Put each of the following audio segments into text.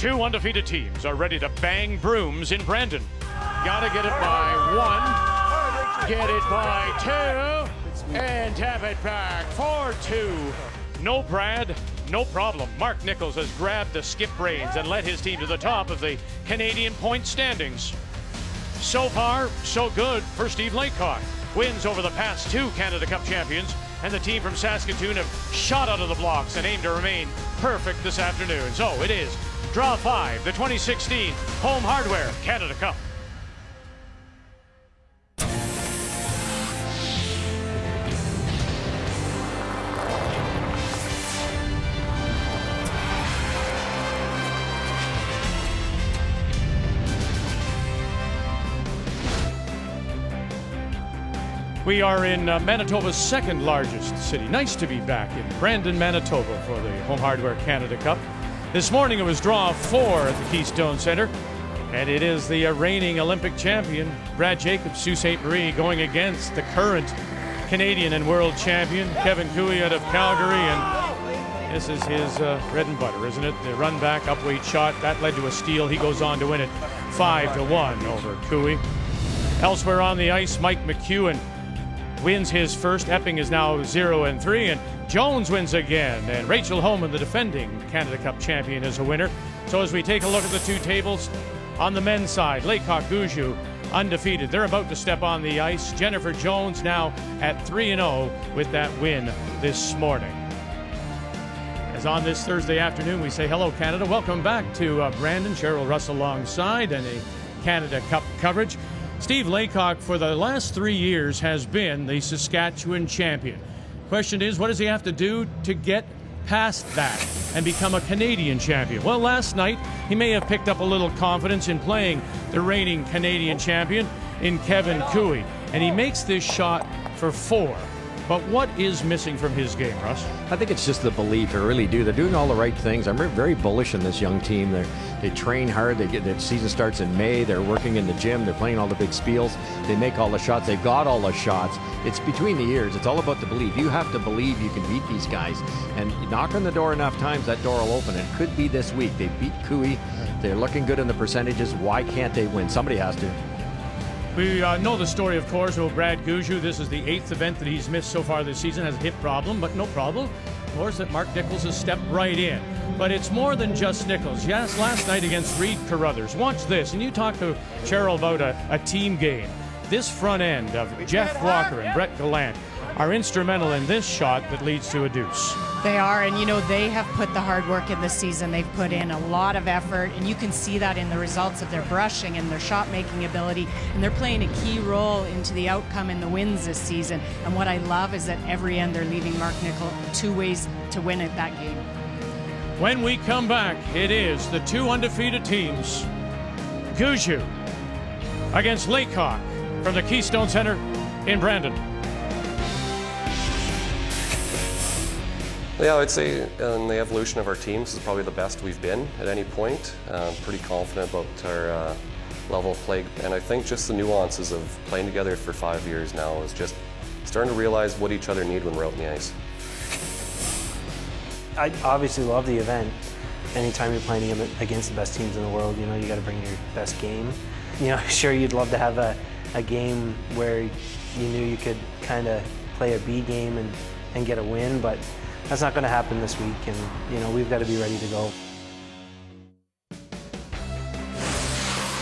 Two undefeated teams are ready to bang brooms in Brandon. Gotta get it by 1, get it by 2, and tap it back 4-2. No Brad, no problem. Mark Nichols has grabbed the skip reins and led his team to the top of the Canadian point standings. So far, so good for Steve Laycock. Wins over the past 2 Canada Cup champions, and the team from Saskatoon have shot out of the blocks and aim to remain perfect this afternoon. So it is Draw 5, the 2016 Home Hardware Canada Cup. We are in Manitoba's second largest city. Nice to be back in Brandon, Manitoba for the Home Hardware Canada Cup. This morning it was Draw 4 at the Keystone Centre, and it is the reigning Olympic champion, Brad Jacobs, Sault Ste. Marie, going against the current Canadian and world champion, Kevin Koe out of Calgary, and this is his bread and butter, isn't it? The run back, upweight shot, that led to a steal. He goes on to win it 5-1 over Koe. Elsewhere on the ice, Mike McEwen wins his first. Epping is now 0-3, and Jones wins again, and Rachel Homan, the defending Canada Cup champion, is a winner. So as we take a look at the two tables, on the men's side, Laycock Gushue undefeated. They're about to step on the ice. Jennifer Jones now at 3-0 with that win this morning. As on this Thursday afternoon, we say hello Canada. Welcome back to Brandon. Cheryl Russell alongside, and a Canada Cup coverage. Steve Laycock, for the last 3 years, has been the Saskatchewan champion. Question is, what does he have to do to get past that and become a Canadian champion? Well, last night, he may have picked up a little confidence in playing the reigning Canadian champion in Kevin Koe, and he makes this shot for 4. But what is missing from his game, Russ? I think it's just the belief. They really do. They're doing all the right things. I'm very bullish on this young team. They train hard. Their season starts in May. They're working in the gym. They're playing all the big spiels. They make all the shots. They've got all the shots. It's between the ears. It's all about the belief. You have to believe you can beat these guys. And you knock on the door enough times, that door will open. It could be this week. They beat Koe. They're looking good in the percentages. Why can't they win? Somebody has to. We know the story, of course, of Brad Gushue. This is the 8th event that he's missed so far this season. Has a hip problem, but no problem. Of course, that Mark Nichols has stepped right in. But it's more than just Nichols. Yes, last night against Reed Carruthers. Watch this, and you talk to Cheryl about a team game. This front end of Jeff Walker and Brett Gallant are instrumental in this shot that leads to a deuce. They are, and you know, they have put the hard work in this season. They've put in a lot of effort, and you can see that in the results of their brushing and their shot-making ability, and they're playing a key role into the outcome in the wins this season. And what I love is that every end they're leaving Mark Nichols 2 ways to win at that game. When we come back, it is the 2 undefeated teams. Gushue against Laycock from the Keystone Centre in Brandon. Yeah, I'd say in the evolution of our teams, this is probably the best we've been at any point. Pretty confident about our level of play, and I think just the nuances of playing together for 5 years now is just starting to realize what each other need when we're out in the ice. I obviously love the event. Anytime you're playing against the best teams in the world, you know, you got to bring your best game. You know, sure, you'd love to have a game where you knew you could kind of play a B game and get a win, but that's not going to happen this week, and you know, we've got to be ready to go.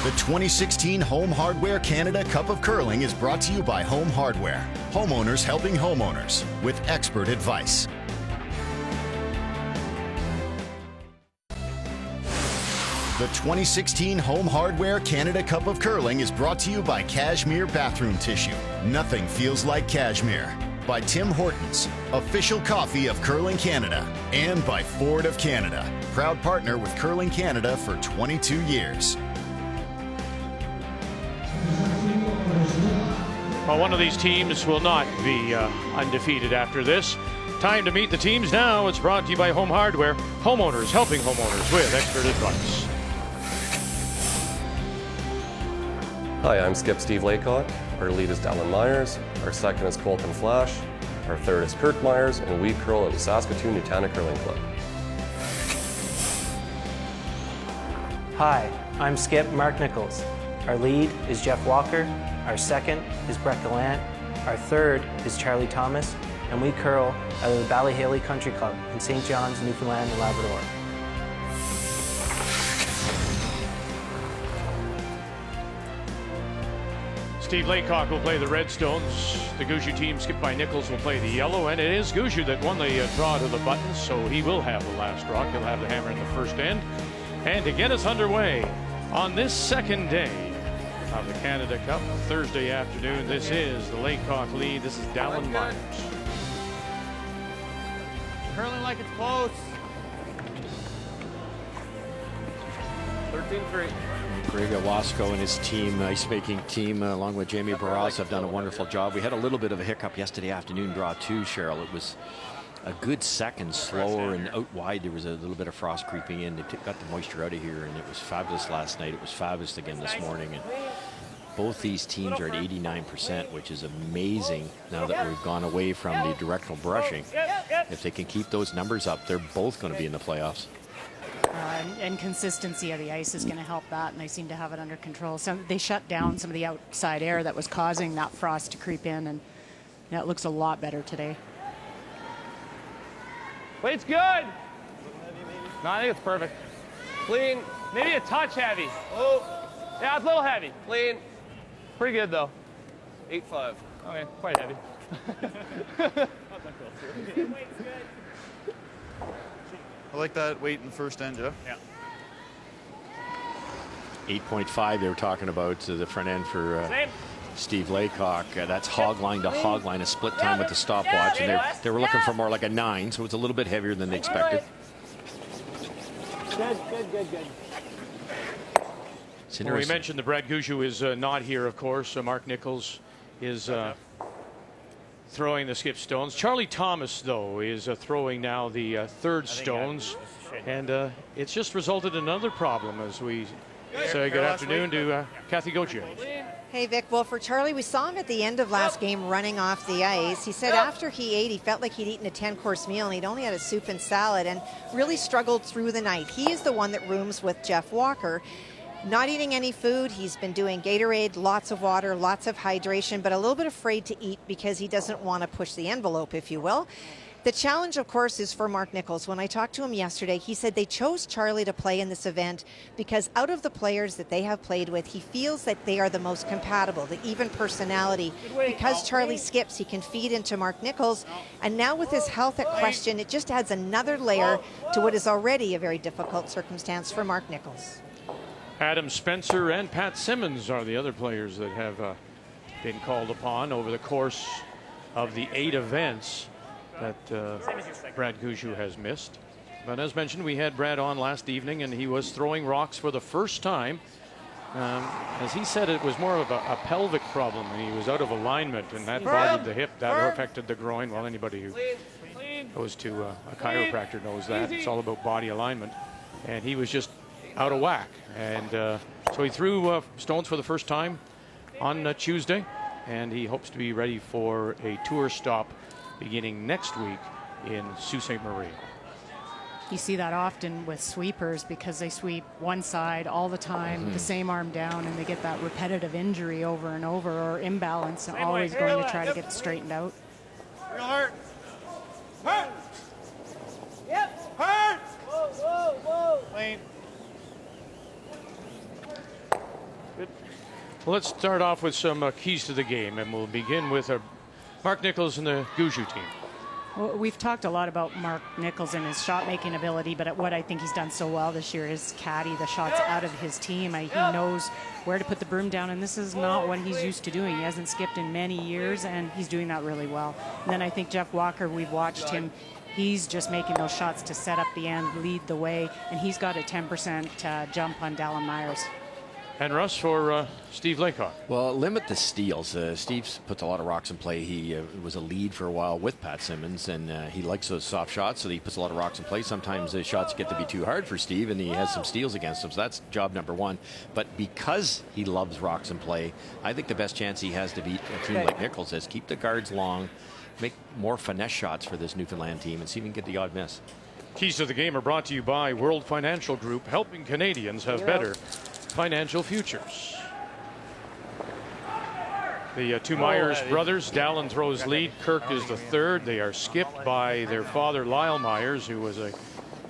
The 2016 Home Hardware Canada Cup of Curling is brought to you by Home Hardware. Homeowners helping homeowners with expert advice. The 2016 Home Hardware Canada Cup of Curling is brought to you by Cashmere Bathroom Tissue. Nothing feels like Cashmere. By Tim Hortons, official coffee of Curling Canada. And by Ford of Canada, proud partner with Curling Canada for 22 years. Well, one of these teams will not be undefeated after this. Time to meet the teams now. It's brought to you by Home Hardware. Homeowners helping homeowners with expert advice. Hi, I'm Skip Steve Laycock. Our lead is Dallin Myers. Our second is Colton Flash. Our third is Kirk Myers, and we curl at the Saskatoon Nutana Curling Club. Hi, I'm Skip Mark Nichols. Our lead is Jeff Walker, our second is Brett Gallant, our third is Charlie Thomas, and we curl out of the Ballyhaley Country Club in St. John's, Newfoundland and Labrador. Steve Laycock will play the Redstones. The Gushue team, skipped by Nichols, will play the yellow, and it is Gushue that won the draw to the buttons, so he will have the last rock. He'll have the hammer in the first end. And to get us underway on this second day of the Canada Cup, Thursday afternoon, this is the Laycock lead. This is Dallin Myers. Curling like it's close. 13-3. Greg Wasco and his team, ice-making team, along with Jamie Barras, have done a wonderful job. We had a little bit of a hiccup yesterday afternoon draw too, Cheryl. It was a good second slower and out wide. There was a little bit of frost creeping in. They got the moisture out of here, and it was fabulous last night. It was fabulous again this morning. And both these teams are at 89%, which is amazing now that we've gone away from the directional brushing. If they can keep those numbers up, they're both going to be in the playoffs. And consistency of the ice is going to help that, and they seem to have it under control. So they shut down some of the outside air that was causing that frost to creep in, and it looks a lot better today. Weight's good. No, I think it's perfect. Clean. Maybe a touch heavy. Oh. Yeah, it's a little heavy. Clean. Pretty good, though. 8.5. Okay, quite heavy. I like that weight in the first end, Jeff. Yeah. 8.5 they were talking about the front end for Steve Laycock. That's hog line to hog line, a split time with the stopwatch, and they were looking for more like a 9, so it's a little bit heavier than they expected. Good. Well, we mentioned that Brad Gushue is not here, of course. Mark Nichols is throwing the skip stones. Charlie Thomas, though, is throwing now the third stones, and it's just resulted in another problem as we say good afternoon to Kathy Gauthier. Hey, Vic. Well, for Charlie, we saw him at the end of last game running off the ice. He said after he ate, he felt like he'd eaten a 10-course meal, and he'd only had a soup and salad and really struggled through the night. He is the one that rooms with Jeff Walker. Not eating any food. He's been doing Gatorade, lots of water, lots of hydration, but a little bit afraid to eat because he doesn't want to push the envelope, if you will. The challenge, of course, is for Mark Nichols. When I talked to him yesterday, he said they chose Charlie to play in this event because out of the players that they have played with, he feels that they are the most compatible, the even personality. Because Charlie skips, he can feed into Mark Nichols. And now with his health at question, it just adds another layer to what is already a very difficult circumstance for Mark Nichols. Adam Spencer and Pat Simmons are the other players that have been called upon over the course of the 8 events that Brad Gushue has missed. But as mentioned, we had Brad on last evening, and he was throwing rocks for the first time. As he said, it was more of a pelvic problem, and he was out of alignment, and that bothered the hip. That affected the groin. Well, anybody who goes to a chiropractor knows that. It's all about body alignment. And he was just out of whack. And so he threw stones for the first time on Tuesday, and he hopes to be ready for a tour stop beginning next week in Sault Ste. Marie. You see that often with sweepers because they sweep one side all the time, the same arm down, and they get that repetitive injury over and over, or imbalance, and always going to try to get it straightened out. Real hard. Hurt. Yep. Hurt. Whoa. Clean. Well, let's start off with some keys to the game, and we'll begin with Mark Nichols and the Gushue team. Well, we've talked a lot about Mark Nichols and his shot-making ability, but what I think he's done so well this year is caddy the shots out of his team. He knows where to put the broom down, and this is not what he's used to doing. He hasn't skipped in many years, and he's doing that really well. And then I think Jeff Walker, we've watched him. He's just making those shots to set up the end, lead the way, and he's got a 10% jump on Dallin Myers. And Russ for Steve Laycock. Well, limit the steals. Steve puts a lot of rocks in play. He was a lead for a while with Pat Simmons, and he likes those soft shots, so he puts a lot of rocks in play. Sometimes the shots get to be too hard for Steve, and he has some steals against him, so that's job number 1. But because he loves rocks in play, I think the best chance he has to beat a team like Nichols is keep the guards long, make more finesse shots for this Newfoundland team, and see if he can get the odd miss. Keys to the Game are brought to you by World Financial Group, helping Canadians have better financial futures. The two Myers brothers, Dallin throws lead, Kirk is the third. They are skipped by their father, Lyle Myers, who was a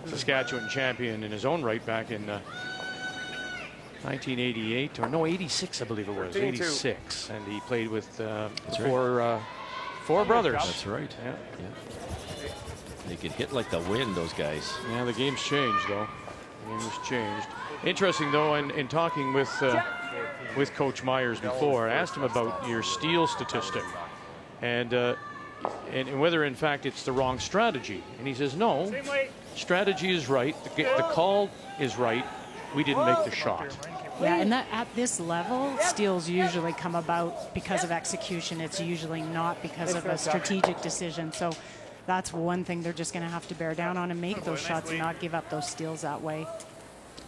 Saskatchewan champion in his own right back in 1988, or no, 86, I believe it was, 86. And he played with four brothers. That's right. Yeah. They can hit like the wind, those guys. Yeah, the game's changed, though. The game has changed. Interesting, though, in talking with Coach Myers before, I asked him about your steal statistic and whether, in fact, it's the wrong strategy. And he says, no, strategy is right. The call is right. We didn't make the shot. Yeah, and that at this level, steals usually come about because of execution. It's usually not because of a strategic decision. So that's one thing they're just going to have to bear down on and make those shots and not give up those steals that way.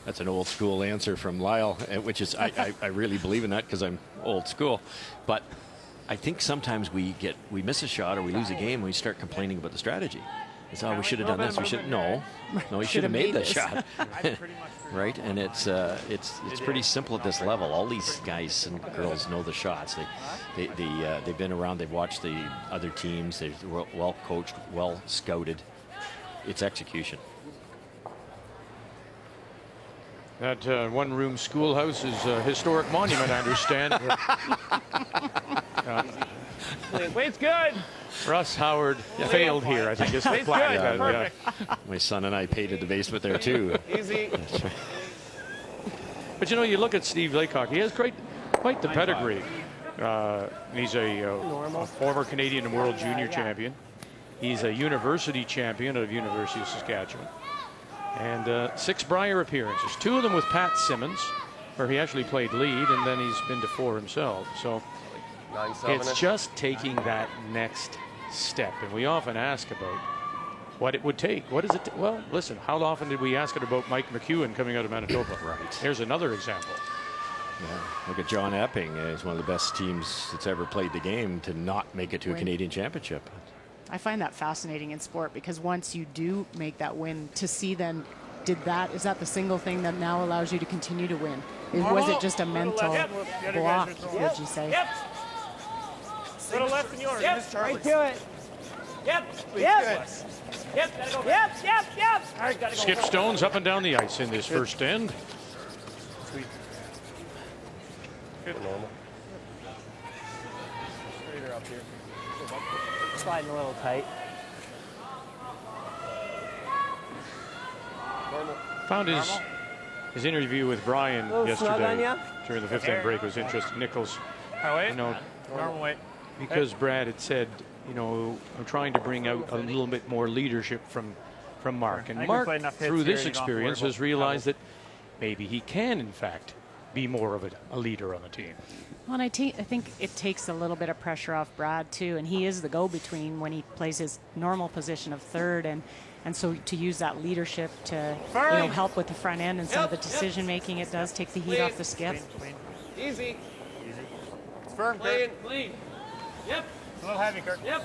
That's an old school answer from Lyle, which is I really believe in that because I'm old school. But I think sometimes we miss a shot or we lose a game and we start complaining about the strategy. It's, oh, we should have done this. We should no, he should have made the shot, right? And it's pretty simple at this level. All these guys and girls know the shots. They've been around. They've watched the other teams. They're well coached, well scouted. It's execution. That one-room schoolhouse is a historic monument, I understand. Wait's good. Russ Howard failed here, I think. Wait's good. Perfect. My son and I painted the basement there too. Easy. But you know, you look at Steve Laycock. He has quite the pedigree. He's a former Canadian and World Junior champion. He's a university champion of University of Saskatchewan. And 6 Brier appearances, 2 of them with Pat Simmons, where he actually played lead, and then he's been to 4 himself. So it's just taking that next step. And we often ask about what it would take. What is it? Well, listen, how often did we ask it about Mike McEwen coming out of Manitoba? Right. Here's another example. Yeah. Look at John Epping. He's one of the best teams that's ever played the game to not make it to a Canadian championship. I find that fascinating in sport because once you do make that win, to see then, is that the single thing that now allows you to continue to win? Was it just a mental block, would you say? Yep. Little left than yours. Yep. Right to it. Yep. Yep. Yep. Yep. Yep. Yep. All right, gotta go. Skip Stones up and down the ice in this first end. Sweet. Good. Normal. Straighter up here. Sliding a little tight. Found his interview with Brian yesterday during the 5th end break was interesting. Nichols, you know, normal weight. Because Brad had said, you know, I'm trying to bring out a little bit more leadership from Mark. And Mark, through this experience, has realized that maybe he can, in fact, be more of a leader on the team. Well, and I think it takes a little bit of pressure off Brad, too. And he is the go-between when he plays his normal position of third. And so to use that leadership to help with the front end and some of the decision-making, it does take the heat off the skip. Easy. It's firm, Clean. Yep. A little heavy, Kirk. Yep.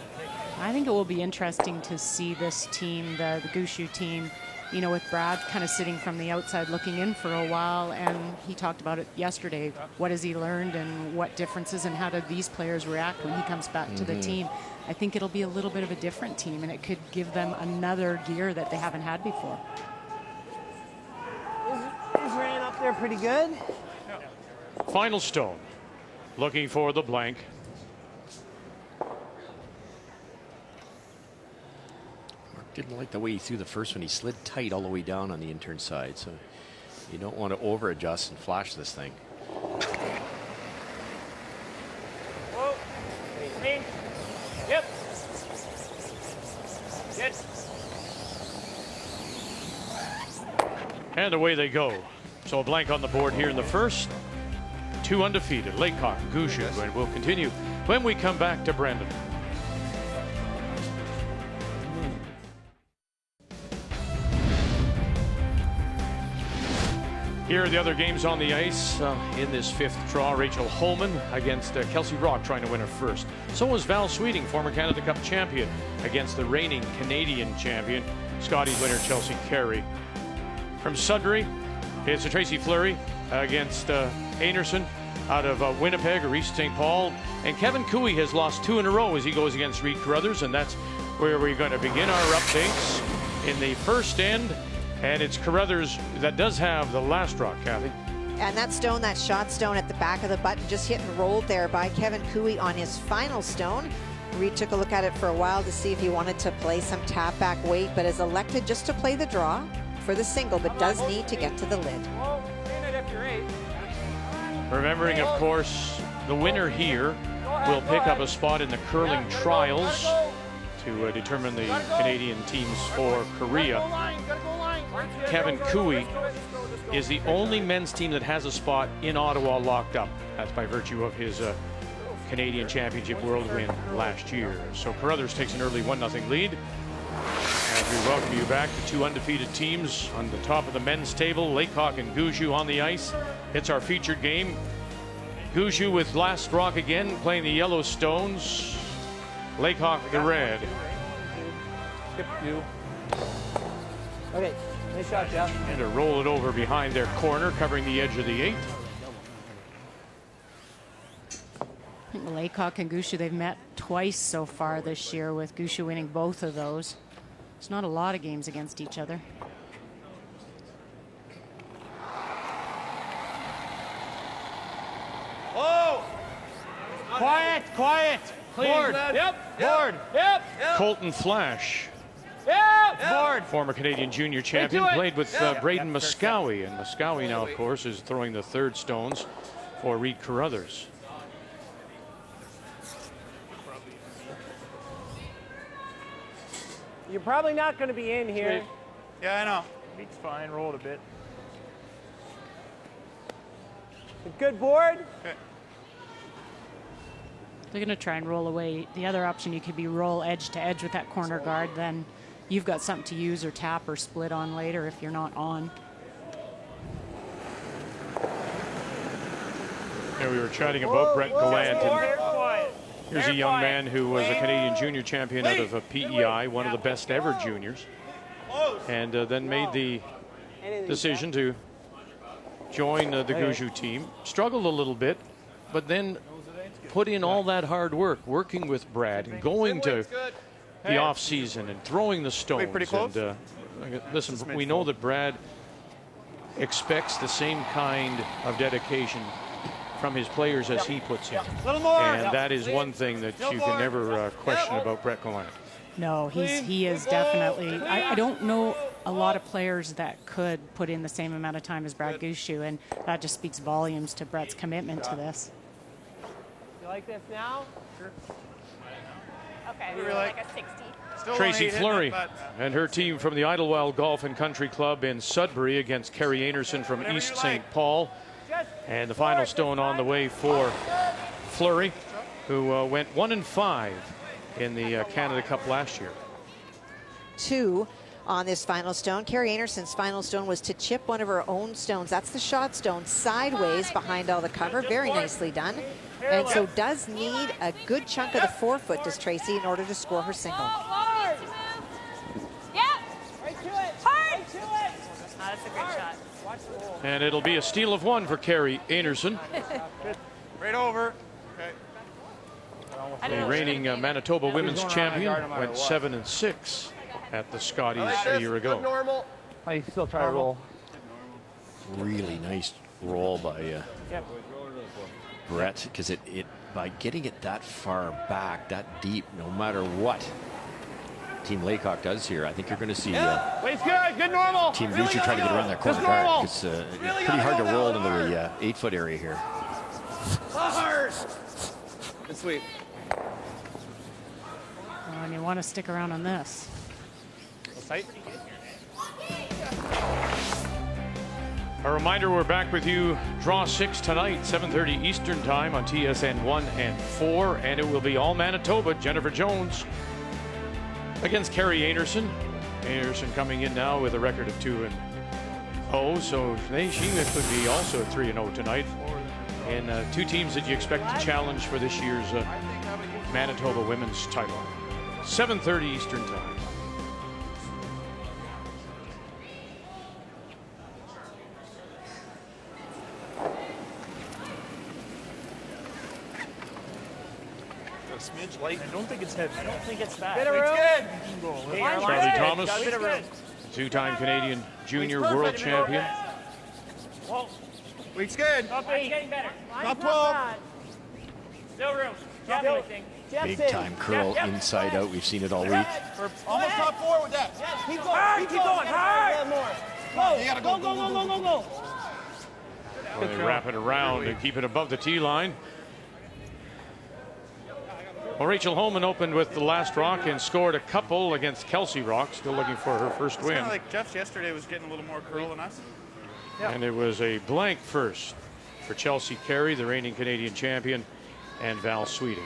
I think it will be interesting to see this team, the Gushue team, you know, with Brad kind of sitting from the outside looking in for a while, and he talked about it yesterday. What has he learned and what differences and how do these players react when he comes back to the team? I think it'll be a little bit of a different team, and it could give them another gear that they haven't had before. He's ran up there pretty good. Final stone, looking for the blank. Didn't like the way he threw the first one. He slid tight all the way down on the intern side, so you don't want to over adjust and flash this thing. Whoa. Clean. Yep. Good. And away they go. So a blank on the board here in the first. 2 undefeated, Laycock, Gushue, and we'll continue when we come back to Brandon. Here are the other games on the ice in this 5th draw. Rachel Holman against Kelsey Rock trying to win her first. So was Val Sweeting, former Canada Cup champion, against the reigning Canadian champion Scotties winner Chelsea Carey. From Sudbury, it's a Tracy Fleury against Einarson out of Winnipeg or East St. Paul. And Kevin Cooey has lost 2 in a row as he goes against Reed Carruthers, and that's where we're going to begin our updates in the first end. And it's Carruthers that does have the last rock, Kathy. And that stone, that shot stone at the back of the button, just hit and rolled there by Kevin Cooey on his final stone. Reed took a look at it for a while to see if he wanted to play some tap back weight, but has elected just to play the draw for the single, but does need to get to the lid. Remembering, of course, the winner here will pick up a spot in the curling trials to determine the Canadian teams for Korea. Kevin Cooey is the only men's team that has a spot in Ottawa locked up. That's by virtue of his Canadian Championship World win last year. So Carruthers takes an early 1-0 lead. As we welcome you back, the 2 undefeated teams on the top of the men's table, Laycock and Gushue on the ice. It's our featured game. Gushue with last rock again, playing the yellow stones. Laycock the red. Skip you. Okay, nice shot, Jeff. And to roll it over behind their corner, covering the edge of the 8. I think Laycock and Gushue, they've met twice so far this year, with Gushue winning both of those. It's not a lot of games against each other. Whoa! Quiet, quiet. Board. Yep. Board. Yep. Colton Flash, Yep. Board. former Canadian junior champion, played with Braden Moskowy. And Moskowy now, of course, is throwing the 3rd stones for Reed Carruthers. You're probably not going to be in here. Yeah, I know. Beat's fine. Roll it a bit. Good board. Okay. They're going to try and roll away. The other option, you could be roll edge to edge with that corner guard. Then you've got something to use or tap or split on later if you're not on. Here we were chatting about Brett Gallant. And Quiet. here's a young man who was a Canadian junior champion out of PEI, one of the best ever juniors. And then made the decision to join the Gushue team. Struggled a little bit, but then put in all that hard work, working with Brad, and going to the off season and throwing the stones. Pretty close. And listen, we know that Brad expects the same kind of dedication from his players as he puts in. And that is one thing that you can never question about Brett Gallant. No, he is definitely. I don't know a lot of players that could put in the same amount of time as Brad Gushue, and that just speaks volumes to Brett's commitment to this. You like this now? Sure. Okay, We were like a 60. Still Tracy don't hate Fleury hitting it, and her team from the Idlewild Golf and Country Club in Sudbury against Kerry Einarson from Whatever East you St. like. Paul. And the final stone on the way for Fleury, who went 1-5 in the Canada Cup last year. 2 on this final stone. Kerry Einarson's final stone was to chip one of her own stones. That's the shot stone, sideways behind all the cover. Very nicely done. And so does need a good chunk of the 4-foot, does Tracy, in order to score her single. Hard. Yep. Right to it. Hard. Right to it. Oh, that's a great shot. Watch the roll. And it'll be a steal of 1 for Kerry Einarson, Right over. Okay. the reigning Manitoba women's champion. Went 7-6 at the Scotties a year ago. Normal. I still try to roll. Really nice roll by Yep. Brett, because it by getting it that far back, that deep, no matter what Team Laycock does here, I think you're going to see Wait's good. Good normal. Team Gushue try to get around that corner Just guard. normal. It's pretty hard to roll into the 8-foot area here. Hard. Good sweep. Oh, and you want to stick around on this. Tight. A reminder, we're back with you, Draw 6 tonight, 7:30 Eastern Time on TSN 1 and 4, and it will be all Manitoba. Jennifer Jones against Kerry Einarson. Einarson coming in now with a record of 2-0, so she could be also 3-0 tonight. And 2 teams that you expect to challenge for this year's Manitoba women's title. 7:30 Eastern Time. smidge light. I don't think it's heavy. I don't think it's bad. Bit of room. Hey, Charlie Thomas, Got a bit of room. two-time Canadian junior world champion. Whoa. Weight's good. Top 8. Getting better. Top 12. Still room. Jump everything. Big time curl inside out. We've seen it all week. We're almost top 4 with that. Keep going. Keep going. Hard. Go. You gotta Go. Go. Well, they wrap it around and keep it above the tee line. Well, Rachel Holman opened with the last rock and scored a couple against Kelsey Rock, still looking for her first It's win. kind of like Jeff's yesterday was getting a little more curl than us. And it was a blank first for Chelsea Carey, the reigning Canadian champion, and Val Sweeting.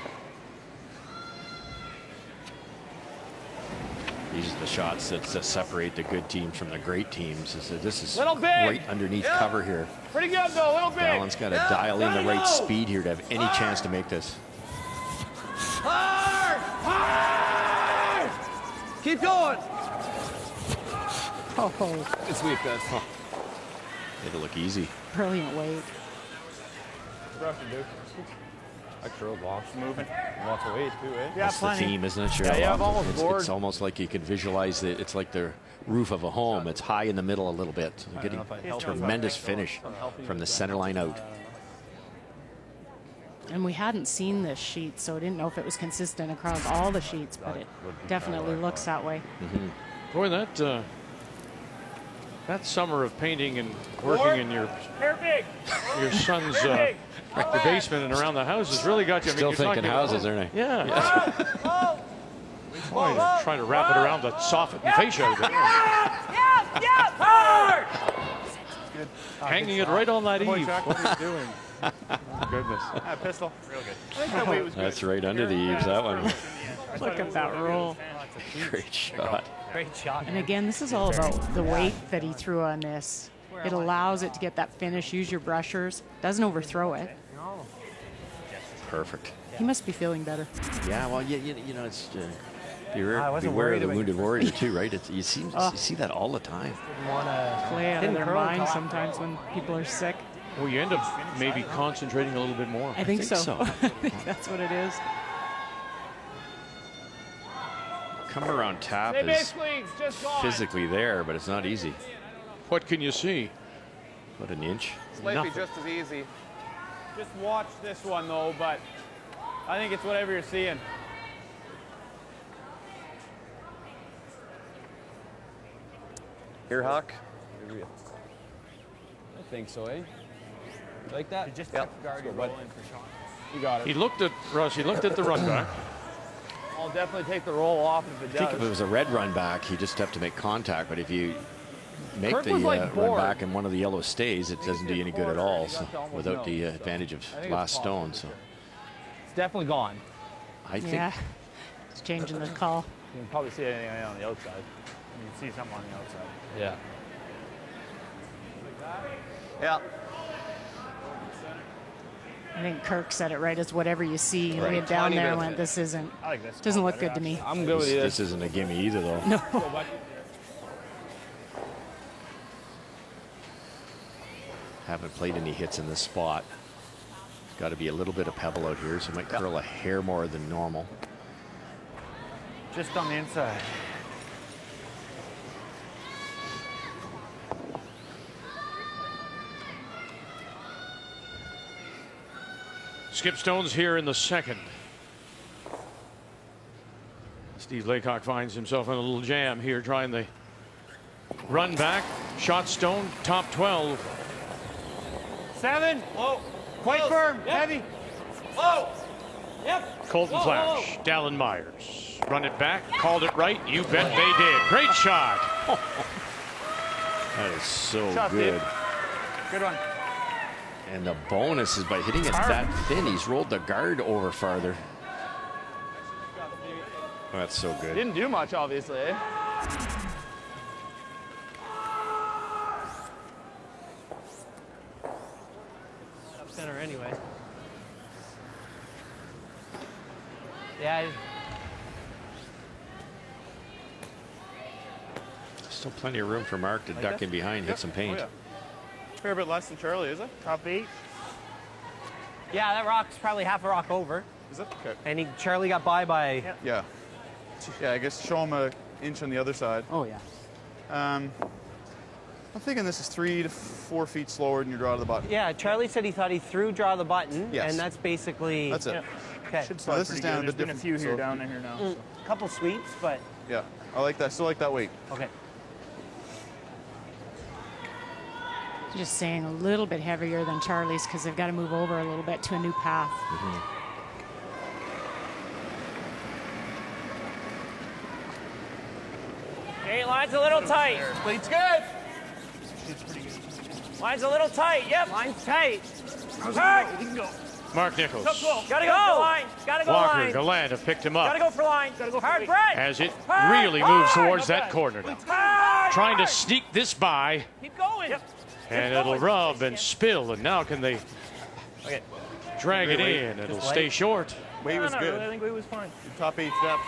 These are the shots that separate the good teams from the great teams. This is Little big. right underneath cover here. Pretty good though. Little big. Allen's got to dial in the right speed here to have any chance to make this. Hard. Hard. Keep going. Oh, It's weak, guys. It'll look easy. brilliant weight. I curled lots moving. Lots of weight too, eh? That's the theme, isn't it, Cheryl? Yeah, I'm almost bored. It's almost like you can visualize it. It's like the roof of a home. It's high in the middle a little bit. So you're getting a tremendous finish from the center line out. And we hadn't seen this sheet, so I didn't know if it was consistent across all the sheets, but it definitely looks that way. Boy, that summer of painting and working in your son's your basement and around the house has really got you. I mean, Still you're thinking talking houses, aren't I? Yeah. Boy, they're trying to wrap it around the soften the fascia of it. Hard. Hanging it right on that eave. What are you doing? Goodness. Pistol. Real good. I think that weight was good. That's right under the eaves, that one. Look at that roll. Great shot. Great shot. And again, this is all about the weight that he threw on this. It allows it to get that finish, use your brushers, doesn't overthrow it. Perfect. He must be feeling better. Yeah, well, you know, it's I wasn't beware worried of the about wounded warrior too, right? You see that all the time. Play out of Didn't their curl mind top. sometimes when people are sick. Well, you end up maybe concentrating a little bit more. I think so. I I think that's what it is. Coming around tap They is basically just gone. physically there, but it's not easy. What can you see? What, an inch? This might be just as easy. Just watch this one though, but I think it's whatever you're seeing. Here, Hawk. I think so, eh? Like that? Just kept the guard rolling for Sean. You got it. He looked at Russ. He looked at the run back. I'll definitely take the roll off if it I think if it does. was a red run back, you just have to make contact. But if you make Kirk the was, like, run bored. back and one of the yellow stays, it doesn't do you any good at all. So That's almost without no. the advantage of I think it's last possible. stone, so It's definitely gone. I think Yeah. It's changing the call. You can probably see anything on the outside. You can see something on the outside. Yeah. Yeah. I think Kirk said it right. It's whatever you see. He laid down Tiny there bit and of went, it. this isn't, I like this. doesn't look good to me. I'm good with this this. isn't a gimme either, though. No. Haven't played any hits in this spot. Got to be a little bit of pebble out here, so it might curl a hair more than normal. Just on the inside. Skip Stone's here in the second. Steve Laycock finds himself in a little jam here, trying the run back. Shot Stone, top 12. 7. Whoa. Quite firm. Heavy. Whoa. Yep. Colton Flash, Dallin Myers. Run it back, called it right. You bet they did. Great shot. That is so Shot, good. Steve. Good one. And the bonus is by hitting it that thin, he's rolled the guard over farther. That's so good. Didn't do much, obviously. Eh? Up center anyway. Yeah. Still plenty of room for Mark to duck in behind, hit some paint. Oh, yeah. Fair bit less than Charlie, is it? Top 8. Yeah, that rock's probably half a rock over. Is it? Okay. And Charlie got by. Yeah. Yeah, I guess show him an inch on the other side. Oh, yeah. I'm thinking this is 3 to 4 feet slower than your draw to the button. Yeah, Charlie said he thought he threw draw the button, Yes. and that's basically... That's it. Yeah. Okay. Should slide This is down. There's been a few here, so- down here now. So. A couple sweeps, but... Yeah, I like that. I still like that weight. Okay. Just saying a little bit heavier than Charlie's because they've got to move over a little bit to a new path. Okay, line's a little tight. Plate's good. Line's a little tight. Yep. Line's tight. Hard. We can go. Mark Nichols. Gotta go for line. Gotta go Walker, line. Gallant have picked him up. Gotta go for line. Gotta go for hard bread. As it Hard, really moves hard. towards Not that bad. corner now. Hard. Trying to sneak this by, Keep going. Yep. and it'll rub and spill, and now can they Okay. drag it Wait. in? It'll Just stay wait. short. Weight was I good. think weight was fine. Your top 8 steps.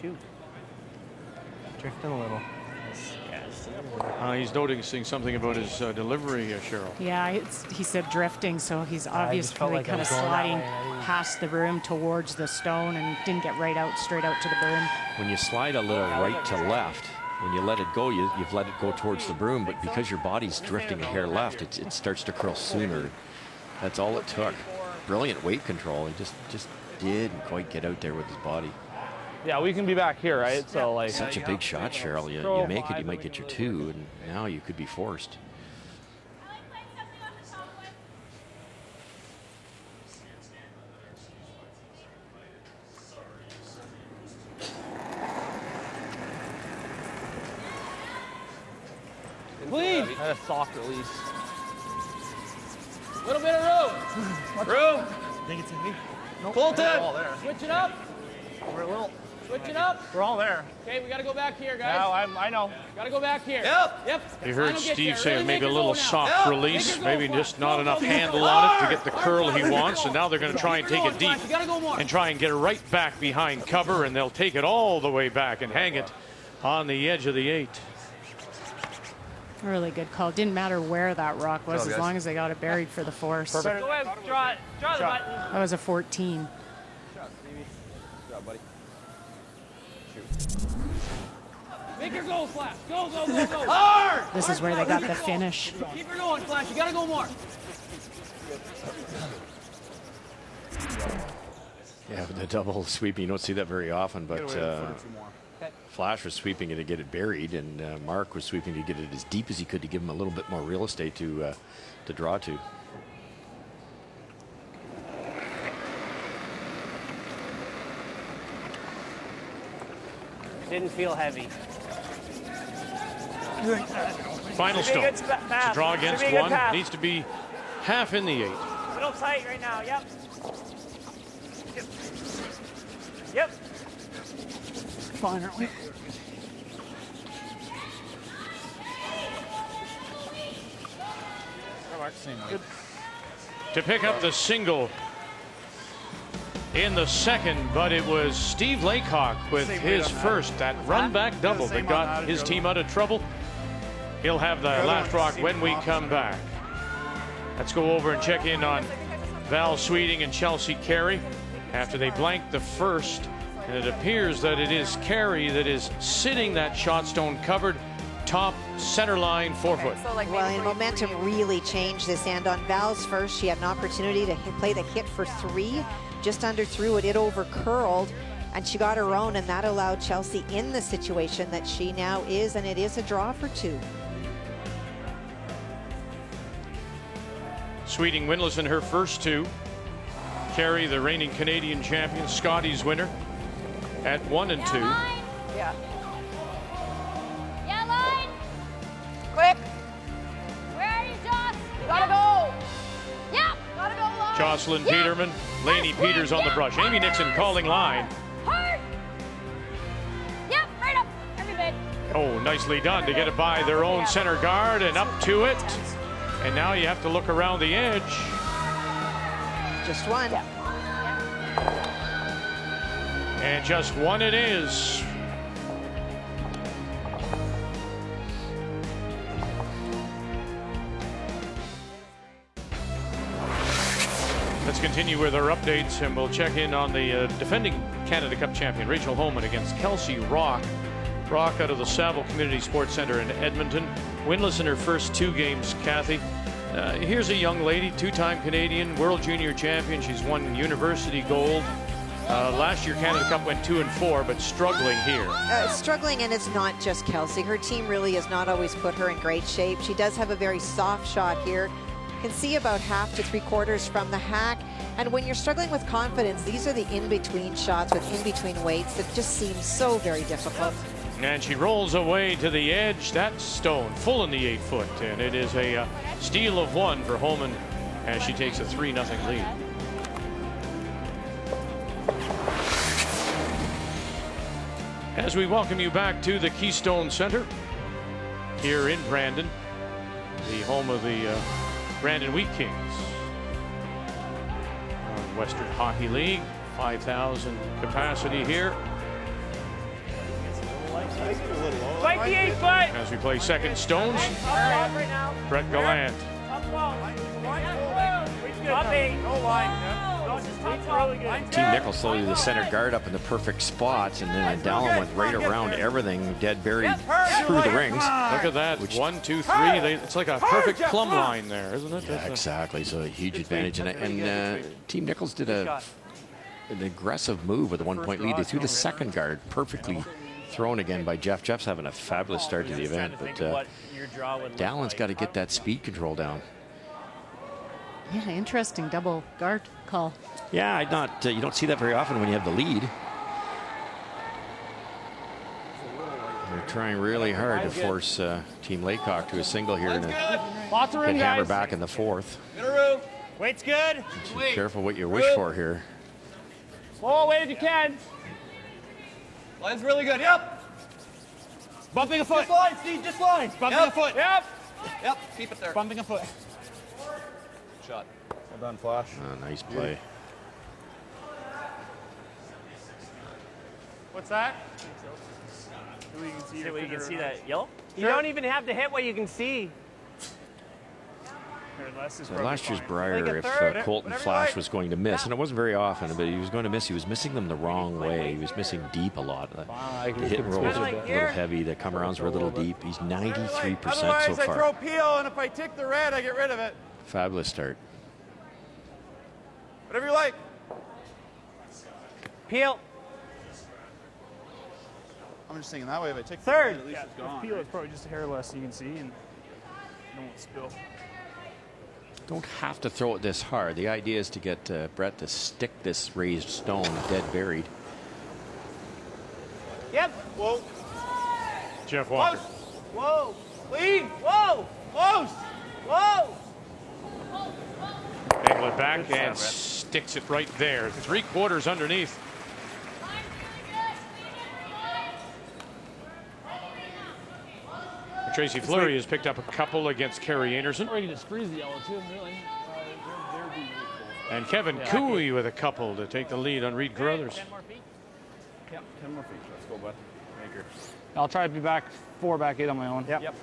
Shoot. Drifting a little. He's noticing something about his delivery, Cheryl. Yeah, he said drifting, so he's I just felt obviously like I kind of was going that sliding way, and I didn't- past the broom towards the stone and didn't get straight out to the broom. When you slide a little right to left, when you let it go, you've let it go towards the broom, but because your body's drifting a hair left, it starts to curl sooner. That's all it took. Brilliant weight control. He just didn't quite get out there with his body. Yeah, we can be back here, right? So like. Such a big shot, Cheryl. You make it, you might get your 2, and now you could be forced. Clean. And a soft release. Little bit of room. Room. Think it's in me? Fulton. Switch it up. We're a little. Switch it up. We're all there. Okay, we got to go back here, guys. Now I know. Got to go back here. Yep. You heard Final get Steve there. say Really maybe make a her little go now. soft Yep. release, Make her go maybe for it. just not Go, enough go, go. handle on it to get the curl he wants, and now they're going to try and Keep her take it going, deep Flash. You got to go more. and try and get it right back behind cover, and they'll take it all the way back and hang it on the edge of the 8. Really good call. Didn't matter where that rock was, Good job, as guys. long as they got it buried for the force. Go ahead. Draw the button. That was a 14. Make her go, Flash. Go, go, go, go. Hard. This is where they got the finish. Keep her going, Flash. You got to go more. Yeah, with the double sweeping, you don't see that very often, but Get away with a foot or 2 more. Flash was sweeping it to get it buried, and Mark was sweeping to get it as deep as he could to give him a little bit more real estate to draw to. Didn't feel heavy. Final Should be stone. a good It's pass. a draw Should be against a good 1. pass. Needs to be half in the 8. Little tight right now. Yep. Yep. Fine, aren't we? To pick up the single in the second, but it was Steve Laycock with his first, that run back double that got his team out of trouble. He'll have the last rock when we come back. Let's go over and check in on Val Sweeting and Chelsea Carey after they blanked the first, and it appears that it is Carey that is sitting that shot stone covered top center line 4-foot. Well, and momentum really changed this end. On Val's first, she had an opportunity to play the hit for 3, just under through it. It over curled, and she got her own, and that allowed Chelsea in the situation that she now is, and it is a draw for 2. Sweeting winless in her first 2. Carey, the reigning Canadian champion, Scotty's winner at 1 and 2. Yeah. Yeah, line. Quick. Where are you, Joss? Gotta go. Yep. Gotta go, line. Jocelyn Yep. Peterman, Lainey Yes, Peters on the yep. brush. Amy Nixon calling line. Hard. Yep, right up. Every bit. Oh, nicely done to get it by their own center guard and up to it. And now you have to look around the edge. Just 1. And just 1 it is. Let's continue with our updates, and we'll check in on the defending Canada Cup champion, Rachel Homan, against Kelsey Rock. Rock out of the Saville Community Sports Centre in Edmonton. Winless in her first 2 games, Kathy. Here's a young lady, 2-time Canadian, World Junior champion. She's won university gold. Last year, Canada Cup went 2-4, but struggling here. Struggling, and it's not just Kelsey. Her team really has not always put her in great shape. She does have a very soft shot here. Can see about half to 3/4 from the hack. And when you're struggling with confidence, these are the in-between shots with in-between weights that just seem so very difficult. And she rolls away to the edge. That stone full in the 8-foot, and it is a steal of 1 for Homan as she takes a 3-0 lead. As we welcome you back to the Keystone Center here in Brandon, the home of the Brandon Wheat Kings. Western Hockey League, 5,000 capacity here. Fight the 8-foot. As we play second stones, Brett Gallant. Team Nichols slowly the center guard up in the perfect spots, and then Dallin went right around everything, dead buried through the rings. Look at that, 1, 2, 3. It's like a perfect plumb line there, isn't it? Yeah, exactly, so a huge advantage. And Team Nichols did an aggressive move with a 1-point lead. They threw the second guard perfectly thrown again by Jeff. Jeff's having a fabulous start to the event, but Dallin's got to get that speed control down. Yeah, interesting double guard call. Yeah, you don't see that very often when you have the lead. They're trying really hard to force Team Laycock to a single here and get hammer back in the 4th. Weight's good. So careful what you wish for here. Whoa, wait if you can. Line's really good. Yep. Bumping a foot. Just line, Steve. Just line. Bumping a foot. Yep. Yep. Keep it there. Bumping a foot. Shot. Well done, Flash. Nice play. What's that? So you can see that yellow? You don't even have to hit what you can see. So last year's Brier, if Colton Flash was going to miss, and it wasn't very often, but he was going to miss, he was missing them the wrong way. He was missing deep a lot. The hit and rolls were a little heavy. The come-arounds were a little deep. He's 93% so Otherwise, I far. throw peel, and if I tick the red, I get rid of it. Fabulous start. Whatever you like. Peel. I'm just thinking that way. If I take Third. the at least it's gone. Peel is probably just a hair less, you can see, and no one spill. Don't have to throw it this hard. The idea is to get Brett to stick this raised stone dead buried. Yep. Whoa. Jeff Walker. Close. Whoa. Lead. Whoa. Close. Whoa. Angle it back and sticks it right there. 3/4 underneath. Tracy Fleury has picked up a couple against Kerry Anderson. Or you can just squeeze the yellow too, really. And Kevin Cooey with a couple to take the lead on Reed Carruthers. 10 more feet? Yep, 10 more feet. Let's go, bud. Maker. I'll try to be back 4, back 8 on my own. Yep.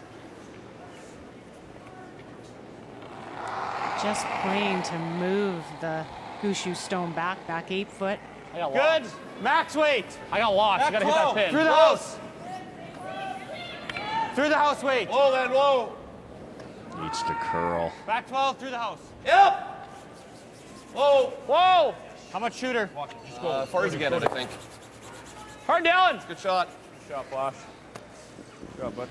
Just playing to move the Gushu stone back 8 foot. I got Good. lost. Max weight. I got lost. You gotta hit that pin. Through the house. Through the house weight. Whoa, then, whoa. Needs to curl. Back 12 through the house. Yep. Whoa. Whoa. How much shooter? As far as you get it, I think. Hard down. Good shot. Good shot, Flash. Good job, bud.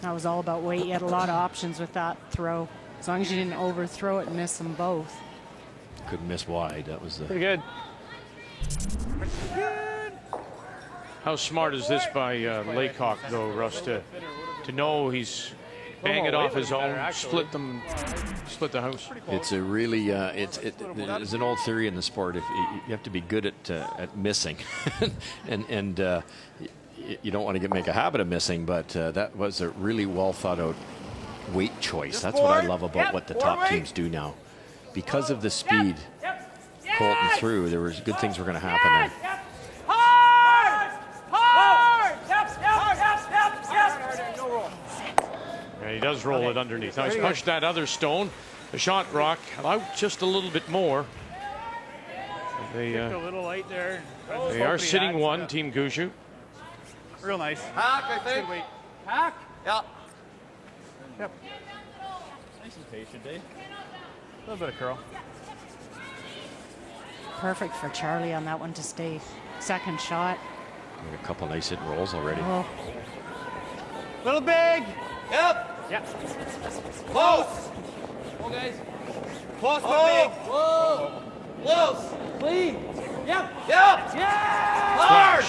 That was all about weight. You had a lot of options with that throw. As long as you didn't overthrow it and miss them both. Couldn't miss wide. That was the. Pretty good. How smart is this by Laycock, though, Russ, to know he's bang it off his own, split the house. It's a really it's an old theory in the sport. If you have to be good at missing, and you don't want to make a habit of missing, but that was a really well thought out weight choice. That's what I love about what the top teams do now, because of the speed Colton threw. There was good things were going to happen there. And he does roll it underneath. Now he's punched that other stone. The shot rock out just a little bit more. They a little light there. they are sitting one, Team Gushue. Real nice. Hack, I think. Good weight. Hack? Yeah. Yep. Nice and patient, eh? A little bit of curl. Perfect for Charlie on that one to stay. Second shot. A couple nice hit and rolls already. Oh, Little big. Yep. Yep. Close. Go, guys. Close, but big. Whoa. Close. Clean. Yep. Yep. Yeah. Hard.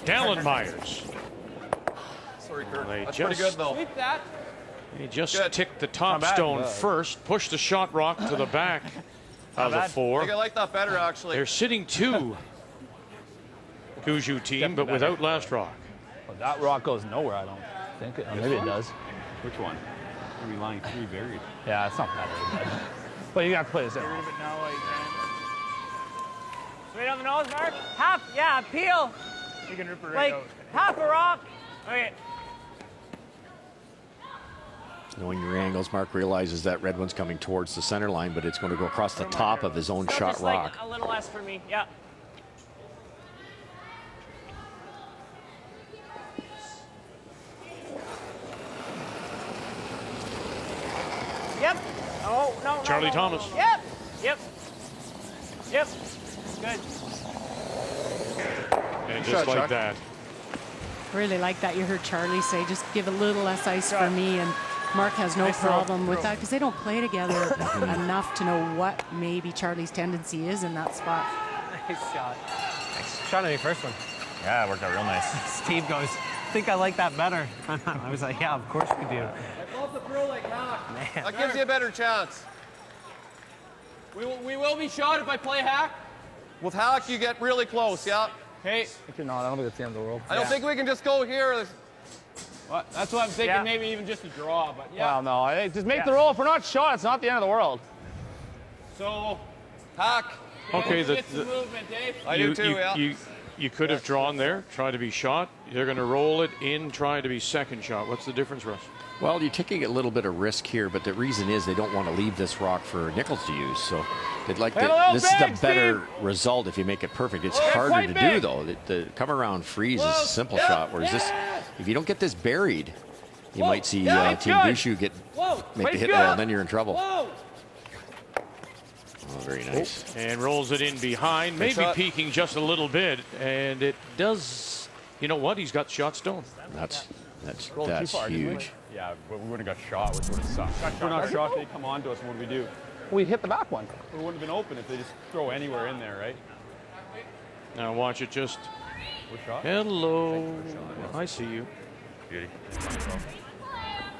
Dallin Myers. Sorry, Kurt. They That's just, pretty good, though. Sweep that. He just Good. ticked the top Not bad. stone first, pushed the shot rock to the back of the bad. I four. think I like that better, actually. They're sitting two Gushue team, but without last rock. Well, that rock goes nowhere, I don't think. Or maybe it does. Which one? Are we lying 3 buried? Yeah, it's not that bad. But you got to play this out. But now I Straight on the nose, Mark. Half, yeah, peel. can. You can rip it right Like out. half a rock. Okay. Knowing your angles, Mark realizes that red one's coming towards the center line, but it's going to go across the top of his own So shot just rock. like a little less for me. Yeah. Yep. Oh, no. Charlie no. Thomas. Yep. Yep. Yep. Good. And Shot, just like Chuck. that. really like that. You heard Charlie say, just give a little less ice for me. And Mark has no problem with that because they don't play together enough to know what maybe Charlie's tendency is in that spot. Nice shot. Shot on your first one. Yeah, it worked out real nice. Steve goes, I think I like that better. I was like, yeah, of course you do. I love the throw like hack. Man. That gives you a better chance. We will be shot if I play hack. With hack, you get really close, yeah? Hey, If you're not, I don't think it's the end of the world. I don't think we can just go here. that's what I'm thinking. Yeah. Maybe even just a draw, but yeah. Well, no, just make the roll. If we're not shot, it's not the end of the world. So, Hack. Okay, get some movement, Dave. I do too, yeah. You could have drawn there, try to be shot. They're going to roll it in, try to be second shot. What's the difference, Russ? Well, you're taking a little bit of risk here, but the reason is they don't want to leave this rock for Nichols to use. So they'd like to, this is the better result if you make it perfect. It's harder to do, though. The come around freeze is a simple shot, whereas this, if you don't get this buried, you might see Team Gushue make the hit roll, and then you're in trouble. Oh, very nice. And rolls it in behind, maybe peeking just a little bit, and it does. You know what? He's got shot stone. That's huge. Yeah, we wouldn't have got shot, which would have sucked. If we're not shot, they come on to us, what do we do? We hit the back one. It wouldn't have been open if they just throw anywhere in there, right? Now watch it just. We're shot. Hello. I see you. Beauty.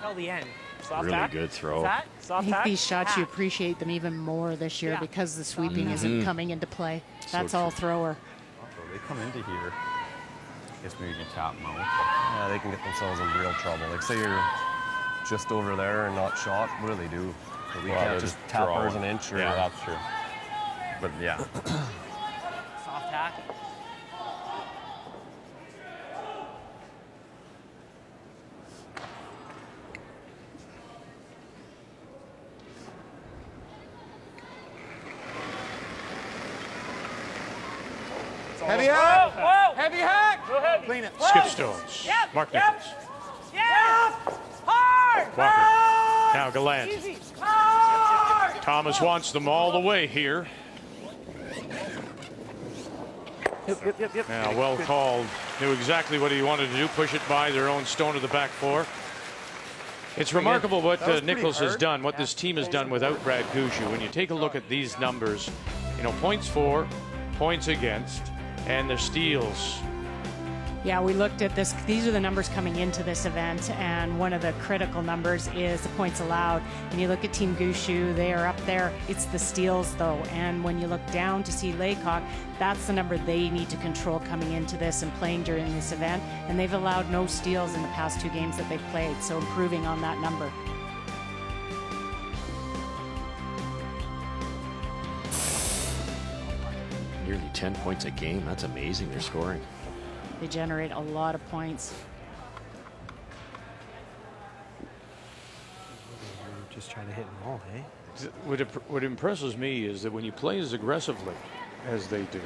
Till the end. Soft Really tack. good throw. Is that? I Soft think tack? these shots, you Tack. appreciate them even more this year Yeah. because the sweeping isn't coming into play. That's all thrower. So they come into here. I guess maybe you can tap them out. Yeah, they can get themselves in real trouble. Like, say you're just over there and not shot. What do? But we can't just tap ours an inch. Or, yeah, that's true. But yeah. Soft tack. Heavy hack. Whoa! Heavy hack. Go ahead. Clean it. Skip stones. Yep, Mark yep. Nichols. Yeah! Hard! Walker. Now Gallant. Easy. Hard! Thomas wants them all the way here. Yep. Now, well called. Knew exactly what he wanted to do, push it by their own stone to the back four. It's remarkable what Nichols has done, what this team has done without Brad Gushue. When you take a look at these numbers, you know, points for, points against, and the steals. Yeah, we looked at this. These are the numbers coming into this event, and one of the critical numbers is the points allowed. And you look at Team Gushue, they are up there. It's the steals, though. And when you look down to see Laycock, that's the number they need to control coming into this and playing during this event. And they've allowed no steals in the past 2 games that they've played, so improving on that number. Nearly 10 points a game. That's amazing. They're scoring. They generate a lot of points. Just trying to hit them all, hey? What impresses me is that when you play as aggressively as they do,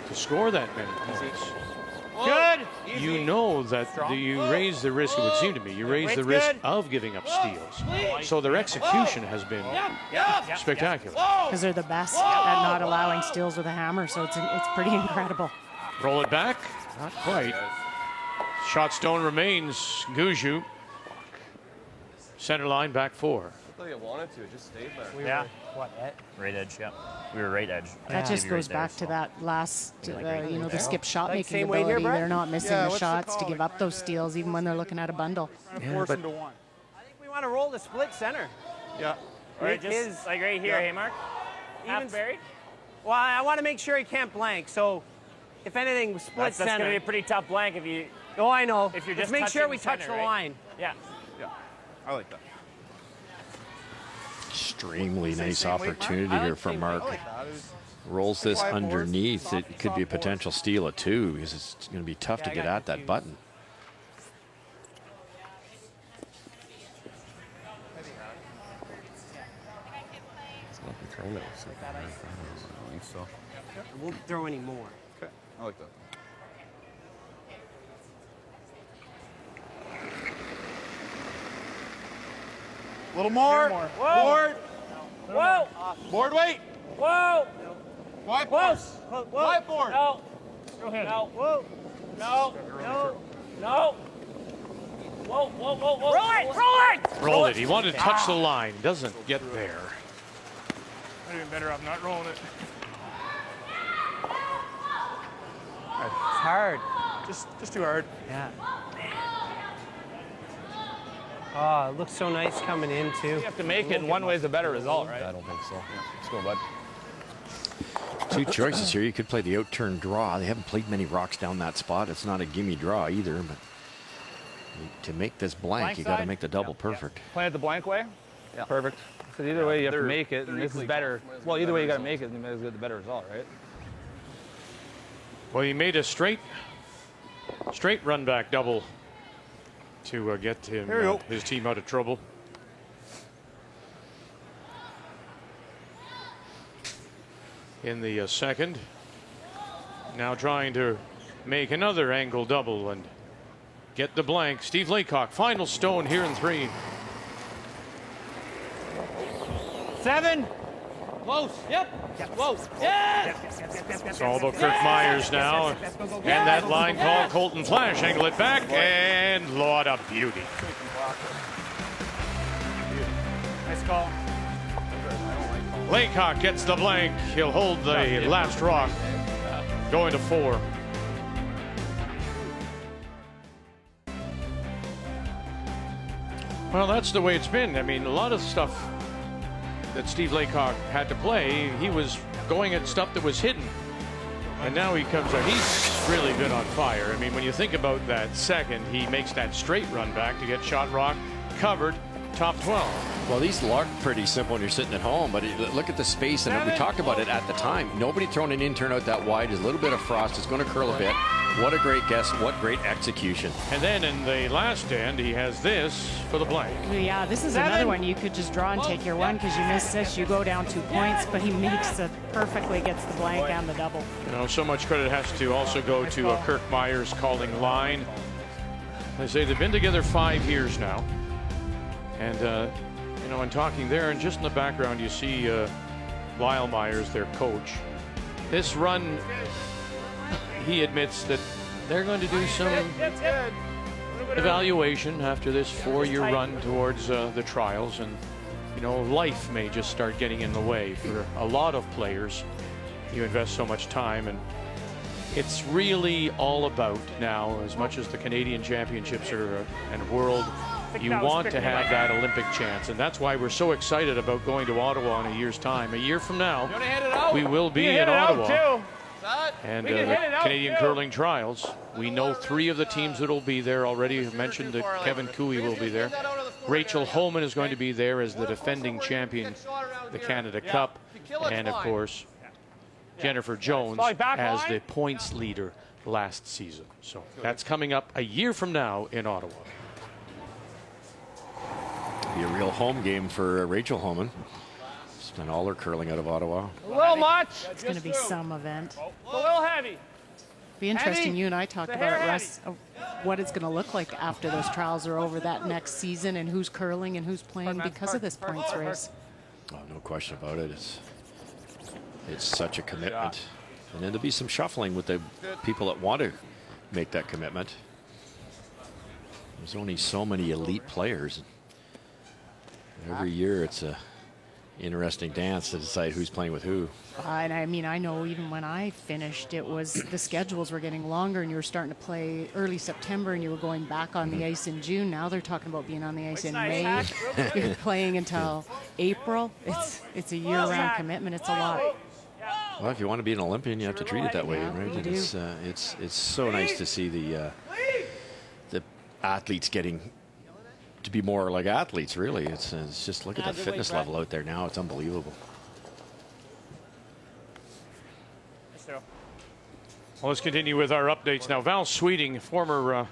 to score that many points, Good. you know that you raise the risk, it would seem to me, you raise the risk of giving up steals. So their execution has been spectacular. Because they're the best at not allowing steals with a hammer, so it's pretty incredible. Roll it back. Not quite. Shot stone remains. Guju. Center line, back 4. I thought you wanted to. It just stayed there. Right edge, yeah. We were right edge. That just goes back to that last, the skip shot making same weight ability. here, Brett? They're not missing the shots to give up those steals, even when they're looking at a bundle. Force him to one. I think we want to roll the split center. Yeah. Right, just like right here, hey, Mark? Half buried? Well, I want to make sure he can't blank, so if anything, split That's center. going to be a pretty tough blank if you... Oh, I know. If you're Just just make sure touching we the touch center, the right? line. Yeah. Yeah. I like that. Extremely nice Same weight, opportunity Mark? here for Mark. I like that. It was Rolls this 5 boards, underneath. It soft- could be a soft boards. potential steal of 2 because it's going to be tough to I get got at that confused. button. I won't throw any more. Okay. I like that. A little more. Whoa. Board. Whoa! Board weight. Whoa! White Close! Whiteboard. No! No! Whoa! No! No! No! Whoa, whoa, whoa, whoa! Roll it! Roll it! Roll it. He wanted to touch the line. Doesn't get there. I'd have been better off not rolling it. It's hard. Just too hard. Yeah. Oh, it looks so nice coming in, too. You have to make it, and one way is a better result, right? I don't think so. Let's go, bud. 2 choices here. You could play the out-turn draw. They haven't played many rocks down that spot. It's not a gimme draw either, but to make this blank, you got to make the double perfect. Play it the blank way? Yeah. Perfect. Because either way, you have to make it, and this is better. Well, either way, you got to make it, and you might as well get the better result, right? Well, he made a straight run back double to get him, his team out of trouble. In the second, now trying to make another angle double and get the blank. Steve Laycock, final stone here in 3. 7. Close. Yep. Close. Yes. It's all about Kirk Myers now. And that line call, Colton Flash, angle it back, and Lord of beauty. Nice call. Laycock gets the blank. He'll hold the last rock, going to 4. Well, that's the way it's been. I mean, a lot of stuff that Steve Laycock had to play, he was going at stuff that was hidden. And now he comes out. He's really been on fire. I mean, when you think about that second, he makes that straight run back to get shot rock covered, top 12. Well, these look pretty simple when you're sitting at home, but look at the space, and we talked about it at the time. Nobody throwing an in turn out that wide. There's a little bit of frost. It's going to curl a bit. What a great guess. What great execution. And then in the last end, he has this for the blank. Yeah, this is another one you could just draw and take your one because you miss this, you go down 2 points, but he makes it perfectly, gets the blank and the double. You know, so much credit has to also go to Kirk Myers calling line. They say they've been together 5 years now. And, you know, in talking there, and just in the background, you see Lyle Myers, their coach. This run, he admits that they're going to do some evaluation after this 4-year run towards the trials. And, you know, life may just start getting in the way for a lot of players. You invest so much time, and it's really all about now, as much as the Canadian Championships are and world, you want to have that Olympic chance, and that's why we're so excited about going to Ottawa in a year's time. A year from now, we will be in Ottawa. And the Canadian Curling Trials. We know 3 of the teams that will be there already. I've mentioned that Kevin Cooey will be there. Rachel Homan is going to be there as the defending champion, the Canada Cup. And, of course, Jennifer Jones as the points leader last season. So that's coming up a year from now in Ottawa. Be a real home game for Rachel Homan. Done all her curling out of Ottawa. A little much. It's going to be some event. A little heavy. Be interesting. Heavy. You and I talked The about it, hair Russ, of what it's going to look like after those trials are over that next season, and who's curling and who's playing because of this points race. Oh, no question about it. It's such a commitment. And then there'll be some shuffling with the people that want to make that commitment. There's only so many elite players. Every year it's a interesting dance to decide who's playing with who. And I mean, I know even when I finished, it was the schedules were getting longer, and you were starting to play early September, and you were going back on the ice in June. Now they're talking about being on the ice in May. You're playing until April. It's a year-round commitment. It's a lot. Well, if you want to be an Olympian, you have to treat it that way, right? You do. It's so nice to see the athletes getting to be more like athletes, really. It's just look at the fitness level out there now. It's unbelievable. Well, let's continue with our updates now. Val Sweeting, former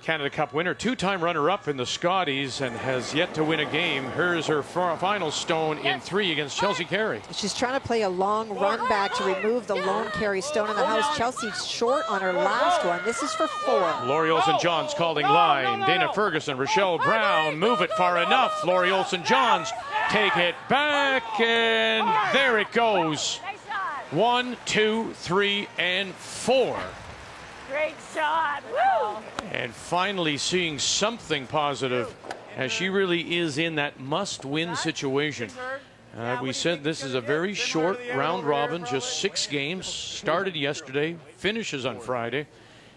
Canada Cup winner, two-time runner-up in the Scotties, and has yet to win a game. Here's her final stone in 3 against Chelsea Carey. She's trying to play a long run back to remove the lone Carey stone in the house. Chelsea's short on her last one. This is for 4. Laurie Olson-Johns calling line. Dana Ferguson, Rochelle Brown, move it far enough. Laurie Olson-Johns take it back, and there it goes. 1, 2, 3, and 4. Great shot. Woo! And finally seeing something positive, as she really is in that must-win situation. We said this is a very short round robin, just 6 games. Started yesterday, finishes on Friday.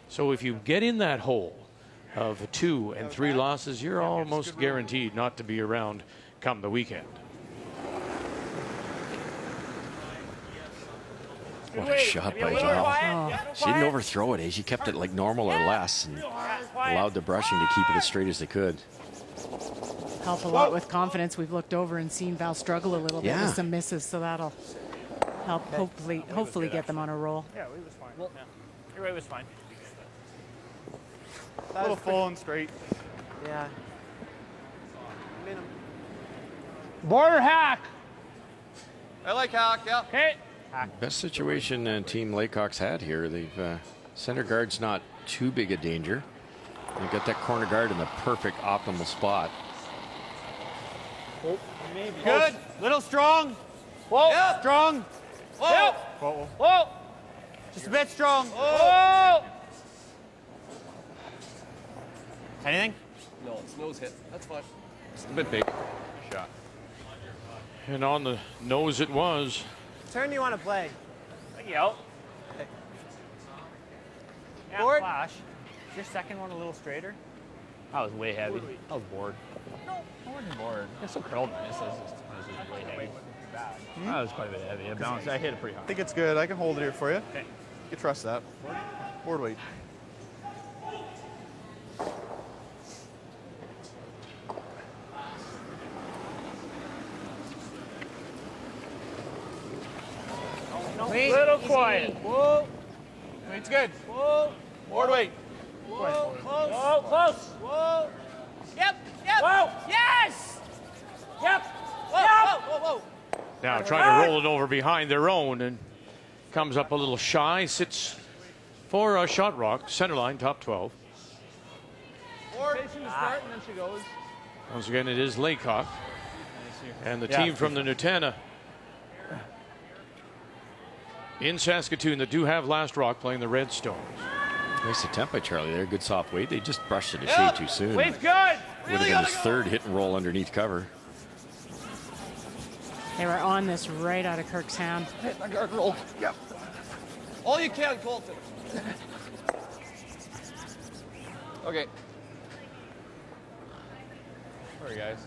So if you get in that hole of 2 and 3 losses, you're almost guaranteed not to be around come the weekend. What a shot by Val. She didn't overthrow it. She kept it like normal or less and allowed the brushing to keep it as straight as they could. Help a lot with confidence. We've looked over and seen Val struggle a little bit with some misses, so that'll help hopefully get them on a roll. Yeah, it was fine. Well, your way was fine. A little full and straight. Yeah. Border hack. I like hack, yeah. Okay. Best situation Team Laycock's had here. They've center guard's not too big a danger. They've got that corner guard in the perfect optimal spot. Oh, maybe. Good. Little strong. Whoa. Yep. Strong. Whoa. Yep. Whoa. Whoa. Just a bit strong. Whoa. Anything? No, it's nose hit. That's fine. Just a bit big. Shot. And on the nose it was. Turn you want to play? Thank you. Yeah, board. Flash. Is your second one a little straighter? I was way heavy. I was bored. No, I wasn't bored. It's still curled nice. It's just way heavy. I was quite a bit heavy. I hit it pretty I hard. think it's good. I can hold it here for you. Okay. You can trust that. Board weight. Little quiet. Whoa. Weight's good. Whoa. Board weight. Whoa. Close. Whoa. Close. Whoa. Yep. Yep. Whoa. Yes. Yep. Whoa. Yep. Whoa. Whoa. Whoa. Now trying to roll it over behind their own, and comes up a little shy, sits for a shot rock, center line, top 12. Board. Patient to start, and then she goes. Once again, it is Laycock. And the team from the Nutana in Saskatoon that do have last rock playing the Redstones. Nice attempt by Charlie there. Good soft weight. They just brushed it a shade too soon. Weight's good. Would have been his third hit and roll underneath cover. They were on this right out of Kirk's hand. Hit my guard roll. Yep. All you can, Colton. Okay. Sorry, guys.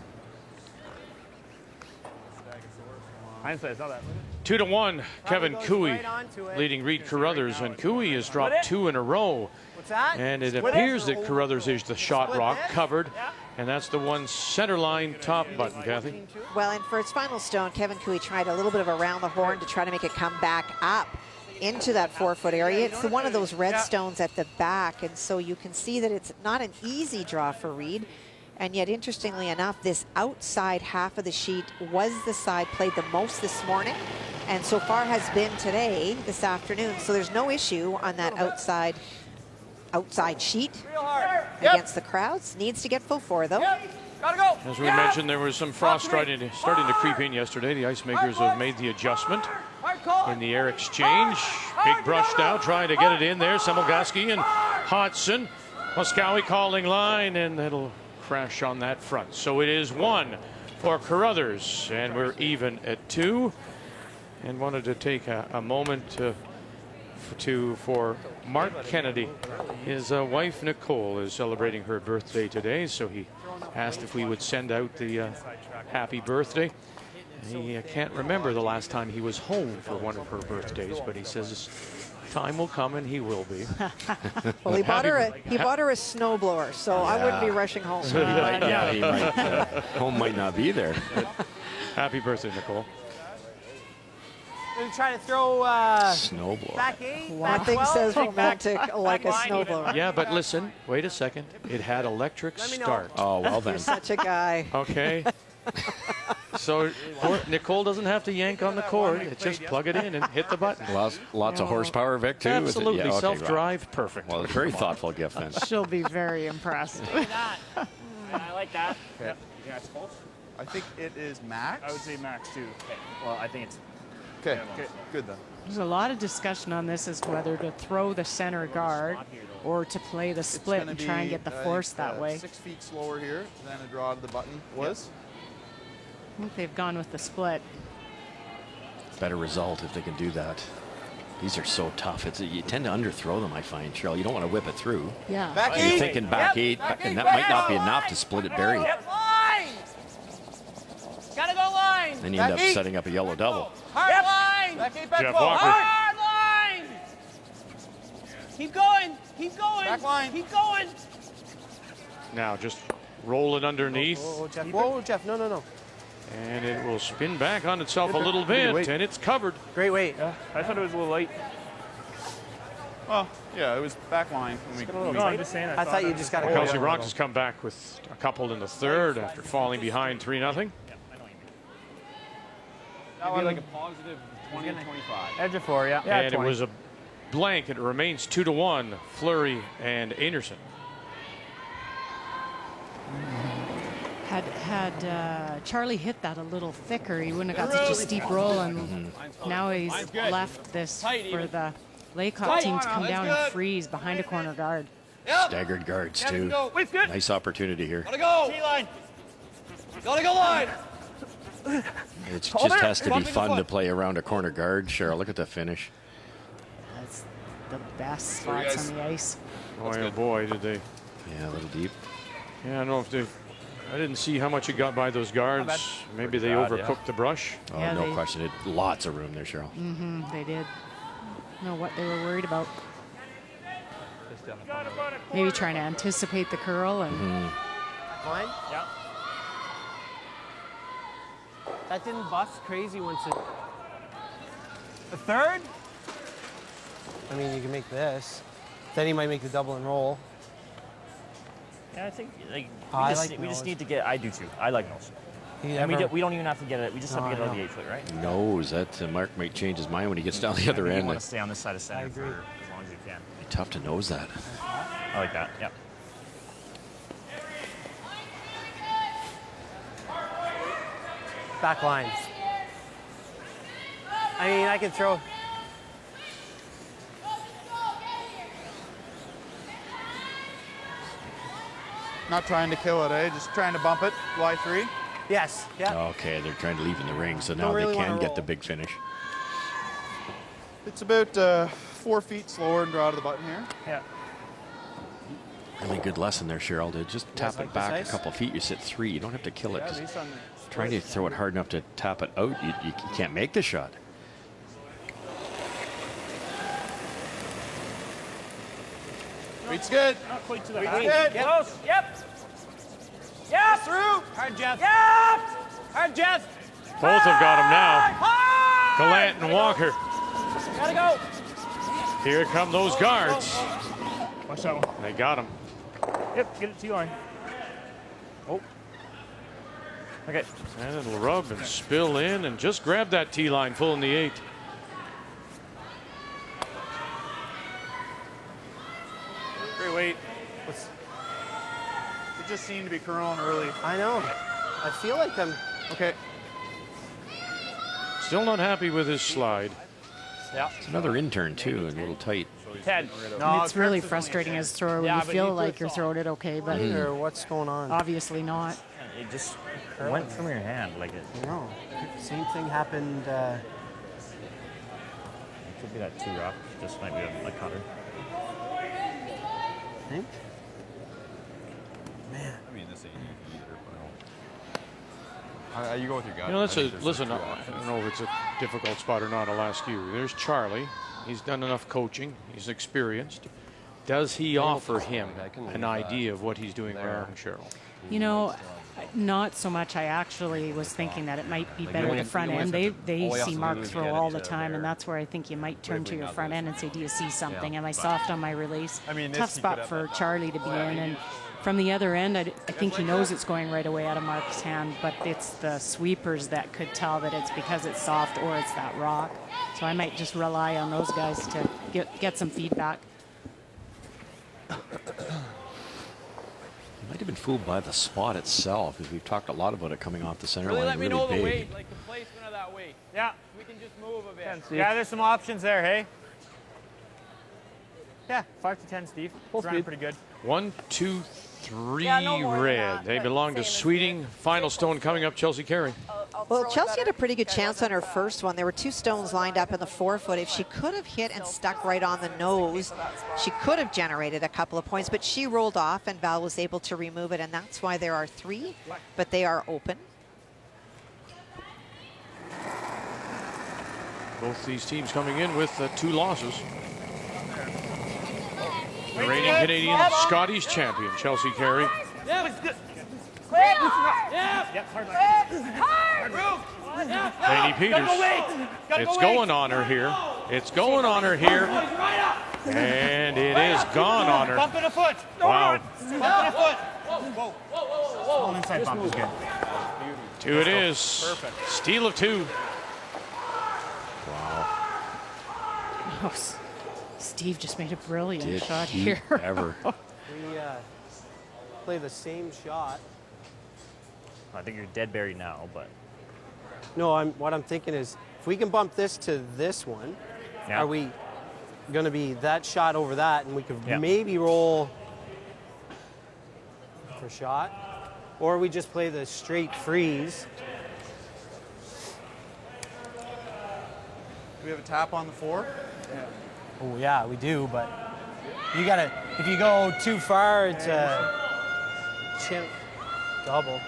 Hindsight, it's not that. 2-1, Kevin goes Cooey right onto it. leading Reed Carruthers, and Cooey has dropped 2 in a row. What's that? And it Split appears it? that Carruthers is the shot rock covered, and that's the one center line top button, Kathy. Well, and for its final stone, Kevin Cooey tried a little bit of around the horn to try to make it come back up into that 4-foot area. It's one of those red stones at the back, and so you can see that it's not an easy draw for Reed. And yet, interestingly enough, this outside half of the sheet was the side played the most this morning, and so far has been today, this afternoon. So there's no issue on that outside sheet against the crowds. Needs to get full 4 though. Gotta go. As we mentioned, there was some frost starting to creep in yesterday. The ice makers have made the adjustment in the air exchange. Big brush now, trying to get it in there. Semmelgaski and Hodgson. Moskowy calling line, and that'll crash on that front. So it is 1 for Carruthers, and we're even at 2. And wanted to take a moment for Mark Kennedy. His wife Nicole is celebrating her birthday today, so he asked if we would send out the happy birthday. He can't remember the last time he was home for one of her birthdays, but he says time will come and he will be. Well, he bought her a snowblower, so I wouldn't be rushing home. So he might, home might not be there. Happy birthday, Nicole. We're trying to throw snowblower. back 8. Nothing says romantic like a snowblower. Yeah, but listen, wait a second. It had electric start. Oh, well then. You're such a guy. Okay. So Nicole doesn't have to yank on the cord. It's just plug it in and hit the button. Lots of horsepower, Vic, too? Absolutely. Yeah, okay, self-drive, perfect. Well, a very thoughtful gift then. She'll be very impressed. I like that. Okay. Yeah, it's close. I think it is max. I would say max too. Okay. Well, I think it's. Okay, good then. There's a lot of discussion on this as to whether to throw the center guard or to play the split and try and get the force that way. 6 feet slower here than a draw to the button was. I think they've gone with the split. Better result if they can do that. These are so tough. You tend to underthrow them, I find, Cheryl. You don't want to whip it through. Yeah. Back You're 8. thinking back 8, and that might not be enough to split it buried. Line. Gotta go line. Then you end up setting up a yellow double. Hard line. Back 8, back Jeff 12. Walker. Hard line. Keep going. Keep going. Back line. Keep going. Now just roll it underneath. Jeff. Whoa, Jeff. No. And it will spin back on itself a little bit, and it's covered. Great weight. Yeah, I thought it was a little light. Well, yeah, it was back line. No, I'm just saying. I thought you just got to go. Kelsey Rocks has come back with a couple in the third after falling behind 3-0. That was like a positive 20, 25. Edge of 4, yeah. And it was a blank. It remains 2-1, Fleury and Anderson. Had Charlie hit that a little thicker, he wouldn't have got such a steep roll, and now he's left this for the Laycock team to come down and freeze behind a corner guard. Staggered guards, too. Nice opportunity here. Gotta go. T-line. Gotta go line. It just has to be fun to play around a corner guard, Cheryl. Look at the finish. That's the best spots on the ice. Boy, oh boy, did they. Yeah, a little deep. Yeah, I don't know if they. I didn't see how much it got by those guards. Maybe they overcooked the brush. Oh, Yeah, no question. Lots of room there, Cheryl. They did. Know what they were worried about. Maybe trying to anticipate the curl and. Line? Yeah. That didn't bust crazy once it. The third? I mean, you can make this. Then he might make the double and roll. Yeah, I think like we just nose. need to get. I do too. I like nose. And we don't even have to get it. We just have to get it on the 8 foot, right? Knows that Mark might change his mind when he gets down the other You end. want to stay on this side of center for as long as you can. Tough to nose that. I like that. Yeah. Back line. I mean, I can throw. Not trying to kill it, eh? Just trying to bump it. Y3. Yes. Yeah. Okay, they're trying to leave in the ring, so now really they can wanna get roll. the big finish. It's about 4 feet slower and draw to the button here. Yeah. Really good lesson there, Cheryl. To just tap like it back this ice? a couple feet. You sit 3. You don't have to kill it. Yeah, Just based on the trying to throw it hard enough to tap it out. You can't make the shot. Weight's good. Not quite to the Weight's high. good. Close. Yep. Yep. Through. Hard, Jeff. Yep. Hard, Jeff. Both have got him now. Hard. Gallant and Walker. Gotta go. Here come those guards. Watch that one. They got him. Yep, get it to line. Oh. Okay. And it'll rub and spill in and just grab that tee line full in the 8. Great weight. It just seemed to be curling early. I know. I feel like I'm... Okay. Still not happy with his slide. Yeah. It's another intern, too, and a little tight. 10. No, it's really frustrating as a thrower when you feel like you're throwing it okay, but Or what's going on? obviously not. It just went from your hand like it. No. Same thing happened. It could be that 2 rock. Just might be a cutter. Think? Man. I mean, this ain't easy either. You go with your gut. You know, listen, I don't know if it's a difficult spot or not. I'll ask you. There's Charlie. He's done enough coaching. He's experienced. Does he offer him an idea of what he's doing wrong, Cheryl? You know, not so much. I actually was thinking that it might be better the front end. They see Mark throw all the time, and that's where I think you might turn to your front end and say, do you see something? Am I soft on my release? Tough spot for Charlie to be in. And from the other end, I think he knows it's going right away out of Mark's hand, but it's the sweepers that could tell that it's because it's soft or it's that rock. So I might just rely on those guys to get some feedback. Might have been fooled by the spot itself, because we've talked a lot about it coming off the center Really line. let me know the big. weight, like the placement of that weight. Yeah. We can just move a bit. 10, yeah, there's some options there, hey? Yeah, 5 to 10, Steve. Full speed. Pretty good. 1, 2, 3 Yeah, no more than red. that, They but belong to same as Sweeting. Final stone coming up, Chelsea Carey. Well, Chelsea had a pretty good chance on her first one. There were 2 stones lined up in the 4-foot. If she could have hit and stuck right on the nose, she could have generated a couple of points, but she rolled off and Val was able to remove it, and that's why there are 3, but they are open. Both these teams coming in with 2 losses. The reigning Canadian Scotties champion, Chelsea Carey. Yeah, it's good. Quick! Yeah! Hard! Laney Peters. It's going on her here. It's going on her here. And it is gone on her. Bump in a foot. Wow. Bump in a foot. Whoa, whoa, whoa, whoa. Inside bump is good. 2 it is. Perfect. Steal of 2. Wow. Oh, Steve just made a brilliant Did shot he here. ever. We play the same shot. I think you're dead buried now, but. No, what I'm thinking is, if we can bump this to this one, Yeah. are we going to be that shot over that, and we could maybe roll for shot? Or we just play the straight freeze. Do we have a tap on the 4? Yeah. Oh yeah, we do, but you gotta, if you go too far, it's a chip double.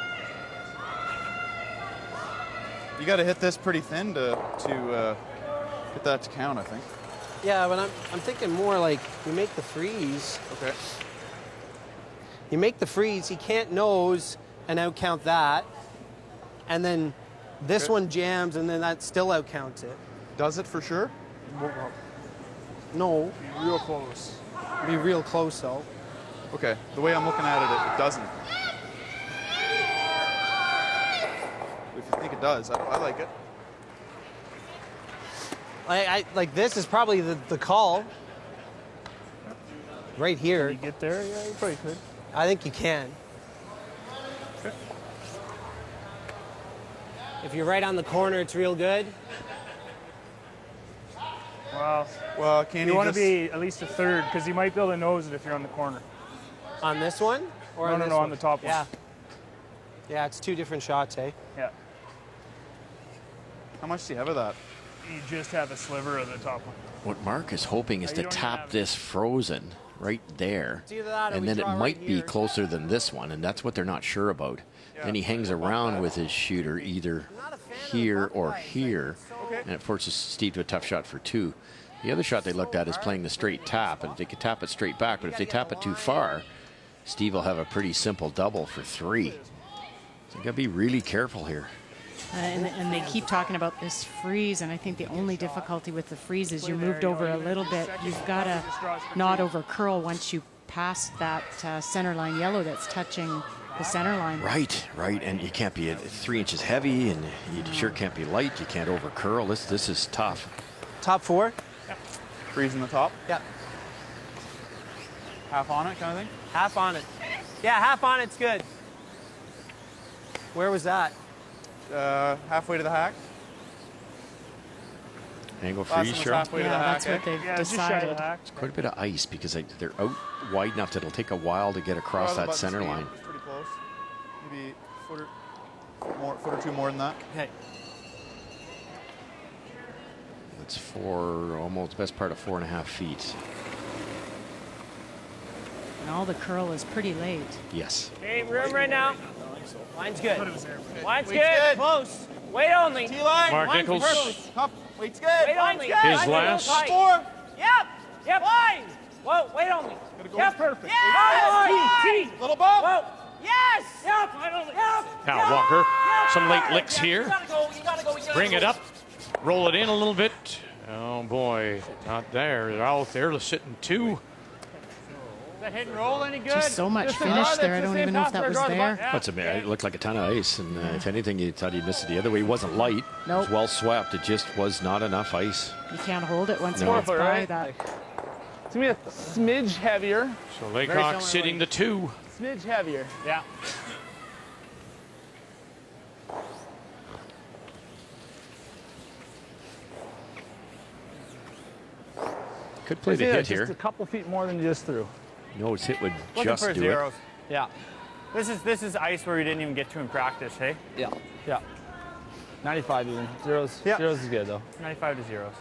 You got to hit this pretty thin to get that to count, I think. Yeah, but I'm thinking more like you make the freeze. Okay. You make the freeze, he can't nose and outcount that, and then this one jams, and then that still outcounts it. Does it for sure? No. Be real close. Be real close, though. Okay, the way I'm looking at it, it doesn't. If you think it does, I like it. I like this is probably the call. Right here. Can you get there? Yeah, you probably could. I think you can. Okay. If you're right on the corner, it's real good. Well, can you want to be at least a third, because you might be able to nose it if you're on the corner. On this one? Or no, on no, this no, one? on the top one. Yeah. Yeah, it's 2 different shots, eh? Yeah. How much do you have of that? You just have a sliver of the top one. What Mark is hoping is to tap this frozen right there, either that or and we then it draw might right be here. closer than this one, and that's what they're not sure about. Then he hangs around with his shooter either here or here, and it forces Steve to a tough shot for 2. The other shot they looked at is playing the straight tap, and they could tap it straight back, but if they tap it too far, Steve will have a pretty simple double for 3. So you got to be really careful here. And they keep talking about this freeze, and I think the only difficulty with the freeze is you're moved over a little bit. You've got to not over curl once you pass that center line yellow that's touching the center line. Right, and you can't be 3 inches heavy, and you sure can't be light. You can't over curl. This is tough. Top 4? Yep. Freeze in the top? Yep. Half on it kind of thing? Half on it. Yeah, half on it's good. Where was that? Halfway to the hack. Angle Last freeze, one was sure. halfway to the hack. That's what they've decided. It's quite a bit of ice because they're out wide enough that it'll take a while to get across that center line. Pretty close. Maybe foot or two more than that. Okay. It's almost best part of 4.5 feet. And all the curl is pretty late. Yes. Okay, room right now. Line's good. Line's good. Close. Weight only. T-line. Mark Line's Nichols. perfect. Up. Weight's good. Weight only. His last. 4. Yep. Line. Whoa, weight only. Go Yep. perfect. Yes. Little bump. Whoa. Yes. Yep. Weight only. Yep. Now Walker, some late licks You here. gotta go. You gotta go. Bring it up, roll it in a little bit. Oh boy, not there. They're out there sitting 2. Is that hit and roll any good? Just so much Just a finish draw there. that's I the don't same even know if pass that for a was draw the there. butt. What's a minute? It looked like a ton of ice, and if anything, you thought he missed it the other way. He wasn't light. It Nope. was well swept. It just was not enough ice. You can't hold it once No. it gets by Right? that. It's gonna be a smidge heavier. So Laycock sitting the 2. Smidge heavier. Yeah. Could play the hit here. Just a couple feet more than you just threw. No, his hit would Looking just for do zeros. it. Yeah. This is ice where we didn't even get to in practice, hey? Yeah. 95 even. Zeros. Yeah. Zeros is good though. 95 to zeros.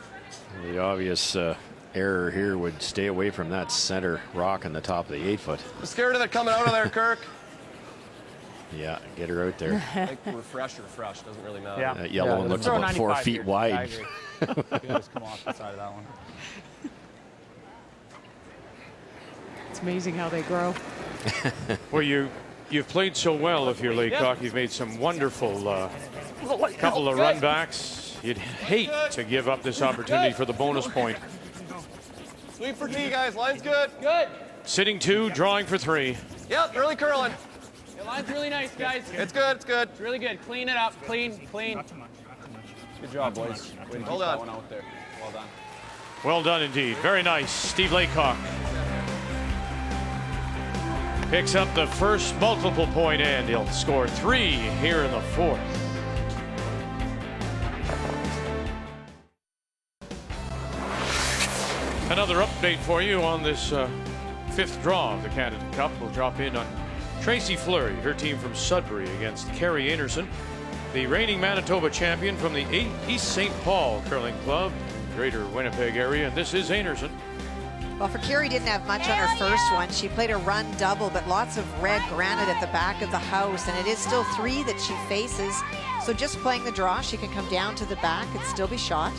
The obvious error here would stay away from that center rock on the top of the 8-foot. I'm scared of it coming out of there, Kirk. Yeah, get her out there. Like refresh, doesn't really matter. Yeah. That yellow one looks Throw about 4 95 feet here. wide. I agree. Just come off the side of that one. It's amazing how they grow. Well, you've played so well if you're Laycock. You've made some wonderful couple of run backs. You'd hate to give up this opportunity for the bonus point. Sweep for T, guys. Line's good. Good. Sitting 2, drawing for 3. Yep, early curling. Your line's really nice, guys. It's good. It's good. It's really good. Clean it up. Clean. Good job, boys. Way to keep Hold that on. one out there. Well done. Well done indeed. Very nice. Steve Laycock picks up the first multiple point end. He'll score 3 here in the 4th. Another update for you on this 5th draw of the Canada Cup. We'll drop in on Tracy Fleury, her team from Sudbury against Carrie Anderson, the reigning Manitoba champion from the East St. Paul Curling Club, Greater Winnipeg area. And this is Anderson. Well, for Carrie, didn't have much on her first one. She played a run double, but lots of red granite at the back of the house, and it is still 3 that she faces. So just playing the draw, she can come down to the back and still be shot.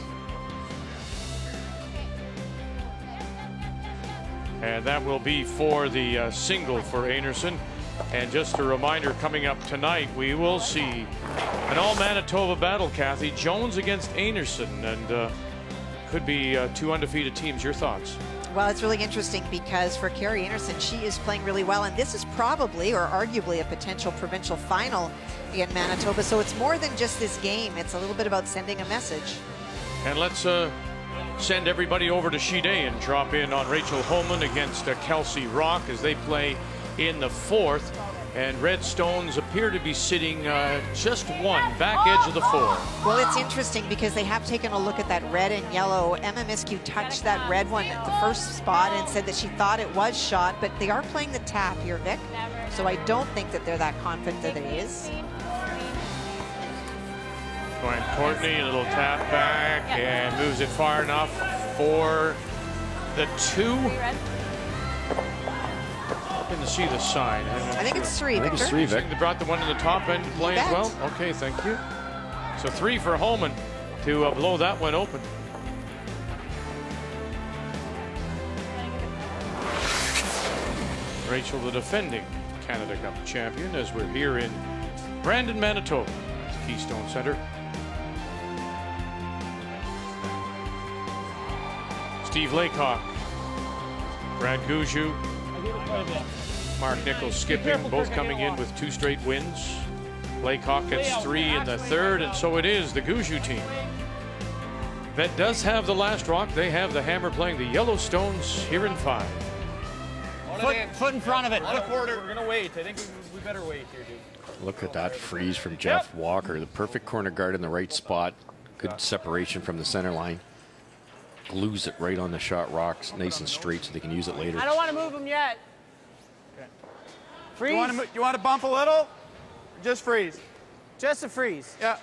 And that will be for the single for Anderson. And just a reminder, coming up tonight, we will see an all-Manitoba battle, Kathy. Jones against Anderson, and could be 2 undefeated teams. Your thoughts? Well, it's really interesting because for Carrie Anderson, she is playing really well, and this is probably or arguably a potential provincial final in Manitoba. So it's more than just this game. It's a little bit about sending a message. And let's send everybody over to Shea and drop in on Rachel Holman against Kelsey Rock as they play in the 4th. And Red Stones appear to be sitting just 1, back edge of the 4. Well, it's interesting because they have taken a look at that red and yellow. Emma Miskew touched that red one at the first spot and said that she thought it was shot, but they are playing the tap here, Vic. So I don't think that they're that confident that it is. Going Courtney, a little tap back and moves it far enough for the 2. Didn't see the sign. I think it's 3, Victor. I think it's 3, Vic. They brought the one in the top end to play as well? Okay, thank you. So 3 for Holman to blow that one open. Rachel, the defending Canada Cup champion, as we're here in Brandon, Manitoba, Keystone Center. Steve Laycock, Brad Gushue, Mark Nichols skipping, both coming in with 2 straight wins. Laycock gets 3 in the third, and so it is the Gushue team that does have the last rock. They have the hammer playing the Yellowstones here in 5. Foot in front of it. On a quarter. We're going to wait. I think we better wait here, dude. Look at that freeze from Jeff Walker. The perfect corner guard in the right spot. Good separation from the center line. Glues it right on the shot rocks, nice and straight so they can use it later. I don't want to move him yet. Okay. Freeze. You want to bump a little? Just freeze. Just a freeze. Yeah.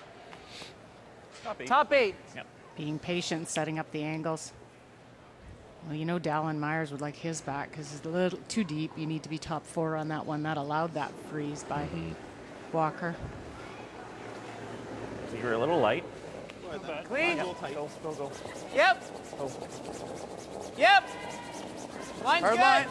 Top 8. Yep. Being patient, setting up the angles. Well, you know Dallin Myers would like his back because it's a little too deep. You need to be top 4 on that one. That allowed that freeze by Walker. So you're a little light. Clean. Go. Yep. Yep. Line's Hard good. line.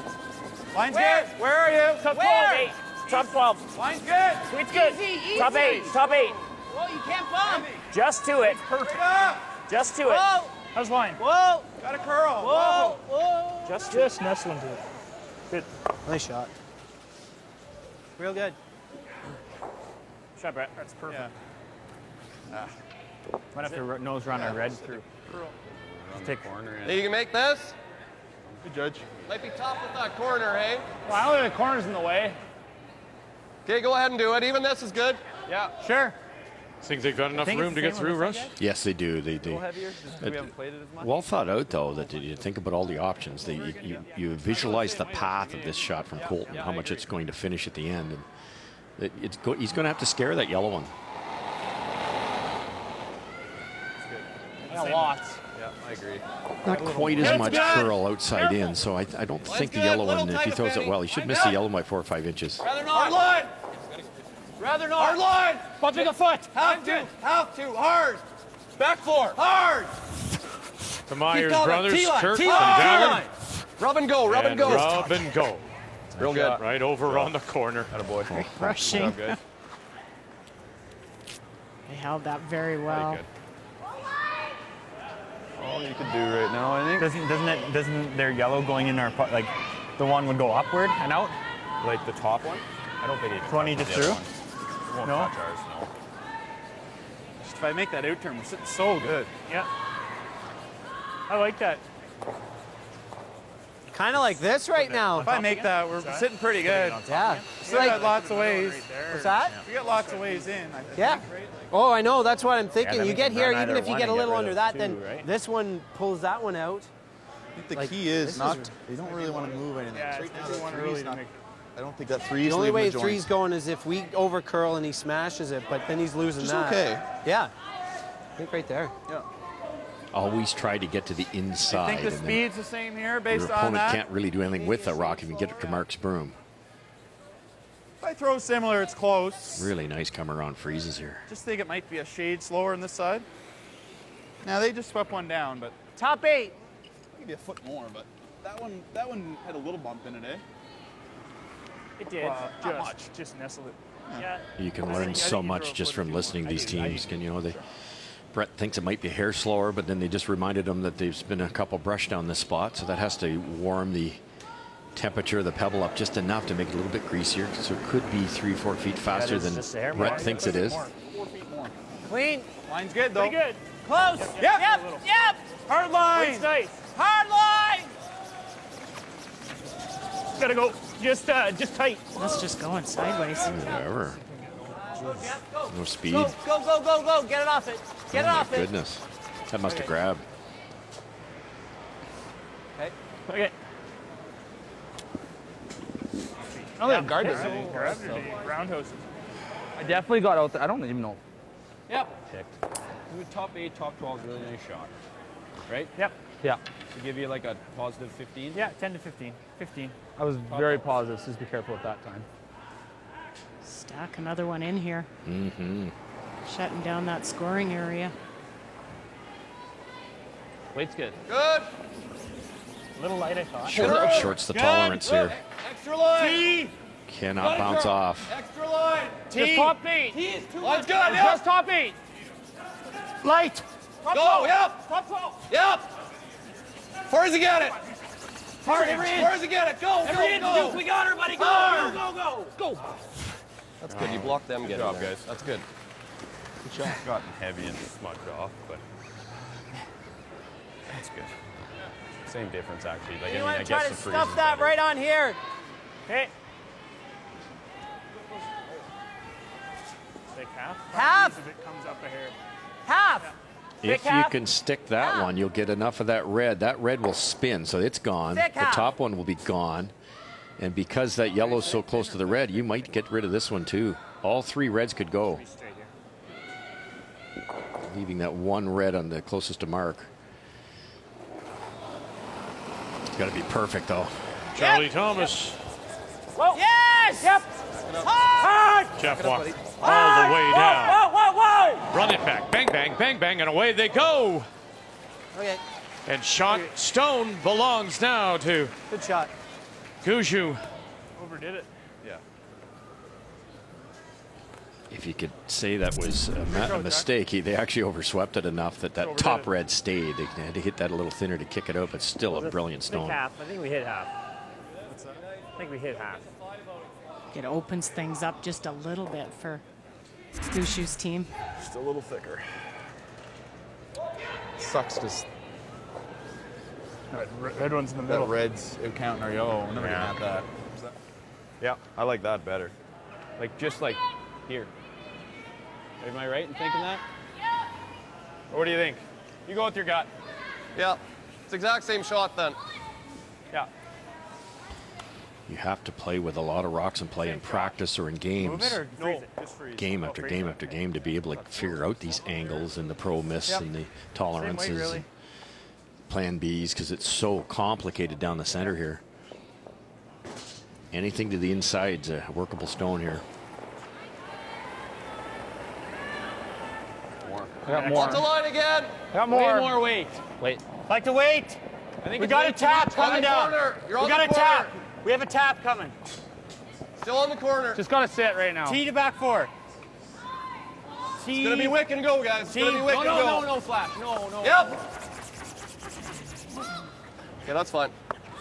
Line's Where? good. Where are you? Top 12, Where? 8. Top 12. Line's good. Sweet's good. Easy, Top 8. easy. Top 8. Whoa, you can't bump. Just to it. Perfect. Up. Just to it. Whoa. How's line? Whoa. Got a curl. Whoa. Whoa. Just nestling to it. Good. Nice shot. Real good. Shot, Brett. That's perfect. Yeah. Might have to nose run a red through. Take corner. Hey, you can make this? Good judge. Might be tough with that corner, hey? Well, I don't think the corner's in the way. Okay, go ahead and do it. Even this is good. Yeah. Sure. Think they've got enough room to get through, Russ? Yes, they do. They A little heavier, just 'cause we haven't played it as much. well thought out, though, that you think about all the options. You visualize the path of this shot from Colton, how much it's going to finish at the end. And he's going to have to scare that yellow one. Yeah, lots. Yeah, I agree. Not quite as much curl outside in, so I don't think the yellow one, if he throws it well, he should miss the yellow by 4 or 5 inches. Rather not. Hard line. Rather not. Hard line. Bumping a foot. Have to. Hard. Back floor. Hard. The Myers Keep brothers, T-line. Kirk and T-line. Dallin. Rub and go, rub and go. Rub and go. Real good. Right over on the corner. Attaboy. Rushing. Good. They held that very well. Good. All you can do right now, I think. Doesn't their yellow going in our like the one would go upward and out? Like the top one? I don't think it's 20 just through? Won't No? touch ours, no. Just if I make that out turn, we're sitting so good. Yeah. I like that. Kind of like this right now. If I make that, we're sitting pretty good. Yeah. Still got lots of ways. What's that? We got lots of ways in. I think, Yeah. right? Like, Oh, I know. That's what I'm thinking. then You we get can here, run even either if you one get a and little get under rid that, of then two, right? this one pulls that one out. I think the Like, key this is is- not. They don't really want to move anything. Yeah, Right now, they the want three's really to not. make- I don't think that three's The only way leaving the three's joints. going is if we over curl and he smashes it, but then he's losing Which is that. okay. Yeah. I think right there. Yeah. Always try to get to the I inside. think the and then speed's the same here your based on opponent that. can't really do anything with that rock if you get it to Mark's broom. If I throw similar, it's close. Really nice come around freezes here. Just think it might be a shade slower on this side. Now they just swept one down, but Top 8. maybe a foot more. But that one had a little bump in it, eh? It did. Not much. Just nestled it. Yeah. You can learn so much just from listening to these teams. Brett thinks it might be a hair slower, but then they just reminded him that there's been a couple brush down this spot, so that has to warm the temperature of the pebble up just enough to make it a little bit greasier. So it could be 3 or 4 feet faster it's than just a hair Brett more. thinks it is. 4 feet more. Clean. Line's good though. Pretty good. Close. Yep. Yep. Hard line. It's nice. Hard line. Gotta go. Just tight. That's just going sideways. Whatever. No speed. Go, go, go, go, go. Get it off it. Get it Oh my off it. goodness. That must have grabbed. Okay. Oh, yeah, guard it. Roundhouse. I definitely got out there. I don't even know. Yep. Picked. Do a top 8, top 12 is a really nice shot. Right? Yep. Yeah. To give you like a positive 15? Yeah, 10 to 15. 15. I was very positive. Just be careful at that time. Stack another one in here. Mm-hmm. Shutting down that scoring area. Weight's good. Good. A little light, I thought. Shorts the tolerance here. Extra line. T. Cannot bounce off. Extra line. Just top 8. Line's good. Yep. Just top 8. Light. Go. Yep. Top 12. Yep. Far as you get it. Hard. Every inch. Far as you get it. Go. Every inch. Go. Duke, we got her, buddy. Go. Hard. Go! That's good. You blocked them. Good job, there. guys. That's good. Good shot. Gotten heavy and smudged off, but that's good. Same difference, actually. Like, You I want to guess try the to freeze stuff is that better. right on here. Okay. Take half. Half. If it comes up a hair. Half. If you can stick that one, you'll get enough of that red. That red will spin, so it's gone. Stick The half. top one will be gone. And because that yellow's so close to the red, you might get rid of this one too. All 3 reds could go. Leaving that 1 red on the closest to mark. It's got to be perfect though. Charlie Thomas. Whoa. Yes. Yep. Hard. Jeff Watt all the way down. Whoa, whoa, whoa. Run it back. Bang, bang, bang, bang, and away they go. Okay. And shot stone belongs now to Good shot. Gushue. Overdid it. Yeah. If you could say that was a mistake, they actually overswept it enough that that top red stayed. They had to hit that a little thinner to kick it out, but still a brilliant stone. Half. I think we hit half. I think we hit half. It opens things up just a little bit for Gushue's team. Just a little thicker. Sucks just Red one's in the middle. That red's counting our yellow. We're never gonna have that. Yeah, I like that better. Like, just like here. Am I right in thinking that? Or what do you think? You go with your gut. Yeah. It's the exact same shot then. Yeah. You have to play with a lot of rocks and play in practice or in games. Game after game after game to be able to figure out these angles and the pro miss and the tolerances. And plan Bs, because it's so complicated down the center here. Anything to the inside's a workable stone here. I got more. What's the line again? I got more. Way more weight. Wait. Like to wait. I think We it's got way a too tap much. coming down. You're on We the got a corner. tap. We have a tap coming. Still on the corner. Just gotta sit right now. Tee to back 4. It's gonna be wick and go, guys. It's gonna be wick and go. No, Flash. No. Yep. Okay, that's fine.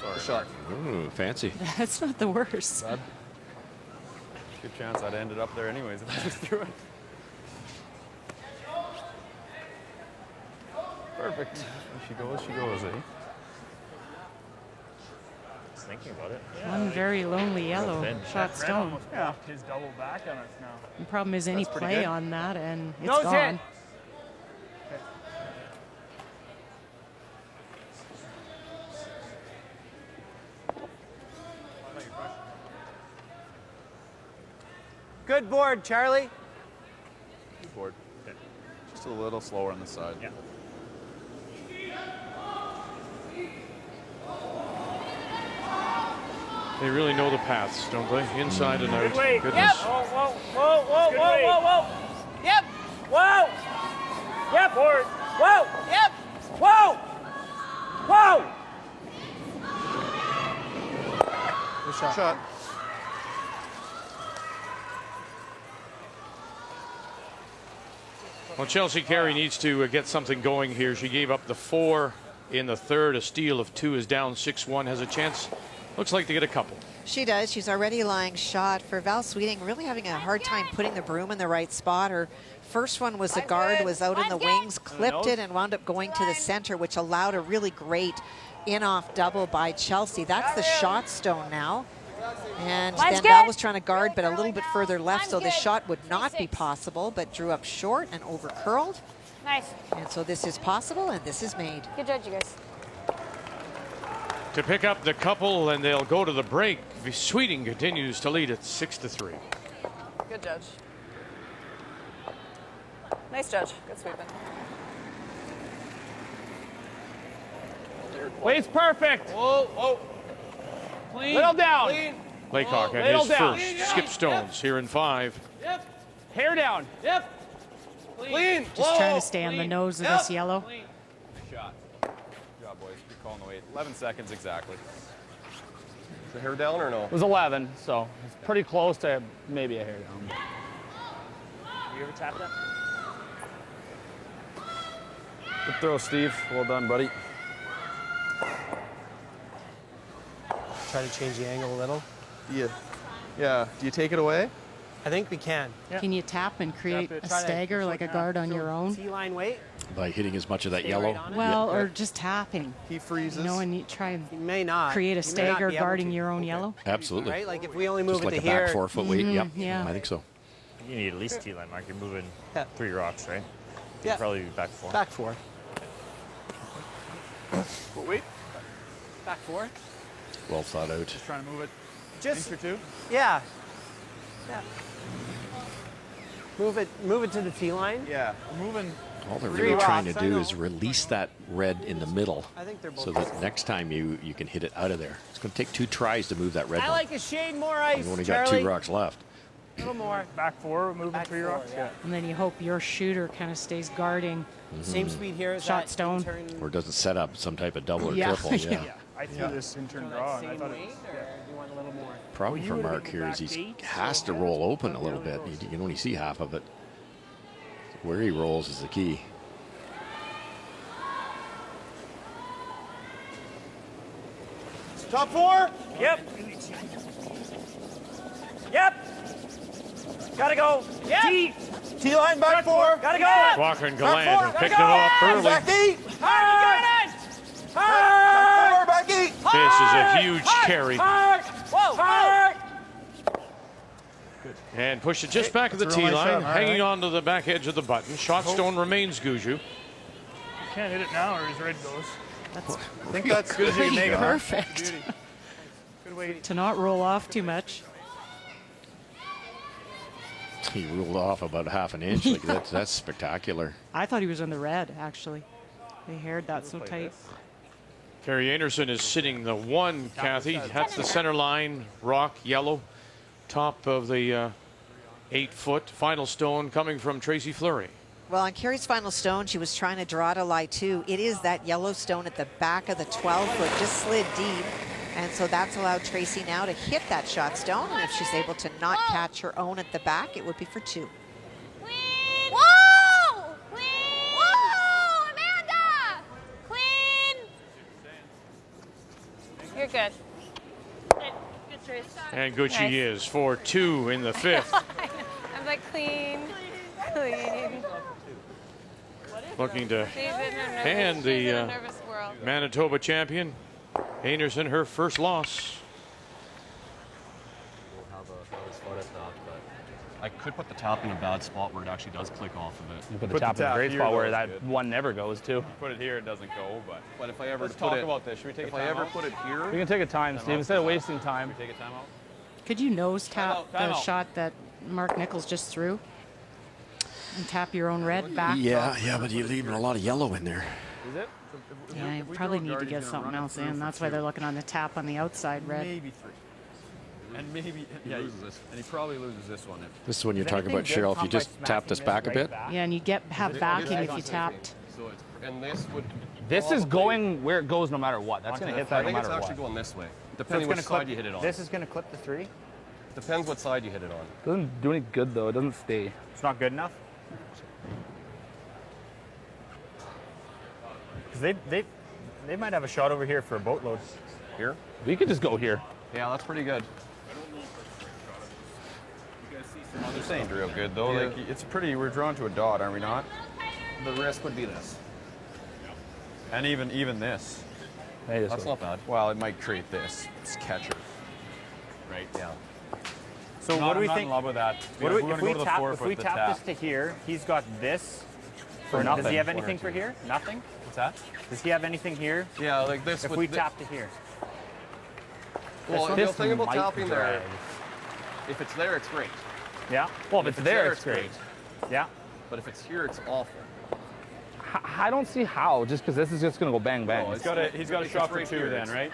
Sorry. Shot. Ooh, fancy. That's not the worst. Good chance I'd ended up there anyways if I just threw it. Perfect. She goes, eh? Just thinking about it. One very lonely yellow shot Red stone. almost blocked his double back on us now. The problem is any That's pretty play good. on that and it's Nose gone. hit. Good board, Charlie. Good board. Just a little slower on the side. Yeah. They really know the paths, don't they? Inside and out. Good weight. Goodness. Yep. Whoa. Yep. Whoa. Yep. Forward. Whoa. Yep. Whoa. Whoa. Good shot. Well, Chelsea Carey needs to get something going here. She gave up the 4 in the third. A steal of 2 is down 6-1. Has a chance, looks like, to get a couple. She does. She's already lying shot. For Val Sweeting, really having a hard time putting the broom in the right spot. Her first one was the guard was out in the wings, clipped it, and wound up going to the center, which allowed a really great in-off double by Chelsea. That's the shot stone now. And then Val was trying to guard, but a little bit further left, so the shot would not be possible, but drew up short and over curled. Nice. And so this is possible, and this is made. Good judge, you guys. To pick up the couple, and they'll go to the break. Sweeting continues to lead at 6-3. Good judge. Nice judge. Good sweeping. Weight's perfect. Whoa. Clean. Little down. Clean. Laycock and his first skip stones here in 5. Yep. Hair down. Yep. Clean. Just trying to stay on the nose of this yellow. Nice shot. Good job, boys. Good call on the weight. 11 seconds exactly. Is the hair down or no? It was 11, so it's pretty close to maybe a hair down. You ever tap that? Good throw, Steve. Well done, buddy. Try to change the angle a little. Yeah. Yeah. Do you take it away? I think we can. Can you tap and create a stagger like a guard on your own? T-line weight. By hitting as much of that yellow. Well, or just tapping. He freezes. You know, and you try and He may not. create a He may not stagger be able guarding to. your own yellow. Absolutely. Right? Like if we only move Just like it a to here. back 4 foot weight. Yep. Yeah. I think so. You need at least T-line, Mark. You're moving Yeah. 3 rocks, right? Yeah. You'd probably be back 4. Back 4. Wait. Back 4. Well thought out. Just trying to move it. Just Inch or two. Yeah. Yeah. Move it to the T line. Yeah. We're moving. All they're 3 really trying to rocks, I do know. is release that red in the middle I think they're both so that next time you can hit it out of there. It's going to take 2 tries to move that red I one. like a shade more ice. You've only Charlie. got 2 rocks left. A little more. Back 4, moving Back 3 4, rocks. yeah. And then you hope your shooter kind of stays guarding. Same speed here as Shot that stone. intern. Or doesn't set up some type of double or Yeah. triple. Yeah. I threw this intern draw, and I Same thought it weight, was. or do you want a little more? Problem Well, for you would've Mark been here is back he 8, has so to roll open a down little really bit. close. You can only see half of it. Where he rolls is the key. Top 4. Yep. Yep. Gotta go. Yep. T. T-line back 4. Gotta go. Walker and Back Gallant 4. have picked it off early. Back 8. Hard. Back 4. Back 8. This is a huge carry. Whoa. And push it just back of the That's a real tee nice line, shot. hanging on to the back edge of the button. Shot stone remains Guju. You can't hit it now, or his red goes. I think that's good as you can make it. Perfect. Good way. To not roll off too much. He ruled off about half an inch. Like that's spectacular. I thought he was on the red, actually. They haired that so tight. Kerry Anderson is sitting the 1, Kathy. That's the center line, rock, yellow. Top of the 8-foot final stone coming from Tracy Fleury. Well, on Carrie's final stone, she was trying to draw to lie 2. It is that yellow stone at the back of the 12-foot, just slid deep. And so that's allowed Tracy now to hit that shot stone. And if she's able to not catch her own at the back, it would be for 2. Whoa! Queen! Whoa! Amanda! Queen! You're good. Good trace. And good she Nice. is for 2 in the 5th. I'm like clean. Clean. Looking to She's in a nervous, hand she's in a the nervous world. Manitoba champion, Anderson, her first loss. I could put the tap in a bad spot where it actually does click off of it. You put the tap in a great here, spot though, where is that good. one never goes to. Put it here, it doesn't go. But if I ever let's put talk it, about this. Should we take if a I time ever out? put it here, We can take a time, Steve, instead of wasting time. Should we take a timeout? Could you nose tap Time the out. shot that Mark Nichols just threw? And tap your own red back? Yeah, but you're leaving a lot of yellow in there. Is it? Yeah, you probably need to get something else in. That's why they're looking on the tap on the outside red. Maybe 3. And maybe Yeah, and he probably loses this one. This is when you're Is talking about, anything good Cheryl, if you come by just tap this smacking back a right bit. back? Yeah, and you have backing if you tapped. So it's, and this would. This is going where it goes no matter what. That's going to hit that I no think it's matter actually what. going this way, So depending it's which gonna side you hit it on. This is going to clip the 3. Depends what side you hit it on. Doesn't do any good though. It doesn't stay. It's not good enough. Because they might have a shot over here for a boatload. Here? We could just go here. Yeah, that's pretty good. Oh, they're saying real good though. Yeah. Like it's pretty. We're drawn to a dot, are we not? The risk would be this. And even this. Hey, this That's way. not bad. Well, it might create this. It's catcher. Right? Yeah. So No, what do I'm we not think? in love with that. What do We're we, gonna if go we to the tap, 4 if foot, we the tap tap. this to here, he's got this. For Does nothing. he have anything for here? Nothing? What's that? Does he have anything here? Yeah, like this. If would we thi- tap to here. Well, This the thing about might tapping there, drag. if it's there, it's great. Yeah. Well, if it's there, it's great. Yeah. But if it's here, it's awful. I don't see how, just because this is just going to go bang bang. Oh, He's got a It's shot for right 2 here. then, It's- right?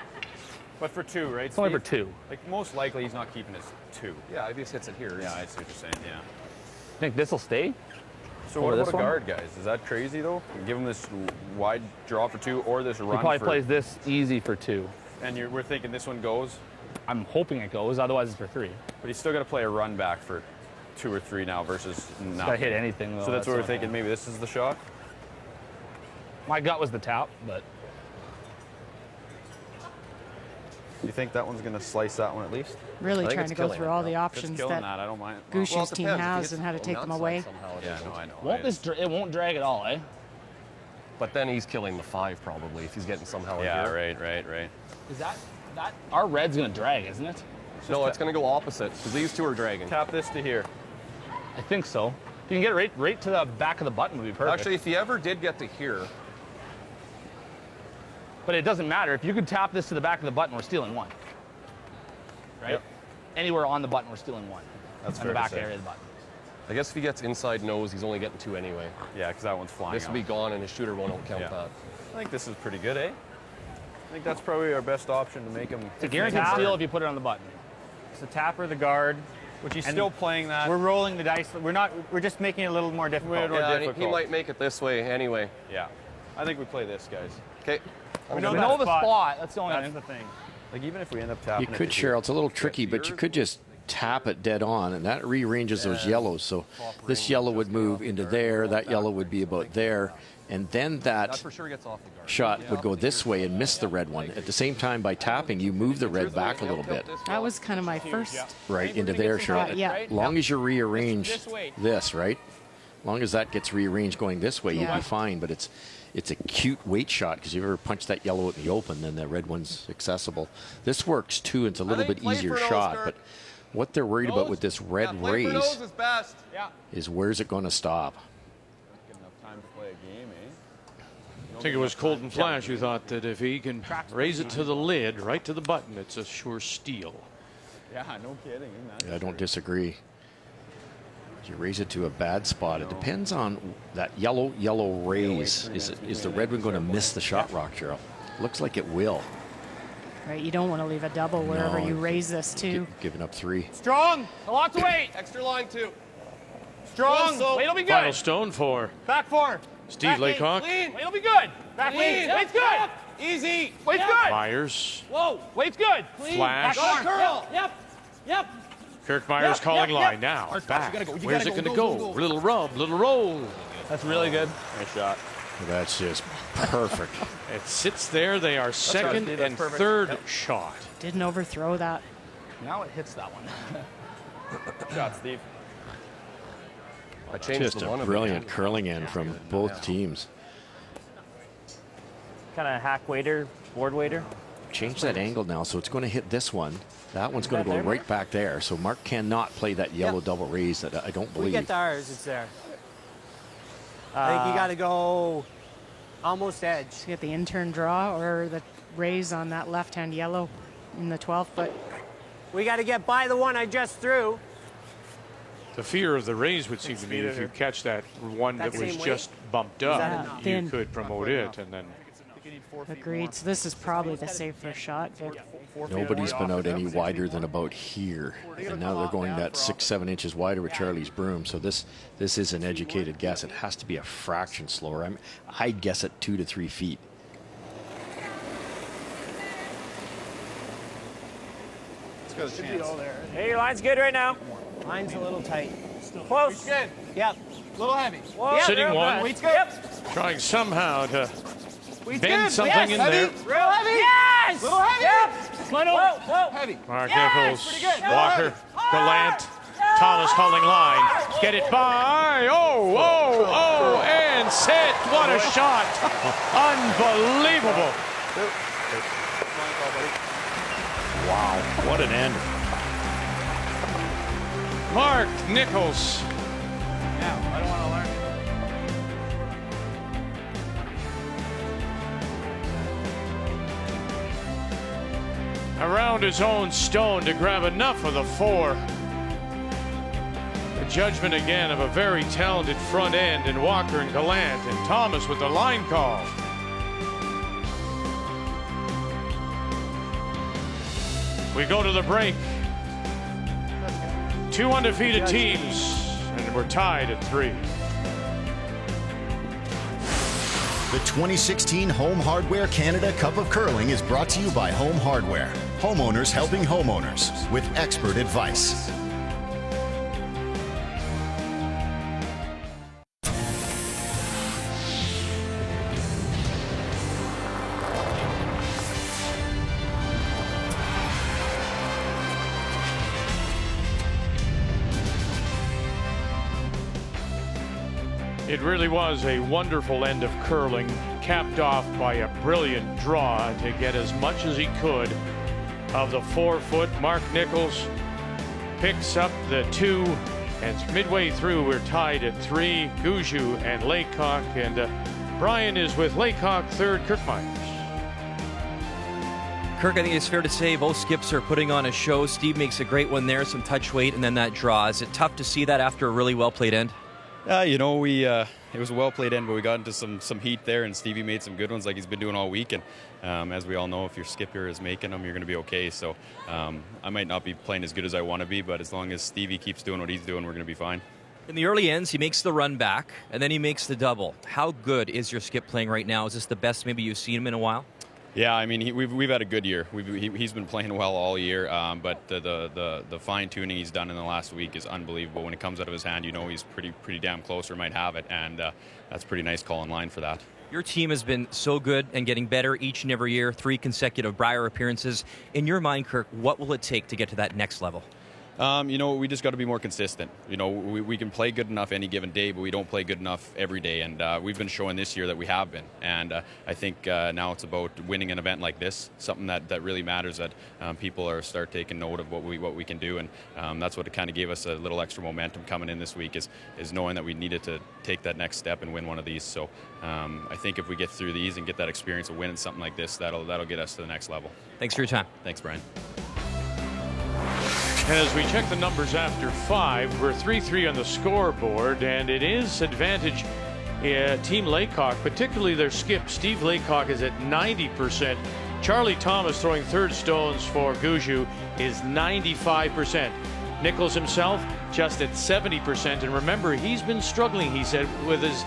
But for 2, right? It's only for Steve? 2. Like most likely, he's not keeping his 2. Yeah, if he hits it here. Yeah, I see what you're saying. Yeah. Think this will stay? So Or what this about a one? guard, guys? Is that crazy though? Give him this wide draw for 2, or this He run probably for. plays this easy for 2. And we're thinking this one goes, I'm hoping it goes, otherwise it's for 3. but he's still got to play a run back for 2 or 3 now versus He's not. got to hit anything though. So that's what we're the thinking. thing. Maybe this is the shot. My gut was the tap, but You think that one's going to slice that one at least? Really trying to go through all the options that I don't mind. Gushi's team has and how to take them away. Yeah, no, I know. It won't drag at all, eh? But then he's killing the 5 probably if he's getting somehow in here. Right. Is that our red's going to drag, isn't it? No, it's going to go opposite because these two are dragging. Tap this to here. I think so. If you can get it right to the back of the button would be perfect. Actually, if he ever did get to here. But it doesn't matter. If you could tap this to the back of the button, we're stealing 1. Right? Yep. Anywhere on the button, we're stealing 1. That's on the back area of the button. I guess if he gets inside nose, he's only getting 2 anyway. Yeah, because that one's flying. This will be gone, and his shooter won't count that. I think this is pretty good, eh? I think that's probably our best option to make him. It's a guaranteed steal if you put it on the button. It's the tapper, the guard. Which he's still playing that. We're rolling the dice. We're just making it a little more difficult. He might make it this way anyway. Yeah. I think we play this, guys. Okay. We know the spot. That's the only That's the thing. Like, even if we end up tapping You could, Cheryl. It's a little tricky, but you could just tap it dead on, and that rearranges those yellows. So this yellow would move into there, that yellow would be about there, and then that for sure gets off the guard. shot would go this way and miss the red one. At the same time, by tapping, you move the red back a little bit. That was kind of my first. Right into there, Cheryl. Yeah. Long as you rearrange this, right? Long as that gets rearranged going this way, you'll be fine. But it's a cute weight shot because if you ever punch that yellow out in the open, then the red one's accessible. This works too. It's a little bit easier shot, but what they're worried about with this red raise is where's it going to stop? Get enough time to play a game, eh? I think it was Colton Flash who thought that if he can raise it to the lid, right to the button, it's a sure steal. Yeah, no kidding. I don't disagree. If you raise it to a bad spot, it depends on that yellow raise. Is the red one going to miss the shot rock, Cheryl? Looks like it will. Right, you don't want to leave a double wherever you raise this to. Giving up 3. Strong. Lots of weight. Extra line 2. Strong. Weight'll be good. Final stone for Back 4. Steve Back Laycock. Clean. Weight'll be good. Back Clean. lean. Weight's good. Easy. Weight's good. Myers. Whoa. Weight's good. Clean. Flash. Back curl. Yep. Kirk Myers calling line now. Back. Where's it going to go? Little rub, little roll. That's really good. Nice shot. That's just perfect. It sits there. They are second and third shot. Didn't overthrow that. Now it hits that one. Shot, Steve. I changed Just the a one brilliant curling end from both teams. Kind of hack waiter, board waiter. Change that angle now, so it's going to hit this one. That one's going to go right back there. So Mark cannot play that yellow double raise. That I don't believe. We get to ours, it's there. I think you got to go almost edge. You get the intern draw or the raise on that left-hand yellow in the 12th foot. We got to get by the one I just threw. The fear of the raise would seem to be if you catch that one that was just bumped up, you could promote it and then. Agreed. So this is probably the safer shot, Vic. Nobody's been out any wider than about here, and now they're going that 6-7 inches wider with Charlie's broom. So this is an educated guess. It has to be a fraction slower. I'd guess at 2 to 3 feet. It's got a chance. Hey, your line's good right now. Line's a little tight. Close. Good. Yep. A little heavy. Whoa, Sitting one. Weight's good. Trying somehow to Weight's bend good. something in there. Real heavy. Yes! Little heavy. Yep. Whoa. Heavy. Mark Yes, Nichols, pretty good. Walker, Gallant, Thomas hauling line. Get it by. Oh, and set. What a shot. Unbelievable. Wow, what an end. Mark Nichols. Yeah, I don't want to learn. Around his own stone to grab enough of the 4. The judgment again of a very talented front end in Walker and Gallant, and Thomas with the line call. We go to the break. 2 undefeated teams, and we're tied at 3. The 2016 Home Hardware Canada Cup of Curling is brought to you by Home Hardware. Homeowners helping homeowners with expert advice. It really was a wonderful end of curling, capped off by a brilliant draw to get as much as he could of the 4-foot. Mark Nichols picks up the 2, and midway through we're tied at 3. Gushue and Laycock, and Brian is with Laycock third, Kirk Myers. Kirk, I think it's fair to say both skips are putting on a show. Steve makes a great one there, some touch weight, and then that draw. Is it tough to see that after a really well-played end? You know, it was a well-played end, but we got into some heat there, and Stevie made some good ones like he's been doing all week. And as we all know, if your skipper is making them, you're going to be okay. So I might not be playing as good as I want to be, but as long as Stevie keeps doing what he's doing, we're going to be fine. In the early ends, he makes the run back, and then he makes the double. How good is your skip playing right now? Is this the best maybe you've seen him in a while? Yeah, I mean, we've had a good year. He's been playing well all year, but the fine-tuning he's done in the last week is unbelievable. When it comes out of his hand, you know he's pretty damn close or might have it, and that's a pretty nice call in line for that. Your team has been so good and getting better each and every year, 3 consecutive Brier appearances. In your mind, Kirk, what will it take to get to that next level? You know, we just got to be more consistent. You know, we can play good enough any given day, but we don't play good enough every day. And we've been showing this year that we have been. And I think now it's about winning an event like this, something that really matters, that people start taking note of what we can do. And that's what it kind of gave us a little extra momentum coming in this week, is knowing that we needed to take that next step and win one of these. So I think if we get through these and get that experience of winning something like this, that'll get us to the next level. Thanks for your time. Thanks, Brian. As we check the numbers after 5, we're 3-3 on the scoreboard, and it is advantage Team Laycock, particularly their skip. Steve Laycock is at 90%. Charlie Thomas, throwing third stones for Gushue, is 95%. Nichols himself just at 70%. And remember, he's been struggling, he said, with his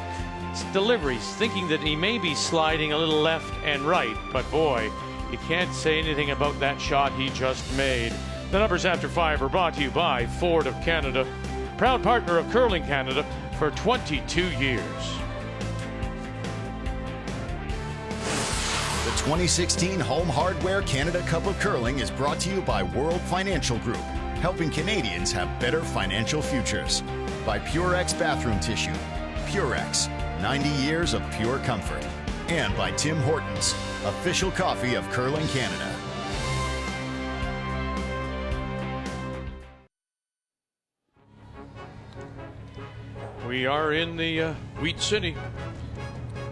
deliveries, thinking that he may be sliding a little left and right. But boy, you can't say anything about that shot he just made. The numbers after 5 are brought to you by Ford of Canada, proud partner of Curling Canada for 22 years. The 2016 Home Hardware Canada Cup of Curling is brought to you by World Financial Group, helping Canadians have better financial futures. By Purex Bathroom Tissue. Purex, 90 years of pure comfort. And by Tim Hortons, official coffee of Curling Canada. We are in the Wheat City.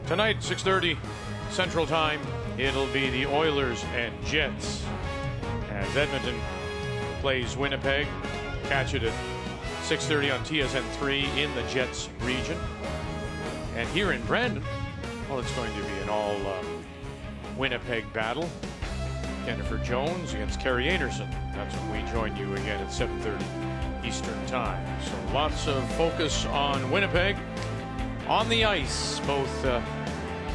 Tonight, 6:30 Central Time, it'll be the Oilers and Jets. As Edmonton plays Winnipeg, catch it at 6:30 on TSN3 in the Jets region. And here in Brandon, well, it's going to be an all Winnipeg battle. Jennifer Jones against Carrie Anderson. That's when we join you again at 7:30 Eastern Time. So lots of focus on Winnipeg on the ice, both at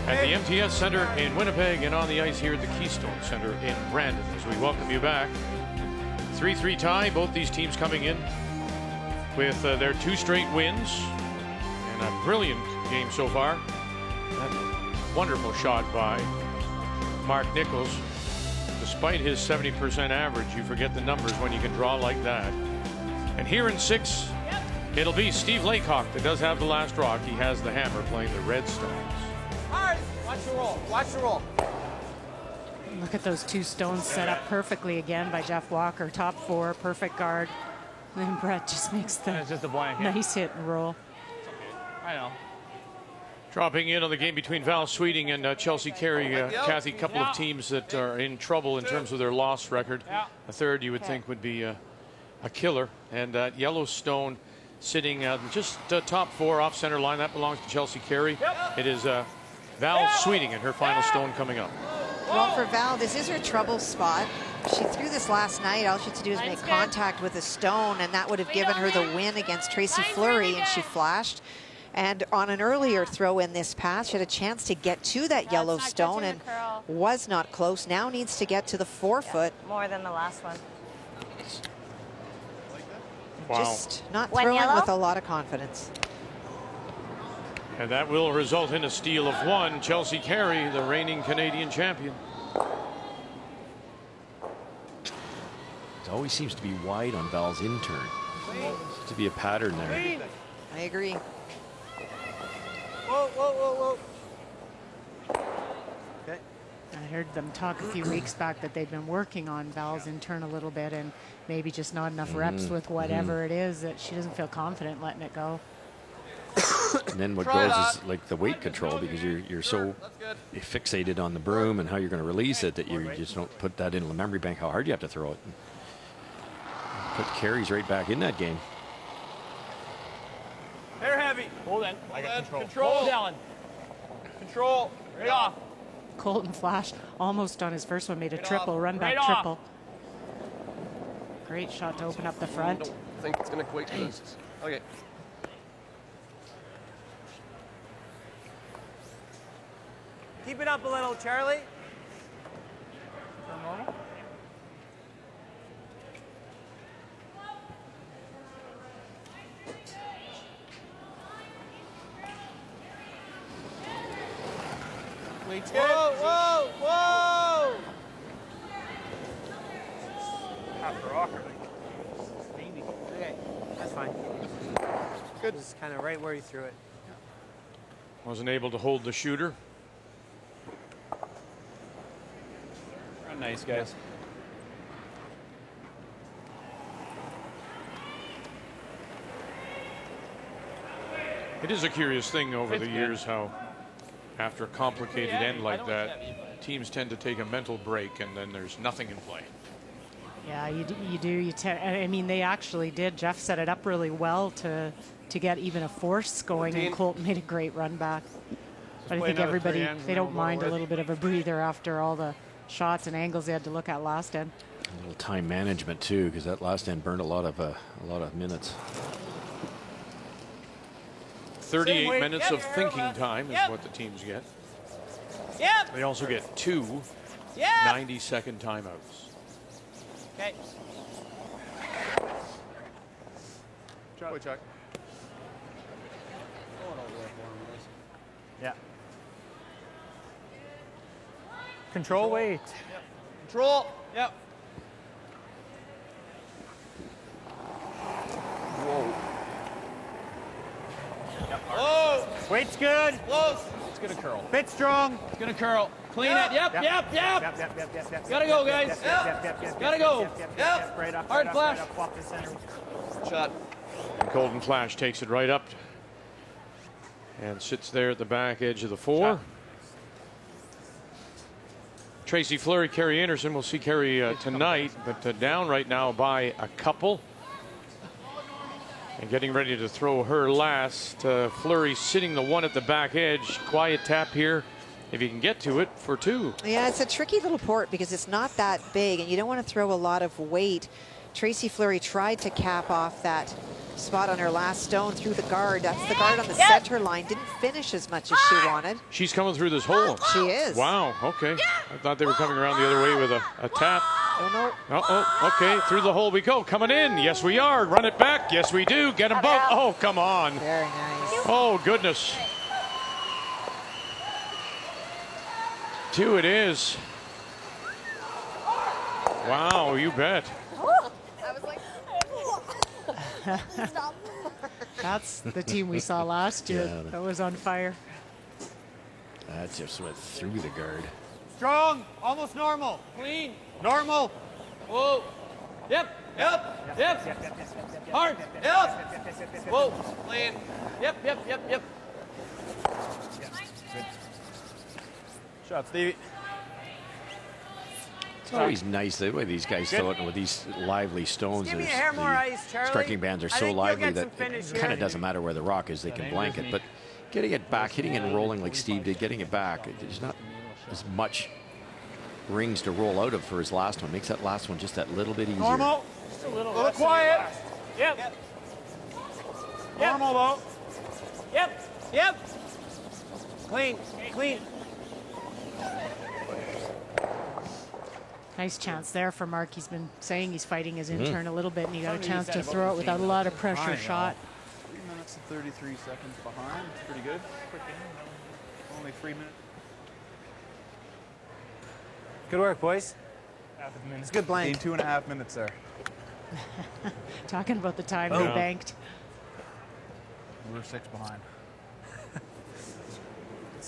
the MTS Center in Winnipeg and on the ice here at the Keystone Center in Brandon. As we welcome you back. 3-3 tie, both these teams coming in with their 2 straight wins and a brilliant game so far. That wonderful shot by Mark Nichols. Despite his 70% average, you forget the numbers when you can draw like that. And here in 6, it'll be Steve Laycock that does have the last rock. He has the hammer playing the Red Stones. Watch the roll. Watch the roll. Look at those 2 stones set up perfectly again by Jeff Walker. Top 4, perfect guard. And then Brett just makes the it's just a blank nice hit and roll. I know. Dropping in on the game between Val Sweeting and Chelsea Carey. Kathy, a couple of teams that are in trouble in terms of their loss record. A third you would think would be a killer. And Yellowstone sitting just top 4 off center line. That belongs to Chelsea Carey. It is Val Sweeting and her final stone coming up. Well, for Val, this is her trouble spot. She threw this last night. All she had to do is make contact with a stone, and that would have given her the win against Tracy Fleury, and she flashed. And on an earlier throw in this pass, she had a chance to get to that yellow stone and was not close. Now needs to get to the 4-foot. More than the last one. Wow. Just not throwing with a lot of confidence. And that will result in a steal of 1. Chelsea Carey, the reigning Canadian champion. It always seems to be wide on Val's in turn. Seems to be a pattern there. I agree. Whoa, whoa, whoa, whoa. Okay. I heard them talk a few weeks back that they've been working on Val's intern a little bit and maybe just not enough reps with whatever it is that she doesn't feel confident letting it go. And then what goes is like the weight control, because you're so fixated on the broom and how you're going to release it that you just don't put that in the memory bank how hard you have to throw it. And put carries right back in that game. They're heavy. Hold in. I got control. Control. Hold, Alan. Control. Right off. Colton Flash almost on his first one made a triple, run back Right triple. Great shot to open up the front. Don't think it's going to quite do this. Okay. Keep it up a little, Charlie. Normal. Weight's good. Whoa, whoa, whoa! Half the rocker. Maybe. Okay, that's fine. Good. It's kind of right where you threw it. Wasn't able to hold the shooter. Nice, guys. It is a curious thing over the years how, after a complicated end like that, teams tend to take a mental break and then there's nothing in play. Yeah, you do. I mean, they actually did. Jeff set it up really well to get even a force going, and Colton made a great run back. But I think everybody, they don't mind a little bit of a breather after all the shots and angles they had to look at last end. A little time management too, because that last end burned a lot of minutes. 38 minutes of thinking time is what the teams get. Yep. They also get 2 Yep. 90-second timeouts. Okay. Boy, Chuck. Yeah. Control weight. Yep. Control. Yep. Whoa. Yep. Whoa. Weight's good. Close. It's going to curl. Bit strong. It's going to curl. Clean it. Yep, yep, yep. Gotta go, guys. Gotta go. Yep. Hard flash. Shot. And Colton Flash takes it right up and sits there at the back edge of the 4. Tracy Fleury, Carrie Anderson. We'll see Carrie tonight, but down right now by a couple. And getting ready to throw her last. Fleury sitting the 1 at the back edge. Quiet tap here, if you can get to it, for 2. Yeah, it's a tricky little port because it's not that big, and you don't want to throw a lot of weight. Tracy Fleury tried to cap off that spot on her last stone through the guard. That's the guard on the center line. Didn't finish as much as she wanted. She's coming through this hole. She is. Wow, okay. I thought they were coming around the other way with a tap. Oh, no. Oh, okay, through the hole we go. Coming in. Yes, we are. Run it back. Yes, we do. Get them both. Oh, come on. Very nice. Oh, goodness. 2 it is. Wow, you bet. I was like, stop. That's the team we saw last year that was on fire. That just went through the guard. Strong. Almost normal. Clean. Normal. Whoa. Yep. Yep. Yep. Hard. Yep. Whoa. Clean. Yep. Yep. Yep. Yep. Shot, Stevie. It's always nice the way these guys throw it with these lively stones. Give me a hair more ice, Charlie. Striking bands are I so think you'll lively get that some finish it kind here. of doesn't matter where the rock is, they can blank it. But getting it back, hitting it and rolling like Steve did, getting it back, there's not as much rings to roll out of for his last one. Makes that last one just that little bit easier. Normal. Just a little quiet. Yep. Normal though. Yep. Yep. Clean. Clean. Nice chance there for Mark. He's been saying he's fighting his intern a little bit, and he got a chance to throw it without a lot of pressure shot. 3 minutes and 33 seconds behind. It's pretty good. Only 3 minutes. Good work, boys. It's good blank. 2.5 minutes there. Talking about the time they banked. We're 6 behind.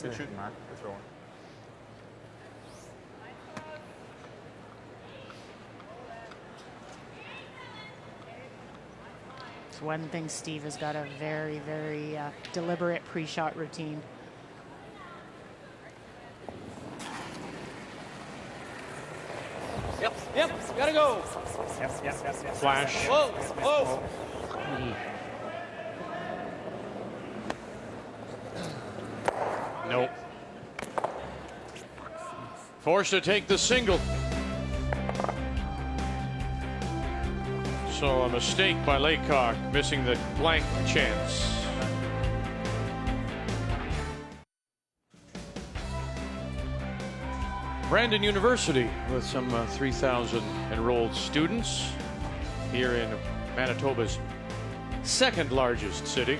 Good shooting, Mark. Good throwing. It's one thing Steve has got a very, very deliberate pre-shot routine. Yep, gotta go. Yep. Flash. Whoa. Nope. Forced to take the single. So a mistake by Laycock, missing the blank chance. Brandon University with some 3,000 enrolled students here in Manitoba's second largest city.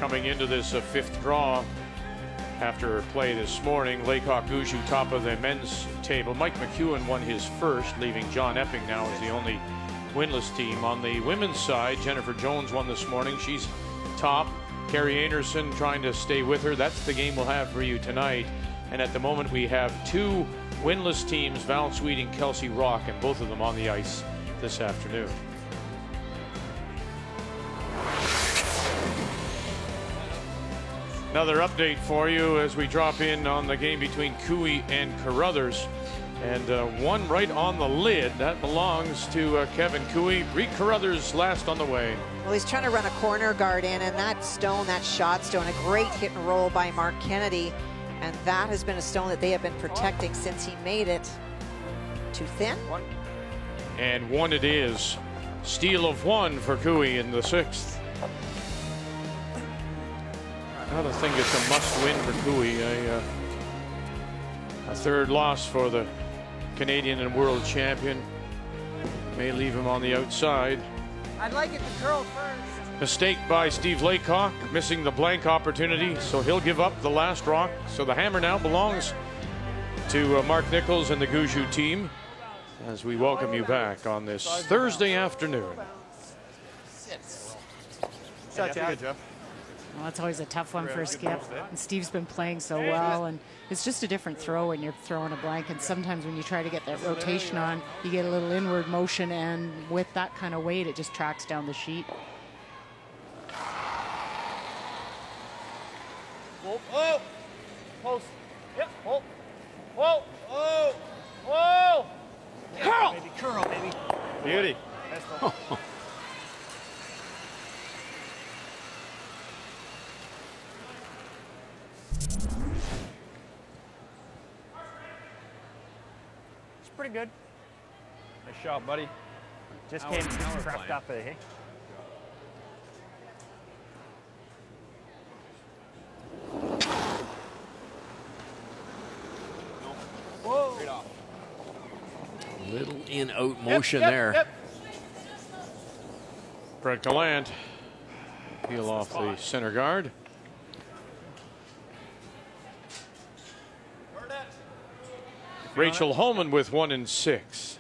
Coming into this fifth draw after play this morning, Laycock Gushue top of the men's table. Mike McEwen won his first, leaving John Epping now as the only winless team. On the women's side, Jennifer Jones won this morning. She's top. Carrie Anderson trying to stay with her. That's the game we'll have for you tonight. And at the moment, we have two winless teams, Val Sweeting, Kelsey Rock, and both of them on the ice this afternoon. Another update for you as we drop in on the game between Cooey and Carruthers. And one right on the lid. That belongs to Kevin Cooey. Reed Carruthers last on the way. Well, he's trying to run a corner guard in, and that stone, that shot stone, a great hit and roll by Mark Kennedy. And that has been a stone that they have been protecting since he made it. Too thin? And one it is. Steal of one for Cooey in the sixth. Another thing that's a must-win for Cooey. A third loss for the Canadian and world champion. May leave him on the outside. I'd like it to curl first. Mistake by Steve Laycock, missing the blank opportunity, so he'll give up the last rock. So the hammer now belongs to Mark Nichols and the Gushue team as we welcome you back on this Thursday afternoon. Shot, Jeff. Well, that's always a tough one for Skip. And Steve's been playing so well, and it's just a different throw when you're throwing a blank. And sometimes when you try to get that rotation on, you get a little inward motion, and with that kind of weight, it just tracks down the sheet. Whoa. Post. Yep. Whoa. Whoa. Whoa. Whoa. Curl. Baby, curl, baby. Beauty. It's pretty good. Nice shot, buddy. Just came prepped up, eh? Whoa. Little in-out motion there. Yep. Brett Gallant peel off the center guard. Rachel Holman with 1 and 6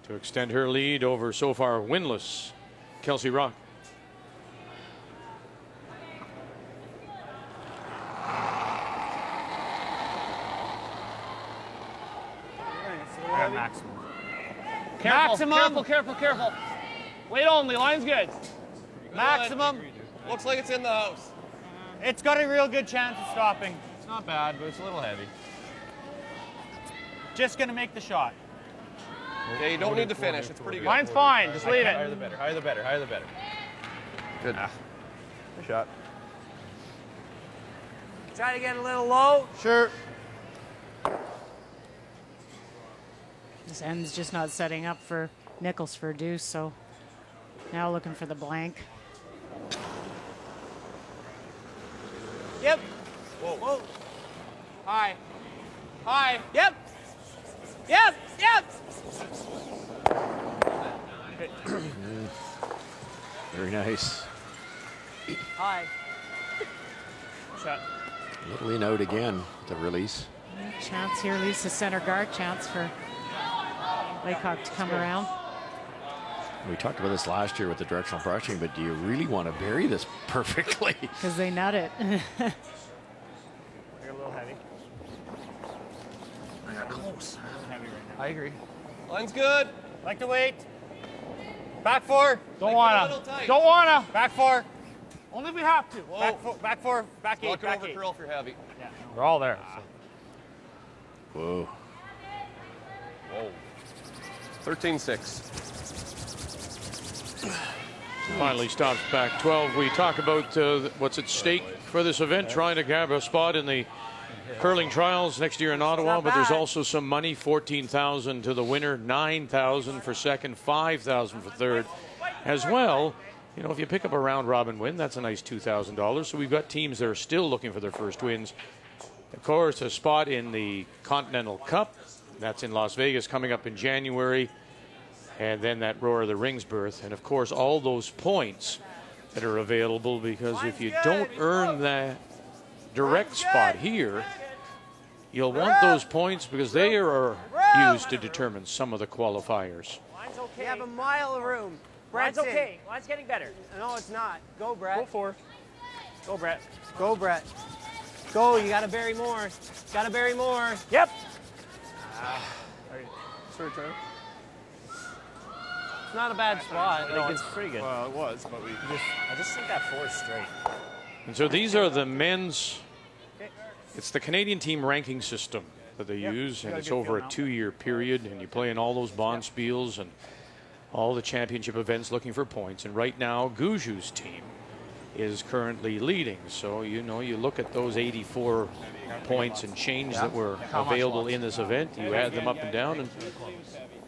to extend her lead over so far winless Kelsey Rock. Maximum. Careful. Weight only. Line's good. Maximum. Looks like it's in the house. It's got a real good chance of stopping. It's not bad, but it's a little heavy. Just gonna make the shot. Okay, you don't need to finish. It's pretty good. Line's fine. Just leave Higher it. the better. Higher the better. Higher the better. Good. Nice shot. Try to get a little low. Sure. This end's just not setting up for Nichols for a deuce, so now looking for the blank. Yep. Whoa. High. Yep. Very nice. High. Shot. Little in-out again, the release. Chance here, leaves the center guard. Chance for Laycock to come around. We talked about this last year with the directional brushing, but do you really want to bury this perfectly? Because they nut it. You're a little heavy. Close. Heavy right now. I agree. Line's good. Like to wait. Back four. Don't wanna. Don't wanna. Back four. Only if we have to. Whoa. Back four. Back eight. Knock it Back over eight. curl if you're heavy. Yeah. We're all there. Whoa. Whoa. 13-6. Finally stops back 12. We talk about what's at stake for this event, trying to grab a spot in the curling trials next year in Ottawa, but there's also some money, $14,000 to the winner, $9,000 for second, $5,000 for third as well. You know, if you pick up a round robin win, that's a nice $2,000. So we've got teams that are still looking for their first wins. Of course, a spot in the Continental Cup. That's in Las Vegas coming up in January. And then that Roar of the Rings berth. And, of course, all those points that are available, because if you don't earn that direct spot here, you'll want those points because they are used to determine some of the qualifiers. Line's okay. You have a mile of room. Line's okay. Line's getting better. No, it's not. Go, Brett. Go four. Go, Brett. Go, Brett. Go. You got to bury more. Got to bury more. Yep. Sorry, Trevor. It's not a bad spot. No, it's pretty good. Well, it was, but I just think that four is straight. And so these are the men's, it's the Canadian team ranking system that they use, and it's over a 2-year period, and you play in all those bonspiels and all the championship events looking for points. And right now, Guju's team is currently leading. So, you know, you look at those 84 points and change that were available in this event, you add them up and down, and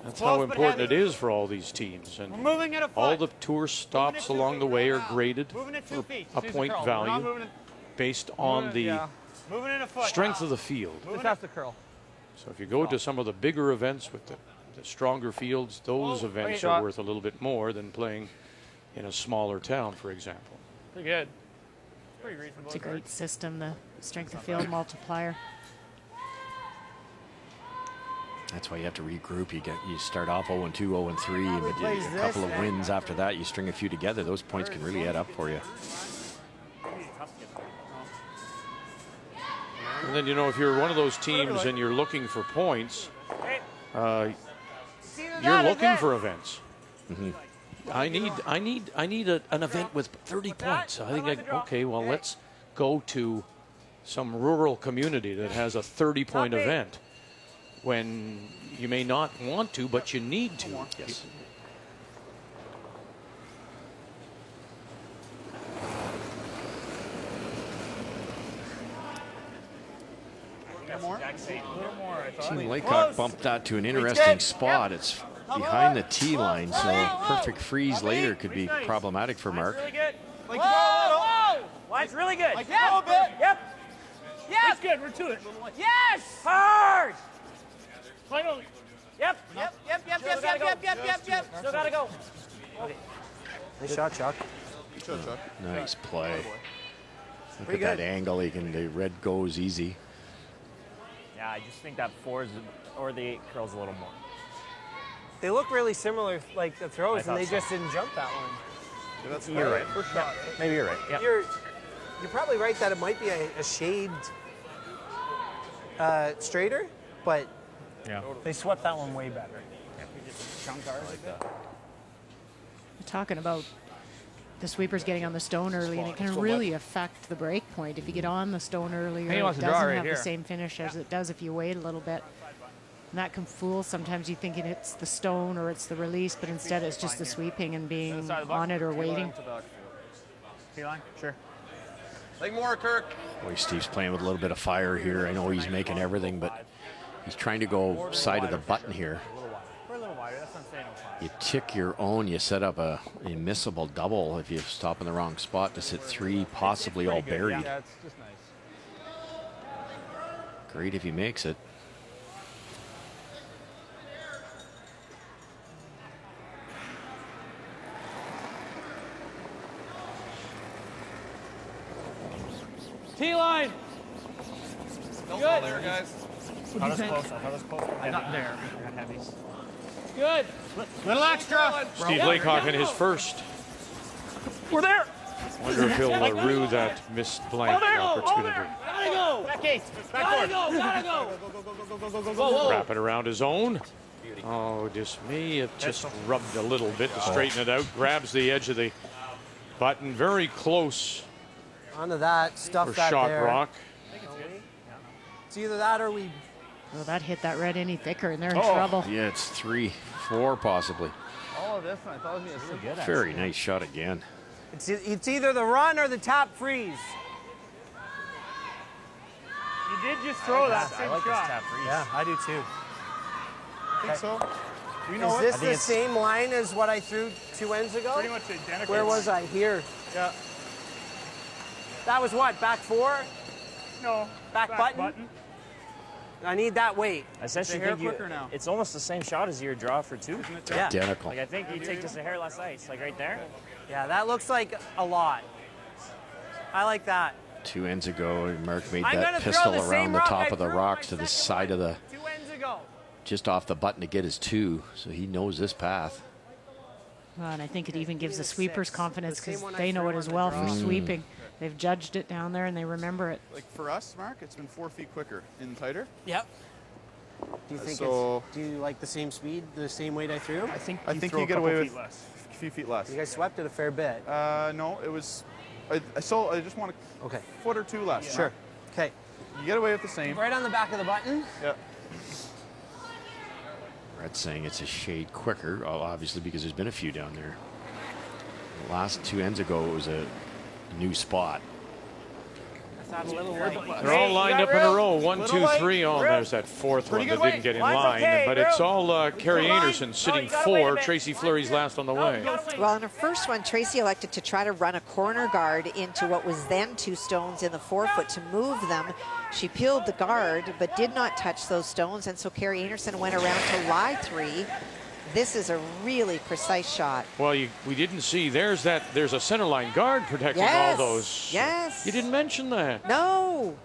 that's how important it is for all these teams. And all the tour stops along the way are graded for a point value based on the strength of the field. Just have to curl. So if you go to some of the bigger events with the stronger fields, those events are worth a little bit more than playing in a smaller town, for example. Pretty good. Pretty reasonable. It's a great system, the strength of field multiplier. That's why you have to regroup. You start off 0-2, 0-3, but a couple of wins after that, you string a few together. Those points can really add up for you. And then, you know, if you're one of those teams and you're looking for points, you're looking for events. Mm-hmm. I need an event with 30 points. I think, okay, well, let's go to some rural community that has a 30-point event when you may not want to, but you need to. Yes. Team Laycock bumped that to an interesting spot. It's behind the tee line, so perfect freeze later could be problematic for Mark. Whoa! Line's really good. Yep. Yep. That's good. We're to it. Yes. Hard. Yep. Yep. Still gotta go. Okay. Nice shot, Chuck. Good shot, Chuck. Nice play. Look Pretty at that good. angle. The red goes easy. Yeah, I just think that fours or the 8 curls a little more. They look really similar, like the throws, and they so. just didn't jump that one. Yeah, that's You're right. First shot. Maybe you're right. Yeah. You're probably right that it might be a shade straighter, but Yeah. They swept that one way better. If we just chunked ours like that. We're talking about the sweepers getting on the stone early, and it can really affect the break point. If you get on the stone earlier, He it wants doesn't to draw right have here. the same finish as it does if you wait a little bit. And that can fool. Sometimes you thinking it's the stone or it's the release, but instead it's just the sweeping and being on it or waiting. T-line? Sure. Like more, Kirk. Boy, Steve's playing with a little bit of fire here. I know he's making everything, but he's trying to go side of the button here. We're a little wider. That's what I'm saying. You tick your own, you set up a missable double if you stop in the wrong spot to sit 3, possibly all buried. Yeah, it's just nice. Great if he makes it. T-line. Don't fall there, guys. How does close? How does close? I got there. I got heavies. Good. Little extra. Steve Laycock in his first. We're there. Wonder if he'll rue that missed blank opportunity. Gotta go. Back Case. Gotta go. Gotta go. Whoa. Wrap it around his own. Oh, just may have just rubbed a little bit to straighten it out. Grabs the edge of the button, very close Onto that, stuff for that Shock there. Rock. It's either that or we. Well, that hit that red any thicker, and they're in trouble. Yeah, it's 3, 4 possibly. Oh, this one I thought was going to be Very nice shot again. It's either the run or the tap freeze. You did just throw that same shot. Yeah, I do too. I think so. You know Is what? this the same line as what I threw 2 ends ago? Pretty much identical. Where was I? Here. Yeah. That was what? Back 4? No. Back button? I need that weight. I essentially It's a hair think quicker now. it's almost the same shot as your draw for 2. Yeah. Identical. Like I think you take just a hair less ice, like right there. Yeah, that looks like a lot. I like that. 2 ends ago, Mark made I'm that gonna throw pistol the around same the rock top I of the threw rocks my to the second side of the, 2 ends ago. just off the button to get his 2. So he knows this path. Well, and I think it even gives the sweepers confidence The same because one I they know threw it on as the well draw. from sweeping. They've judged it down there and they remember it. Like for us, Mark, it's been 4 feet quicker in tighter. Yep. Do you think So- do you like the same speed, the same weight I threw? I think I you think throw you a get couple away feet with less. a few feet less. You guys swept it a fair bit. No, it was. I just want a Okay. foot or 2 less. Sure. Okay. You get away with the same. Right on the back of the button. Yeah. Red's saying it's a shade quicker, obviously because there's been a few down there. The last 2 ends ago, it was a new spot. That's a little light. They're all lined up in a row. 1, 2, 3. Oh, there's that fourth one that didn't get in line. But it's all Carrie Anderson sitting 4. Tracy Fleury's last on the way. Well, in her first one, Tracy elected to try to run a corner guard into what was then 2 stones in the 4-foot to move them. She peeled the guard, but did not touch those stones, and so Carrie Anderson went around to lie 3. This is a really precise shot. Well, we didn't see. There's a center line guard protecting all those. Yes. You didn't mention that. No.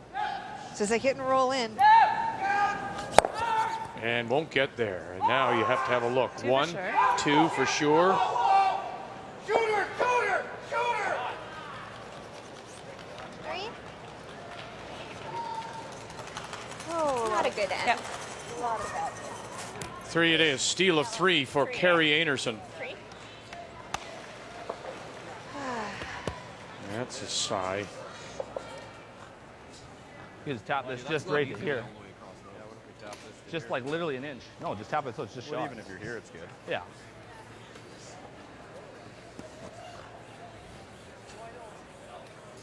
Says they hit and roll in. And won't get there. And now you have to have a look. 2 for 1, sure. 2 for sure. Shooter! 3. Oh, not a good end. Yep. A lot of bad. 3 it is. Steal of 3 for Carrie Anderson. 3. That's a sigh. You just tap this just right here. Just like literally an inch. No, just tap it so it's just shot. Even if you're here, it's good. Yeah.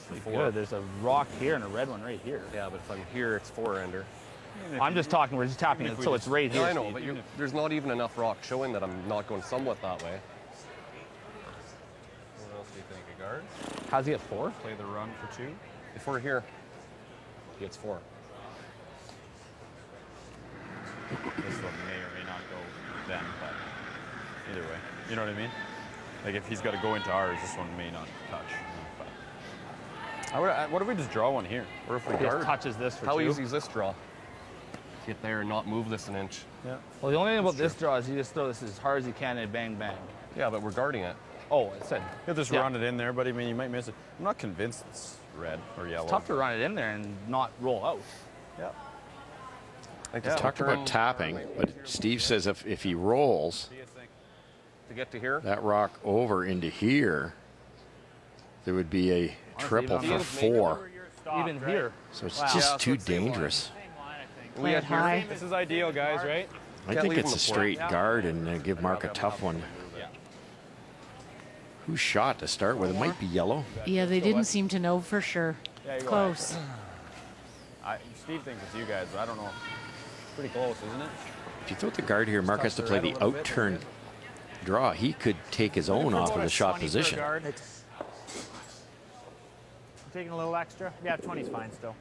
Pretty good. There's a rock here and a red one right here. Yeah, but if I'm here, it's 4-ender. I'm just talking, we're just tapping it so it's right here. I know, but there's not even enough rock showing that I'm not going somewhat that way. What else do you think? A guard? How's he at 4? Play the run for 2? If we're here, he gets 4. This one may or may not go then, but either way. You know what I mean? Like if he's got to go into ours, this one may not touch. But what if we just draw one here? Or if we He just guard? touches this for How 2. easy is this draw? Get there and not move this an inch. Yeah. Well, the only thing about this draw is you just throw this as hard as you can and bang, bang. Yeah, but we're guarding it. Oh, it said. He'll just run it in there, but I mean, you might miss it. I'm not convinced it's red or yellow. It's tough to run it in there and not roll out. Yeah. Talked about tapping, but Steve says if he rolls to get to here, that rock over into here, there would be a triple for 4. Even here. So it's just too dangerous. Play it high. This is ideal, guys, right? I think it's a straight guard and give Mark a tough one. Who's shot to start with? It might be yellow. Yeah, they didn't seem to know for sure. Yeah, you're Close. Steve thinks it's you guys, but I don't know. Pretty close, isn't it? If you throw the guard here, Mark has to play the out-turn draw. He could take his own off of the shot position. Taking a little extra? Yeah, 20's fine still.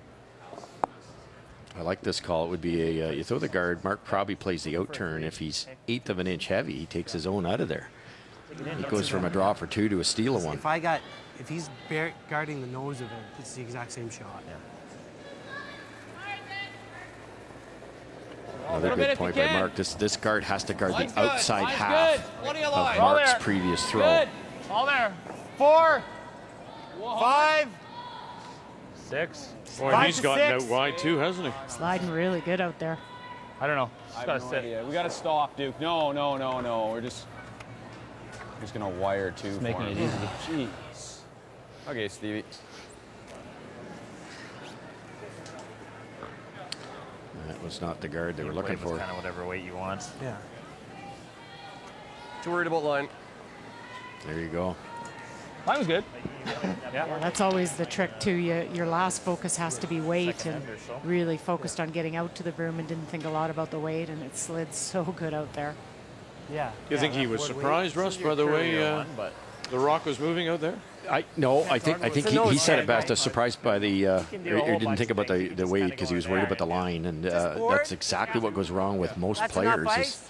I like this call. It would be a you throw the guard. Mark probably plays the out-turn. If he's 1/8 of an inch heavy, he takes his own out of there. He goes from a draw for 2 to a steal of 1. If he's guarding the nose of it, it's the exact same shot. Another good point by Mark. This guard has to guard Line's the good. outside Line's half good. Plenty of of line. Mark's All there. previous throw. Good. All there. 4, 5, 6. Boy, he's gotten out wide too, hasn't he? Sliding really good out there. I don't know. I have no idea. We got to stop, Duke. No. We're just gonna wire two. Just making it easy. Jeez. Okay, Stevie. That was not the guard they were looking for. Kind of whatever weight you want. Yeah. Too worried about line. There you go. Mine was good. Yeah, that's always the trick too. Your last focus has to be weight, and really focused on getting out to the broom and didn't think a lot about the weight, and it slid so good out there. Yeah. You think he was surprised, Russ, by the way the rock was moving out there? I think he said it best. Surprised by the. He didn't think about the weight because he was worried about the line, and that's exactly what goes wrong with most players. Is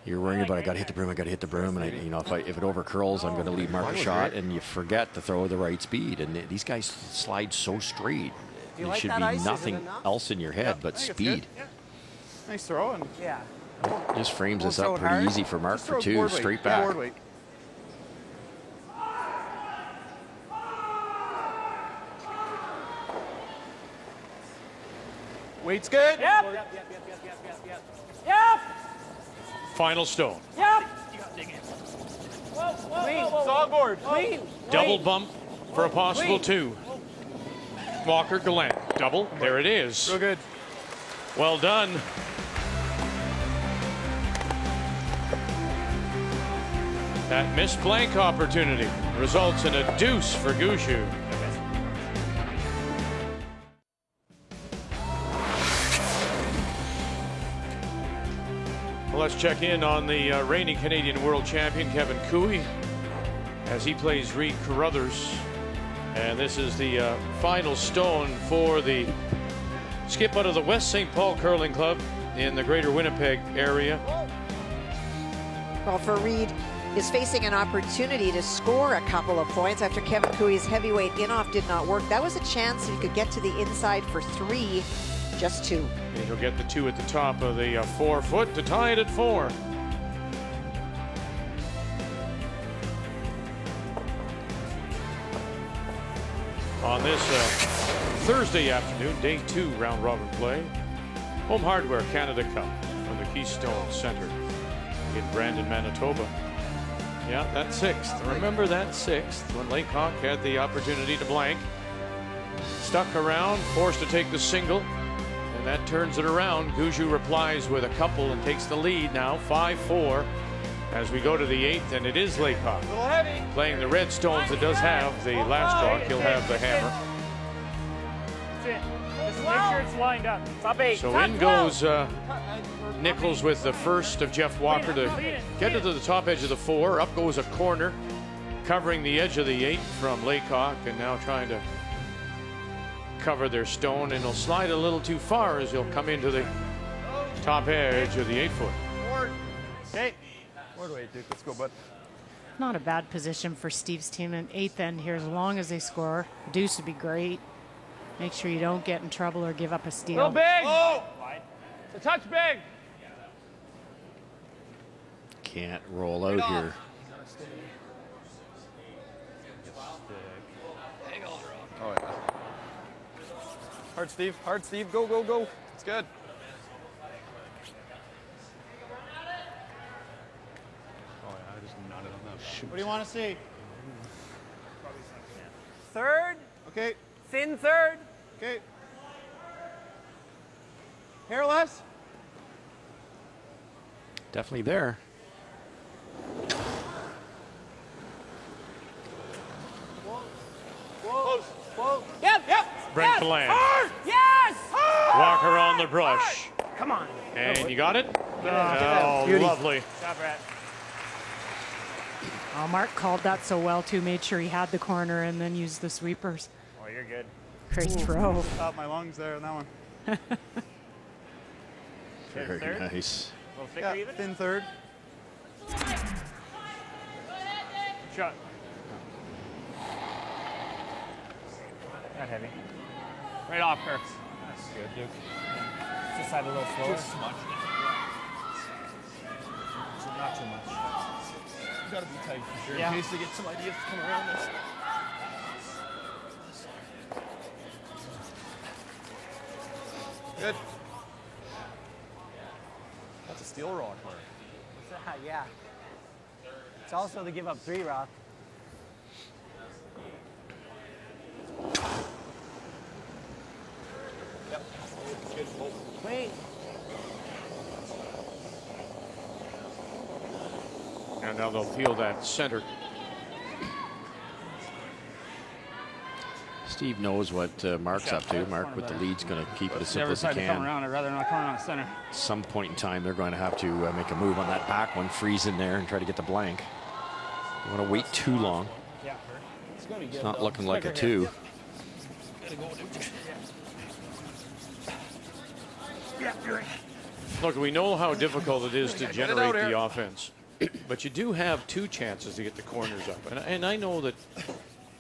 you're worrying about I got to hit the broom, and if it over curls, I'm going to leave Mark a shot, and you forget to throw the right speed. And these guys slide so straight. There should be nothing else in your head but speed. Nice throw. And yeah. Just frames this up pretty easy for Mark for two, straight back. Weight's good. Yep. Final stone. Yep. Clean. Sogboard. Clean. Double bump for a possible 2. Walker Gallant. Double. There it is. Real good. Well done. That missed blank opportunity results in a deuce for Gushue. Well, let's check in on the reigning Canadian World Champion, Kevin Cooey, as he plays Reed Carruthers. And this is the final stone for the skip out of the West St. Paul Curling Club in the greater Winnipeg area. Well, for Reed, is facing an opportunity to score a couple of points after Kevin Cooey's heavyweight in-off did not work. That was a chance he could get to the inside for 3, just 2. And he'll get the 2 at the top of the 4 foot to tie it at 4. On this Thursday afternoon, day 2 round robin play, Home Hardware Canada Cup from the Keystone Center in Brandon, Manitoba. Yeah, that 6th. Remember that 6th when Laycock had the opportunity to blank. Stuck around, forced to take the single, and that turns it around. Gushue replies with a couple and takes the lead now, 5-4, as we go to the 8th, and it is Laycock. Playing the red stones that does have the last rock. He'll have the hammer. Just make sure it's lined up. Top 8. So in goes Nichols with the first of Jeff Walker to get it to the top edge of the 4. Up goes a corner, covering the edge of the 8 from Laycock, and now trying to cover their stone, and he'll slide a little too far as he'll come into the top edge of the 8 foot. Okay. Forward weight, Duke. Let's go, bud. Not a bad position for Steve's team in 8th end here. As long as they score, deuce would be great. Make sure you don't get in trouble or give up a steal. Little big. Oh. It's a touch big. Can't roll out here. Oh, yeah. Hard, Steve. Hard, Steve. Go, go, go. It's good. Oh, yeah. I just nodded on that. Shoot. What do you want to see? 3rd. Okay. Thin 3rd. Okay. Hairless. Definitely there. Close. Whoa. Yep. Brent yes. Gallant. Hard. Yes. Walker on the brush. Come on. And you got it? Oh, lovely. Stop, Brett. Oh, Mark called that so well, too. Made sure he had the corner and then used the sweepers. Oh, you're good. Great throw. Stopped my lungs there on that one. Very third? nice. A little thicker even? Thin 3rd. Shot. Not heavy. Right off, Kirk. That's good, Duke. Just side a little slower. Just smudged it. Not too much. You gotta be tight for sure, Yeah. in case they get some ideas to come around this. Good. That's a steel rock, Mark. Yeah. It's also the give up 3 rock. Yep. Good. Wait. And now they'll field that center. Steve knows what Mark's up to. Mark with the lead's going to keep it as simple Never as he tried to come can. around. I'd rather not come around the center. At some point in time, they're going to have to make a move on that back one, freeze in there, and try to get the blank. You want to wait too long. Yeah. It's gonna be good. It's not though. looking like a Quicker here. 2. Yeah, you're right. Look, we know how difficult it is to Get it generate out the here. offense, but you do have 2 chances to get the corners up. And I know that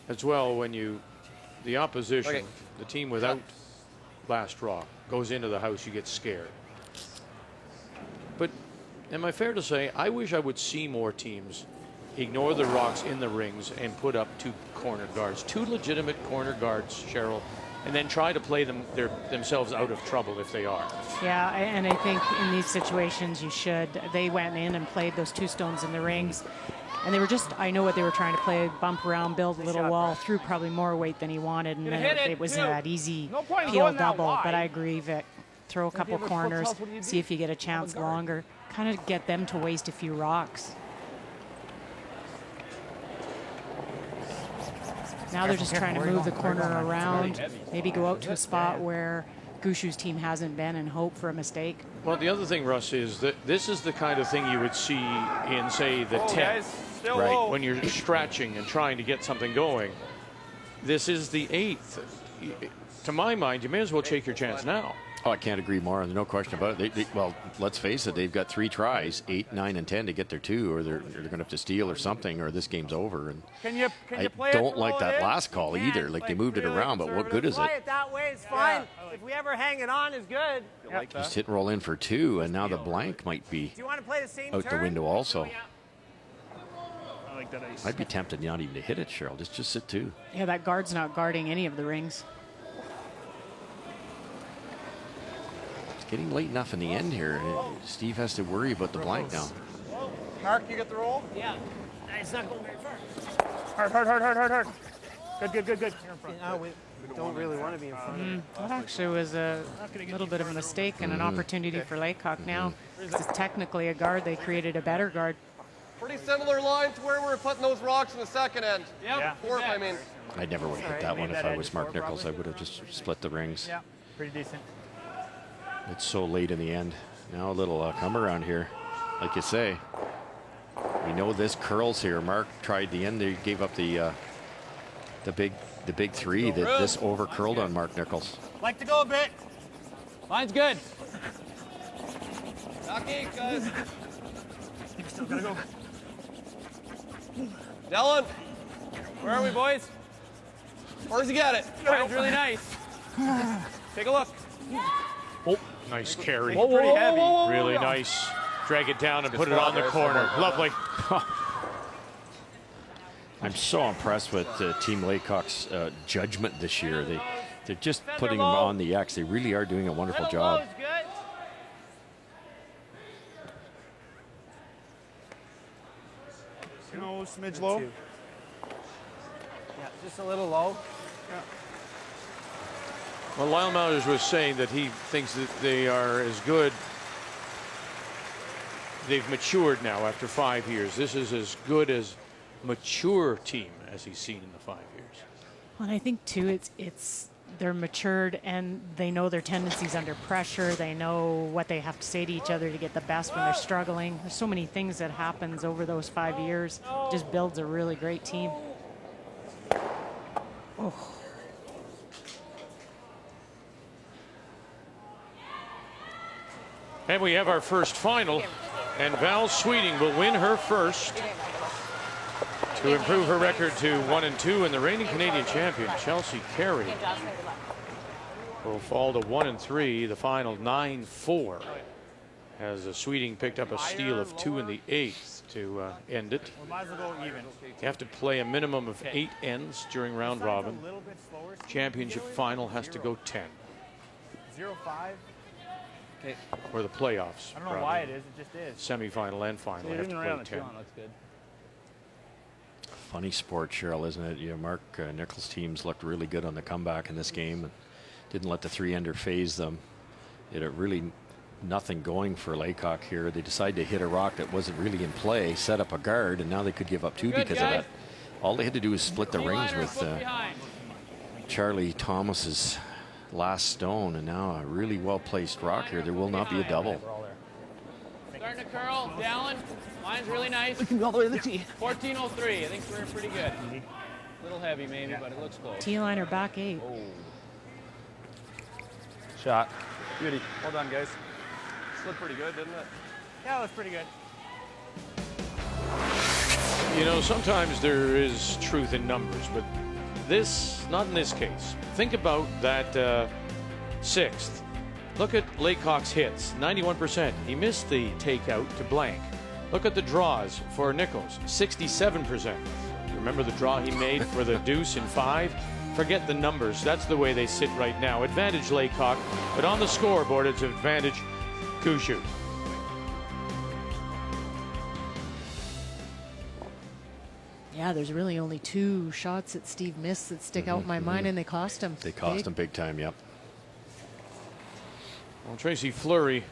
as well when the opposition, Okay. the team without last rock, goes into the house, you get scared. But am I fair to say, I wish I would see more teams ignore the rocks in the rings and put up 2 corner guards, 2 legitimate corner guards, Cheryl, and then try to play themselves out of trouble if they are. Yeah, and I think in these situations you should. They went in and played those 2 stones in the rings. And they were just, I know what they were trying to play, bump around, build a little wall, threw probably more weight than he wanted, and then it wasn't that easy peel double. But I agree, Vic. Throw a couple corners, see if you get a chance longer. Kind of get them to waste a few rocks. Now they're just trying to move the corner around, maybe go out to a spot where Gushu's team hasn't been and hope for a mistake. Well, the other thing, Russ, is that this is the kind of thing you would see in, say, the 10, right? When you're scratching and trying to get something going. This is the 8th. To my mind, you may as well take your chance now. Oh, I can't agree more. There's no question about it. Well, let's face it, they've got 3 tries, 8, 9, and 10 to get their 2, or they're going to have to steal or something, or this game's over. And Can you play I don't like that last call either. Like they moved it around, but what good is Play it? it that way, it's fine. If we ever hang it on, is good. Just hit and roll in for 2, and now the blank might be Do you want to play the same out the turn? window also. I like that ice. I'd be tempted not even to hit it, Cheryl. Just sit 2. Yeah, that guard's not guarding any of the rings. It's getting late enough in the end here. Steve has to worry about the blank now. Mark, you get the roll? Yeah. It's not going very far. Hard. Good. You're in front. No, we don't really want to be in front. That actually was a little bit of a mistake and an opportunity for Laycock now. This is technically a guard. They created a better guard. Pretty similar line to where we were putting those rocks in the second end. Yeah. Fourth, I mean. I never would have hit that one if I was Mark Nichols. I would have just split the rings. Yeah. Pretty decent. It's so late in the end. Now a little come around here, like you say. We know this curls here. Mark tried the end. They gave up the big 3 that this over curled on Mark Nichols. Like to go a bit. Line's good. Knock 8, guys. Still gotta go. Dylan, where are we, boys? Where's he got it? Line's really nice. Take a look. Oh, nice carry. Pretty heavy. Really nice. Drag it down and put it on the corner. Lovely. I'm so impressed with Team Laycock's judgment this year. They're just putting them on the X. They really are doing a wonderful job. You know, smidge low. Yeah, just a little low. Well, Lyle Mathers was saying that he thinks that they are as good. They've matured now after 5 years. This is as good as mature team as he's seen in the 5 years. Well, and I think too, they're matured and they know their tendencies under pressure. They know what they have to say to each other to get the best when they're struggling. There's so many things that happens over those 5 years. It just builds a really great team. Oh. And we have our first final, and Val Sweeting will win her first to improve her record to 1-2, and the reigning Canadian champion, Chelsea Carey, will fall to 1-3, the final 9-4. as Sweeting picked up a steal of 2 in the 8th to end it. We might as well go even. You have to play a minimum of 8 ends during round robin. Championship final has to go 10. 0-5. Okay. Or the playoffs. I don't know why it is. It just is. Semi-final and final have to play 10. Looks good. Funny sport, Cheryl, isn't it? You know, Mark Nichols' teams looked really good on the comeback in this game and didn't let the 3-ender phase them. It had really nothing going for Laycock here. They decided to hit a rock that wasn't really in play, set up a guard, and now they could give up 2 because of that. All they had to do was split the rings with Charlie Thomas's last stone, and now a really well-placed rock here. There will not be a double. Starting to curl, Dallin. Line's really nice. We can go all the way to the tee. 14:03. I think we're pretty good. A little heavy maybe, but it looks close. T-liner back 8. Oh. Shot. Beauty. Well done, guys. Slid pretty good, didn't it? Yeah, it was pretty good. You know, sometimes there is truth in numbers, but not in this case. Think about that 6th. Look at Laycock's hits, 91%. He missed the takeout to blank. Look at the draws for Nichols, 67%. Remember the draw he made for the deuce in 5? Forget the numbers. That's the way they sit right now. Advantage Laycock, but on the scoreboard, it's advantage Gushue. Yeah, there's really only 2 shots that Steve missed that stick out in my mind, and they cost him. They cost him big time, yep. Well, Tracy Fleury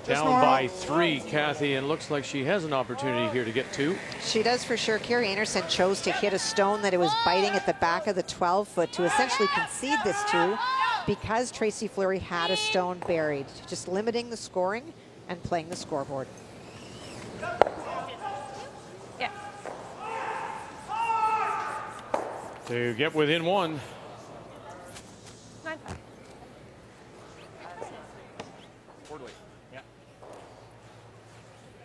down by 3, Kathy, and looks like she has an opportunity here to get 2. She does for sure. Carrie Anderson chose to hit a stone that it was biting at the back of the 12-foot to essentially concede this 2 because Tracy Fleury had a stone buried, just limiting the scoring and playing the scoreboard. Yeah. To get within 1. 9-5.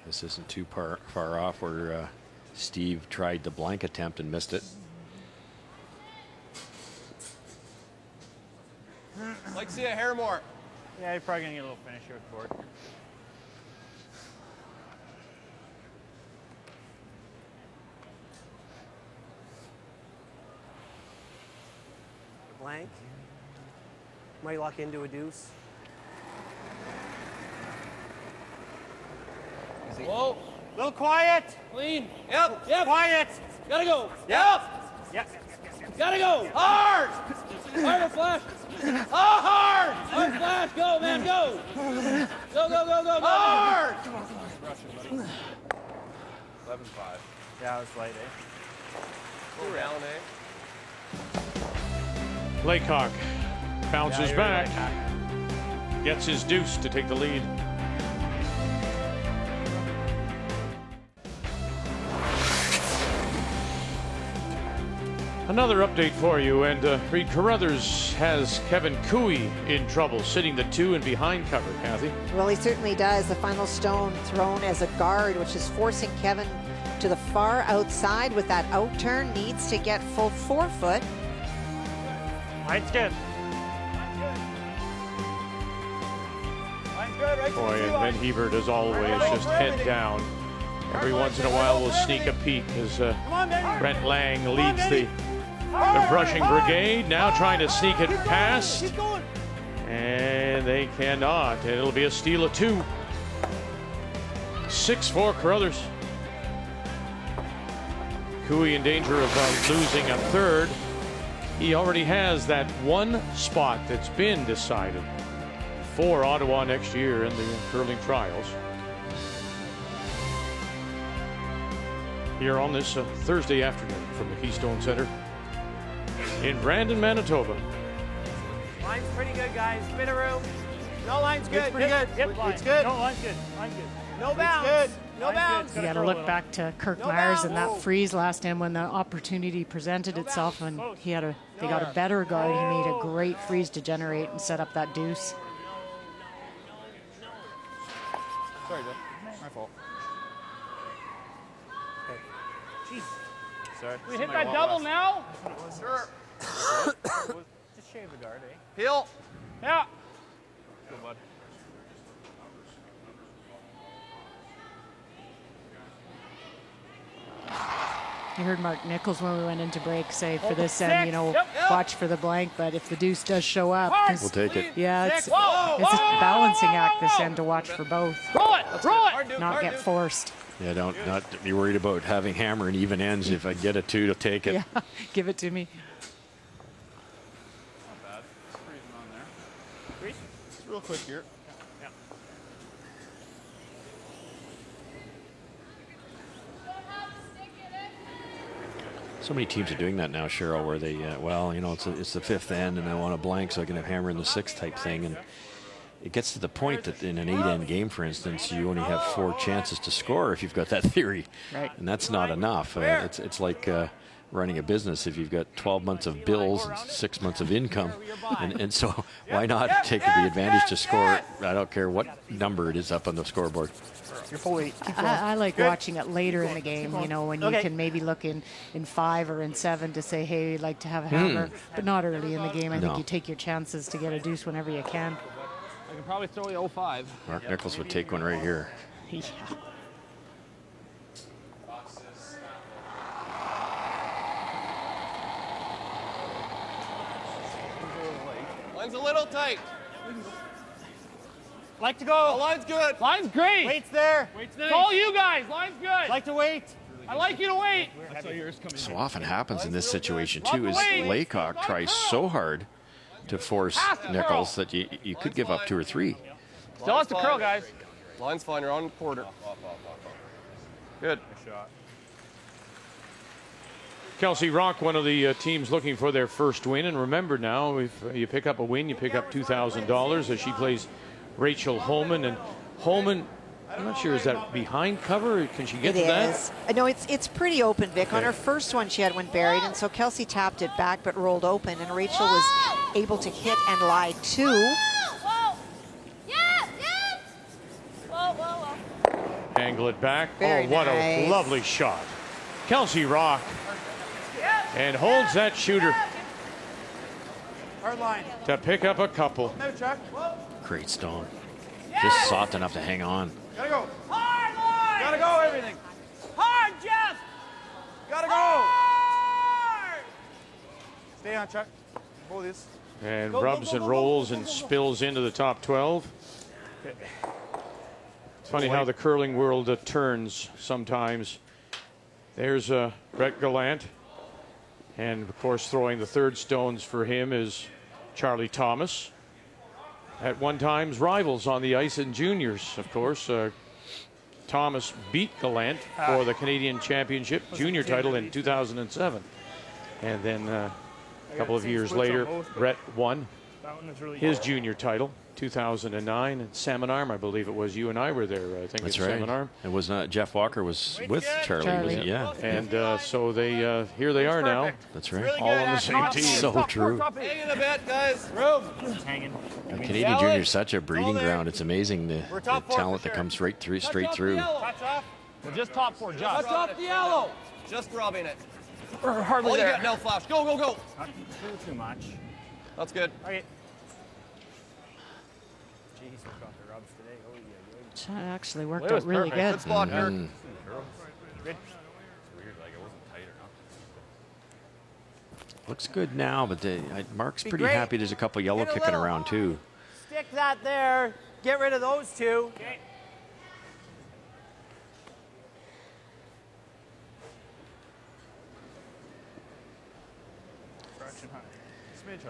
This isn't too far off where Steve tried the blank attempt and missed it. Like to see a hair more. Yeah, you're probably going to get a little finish here with Court. Blank. Might lock into a deuce. Whoa. Little quiet. Clean. Yep. Yep. Quiet. Gotta go. Yep. Yep. Gotta go. Hard. Harder flash. Oh, hard. Hard flash. Go, man. Go. Go, go, go, go, go. Hard. 11-5. Yeah, it was light, eh? Go around, eh? Laycock bounces back. Gets his deuce to take the lead. Another update for you, and Reed Carruthers has Kevin Cooey in trouble, sitting the 2 and behind cover, Kathy. Well, he certainly does. The final stone thrown as a guard, which is forcing Kevin to the far outside with that out turn. Needs to get full 4-foot. Line's good. Line's good, right? Boy, and Ben Hebert, as always, just head down. Every once in a while, we'll sneak a peek as Brent Lang leads the brushing brigade. Now trying to sneak it past. And they cannot. And it'll be a steal of 2. 6-4 Carruthers. Cooey in danger of losing a 3rd. He already has that 1 spot that's been decided for Ottawa next year in the curling trials. Here on this Thursday afternoon from the Keystone Center in Brandon, Manitoba. Line's pretty good, guys. Bit of room. No, line's good. It's pretty good. Yep, It's good. No, line's good. Line's good. No bounce. Good. No bounce. You got to look back to Kirk Myers and that freeze last time when the opportunity presented itself, and they got a better guard. He made a great freeze to generate and set up that deuce. Sorry, Jeff. My fault. Jeez. Sorry. We hit that double now? Sure. Just shave the guard, eh? Heel. Yeah. Go, bud. You heard Mark Nichols when we went into break say for this end, you know, watch for the blank, but if the deuce does show up, we'll take it. Yeah, it's a balancing act this end to watch for both. Roll it. Not get forced. Yeah, not be worried about having hammer and even ends. If I get a 2 to take it. Yeah, give it to me. Not bad. It's freezing on there. It's real quick here. So many teams are doing that now, Cheryl, where they, well, you know, it's the 5th end and I want a blank so I can have hammer in the 6th type thing. And it gets to the point that in an 8-end game, for instance, you only have 4 chances to score if you've got that theory. Right. And that's not enough. It's like running a business. If you've got 12 months of bills and 6 months of income, and so why not take the advantage to score? I don't care what number it is up on the scoreboard. Your full 8. I like watching it later in the game, you know, when you can maybe look in 5 or in 7 to say, hey, you'd like to have a hammer, but not early in the game. I think you take your chances to get a deuce whenever you can. I can probably throw you 05. Mark Nichols would take one right here. Yeah. Line's a little tight. Like to go. The line's good. Line's great. Wait's there. It's all you guys. Line's good. Like to wait. I like you to wait. So often happens in this situation too is Laycock tries so hard to force Nichols that you could give up 2 or 3. Still has to curl, guys. Line's fine. You're on quarter. Good. Kelsey Rock, one of the teams looking for their first win. And remember now, if you pick up a win, you pick up $2,000 as she plays Rachel Holman. And Holman, I'm not sure, is that behind cover? Can she get to that? It is. No, it's pretty open, Vic. On her first one, she had one buried, and so Kelsey tapped it back but rolled open, and Rachel was able to hit and lie 2. Angle it back. Very what nice. a lovely shot. Kelsey Rock. And holds that shooter Hard line. to pick up a couple. No, Chuck. Great stone. Just soft enough to hang on. Gotta go. Hard line. Gotta go, everything. Hard, Jeff. Gotta go. Hard. Stay on, Chuck. Hold this. And Go, rubs go, and go, rolls go, and go, go. spills into the top 12. It's funny how the curling world turns sometimes. There's Brett Gallant. And, of course, throwing the third stones for him is Charlie Thomas. At one time's rivals on the ice in juniors, of course. Thomas beat Gallant for the Canadian Championship junior title in 2007. And then a couple of years later, Brett won his junior title, 2009, at Salmon Arm, I believe it was. You and I were there, I think. That's at right. Salmon Arm. It was not Jeff Walker was with Charlie. Was it? Yeah. And so they here they are now. That's right. All on the same team. So true. Hanging a bit, guys. Room. Hanging. Canadian Junior is such a breeding ground. It's amazing the talent that comes straight through. Well, just top 4, Josh. Touch off the yellow. Just rubbing it. We're hardly All you there. got now, Flash. Go, go, go. Not too much. That's good. Okay. Jeez, we've got the rubs today. Oh, yeah, That actually worked Well, out really perfect. good. Good spot, Kirk. Good. It's weird, like it wasn't tight enough. Looks good now, but Mark's Be pretty great. happy. There's a couple yellow Get a kicking little. around too. Stick that there. Get rid of those 2. Okay.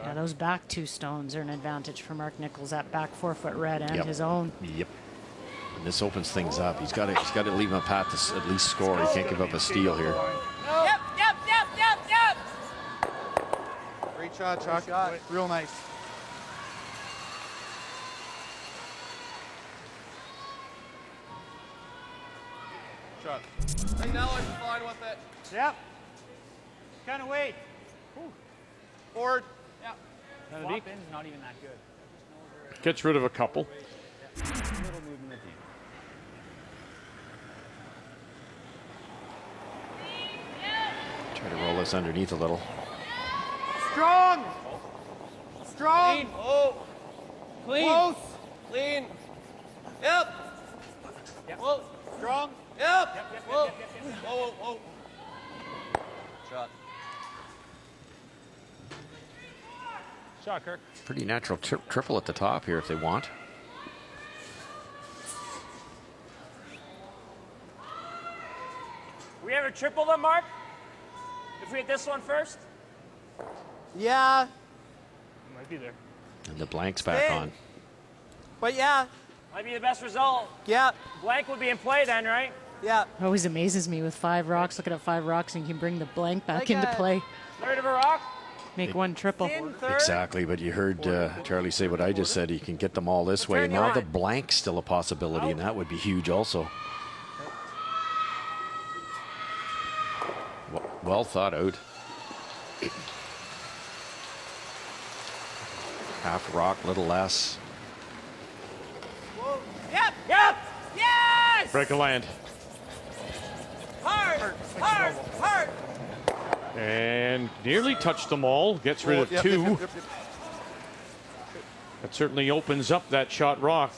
Yeah, those back 2 stones are an advantage for Mark Nichols. That back 4-foot red and his own. Yep. And this opens things up. He's got to leave him a path to at least score. He can't give up a steal here. Yep. Great shot, Chuck. Real nice. Shot. Right now I'm fine with it. Yep. Kind of wait. Forward. Yep. Swap in's not even that good. Gets rid of a couple. Little movement at the end. Try to roll this underneath a little. Strong. Strong. Clean. Oh. Clean. Close. Clean. Yep. Whoa. Strong. Yep. Whoa. Whoa, whoa, whoa. Shot. Shot, Kirk. Pretty natural triple at the top here if they want. We ever triple them, Mark? If we hit this one first? Yeah, Might be there. And the blank's back on. but yeah, Might be the best result. yeah, Blank would be in play then, right? yeah. Always amazes me with 5 rocks. Looking at 5 rocks and you can bring the blank back Like into a- play. Third of a rock? Make one triple. Exactly, but you heard Charlie say what I just said. He can get them all this way. Turn you Now the on. blank's still a possibility, and that would be huge also. Well thought out. Half rock, little less. Yep. Yep. Yes. Break a land. Hard. Hard. Hard. And nearly touched them all. Gets rid of Yep, 2. yep, yep. That certainly opens up that shot rock.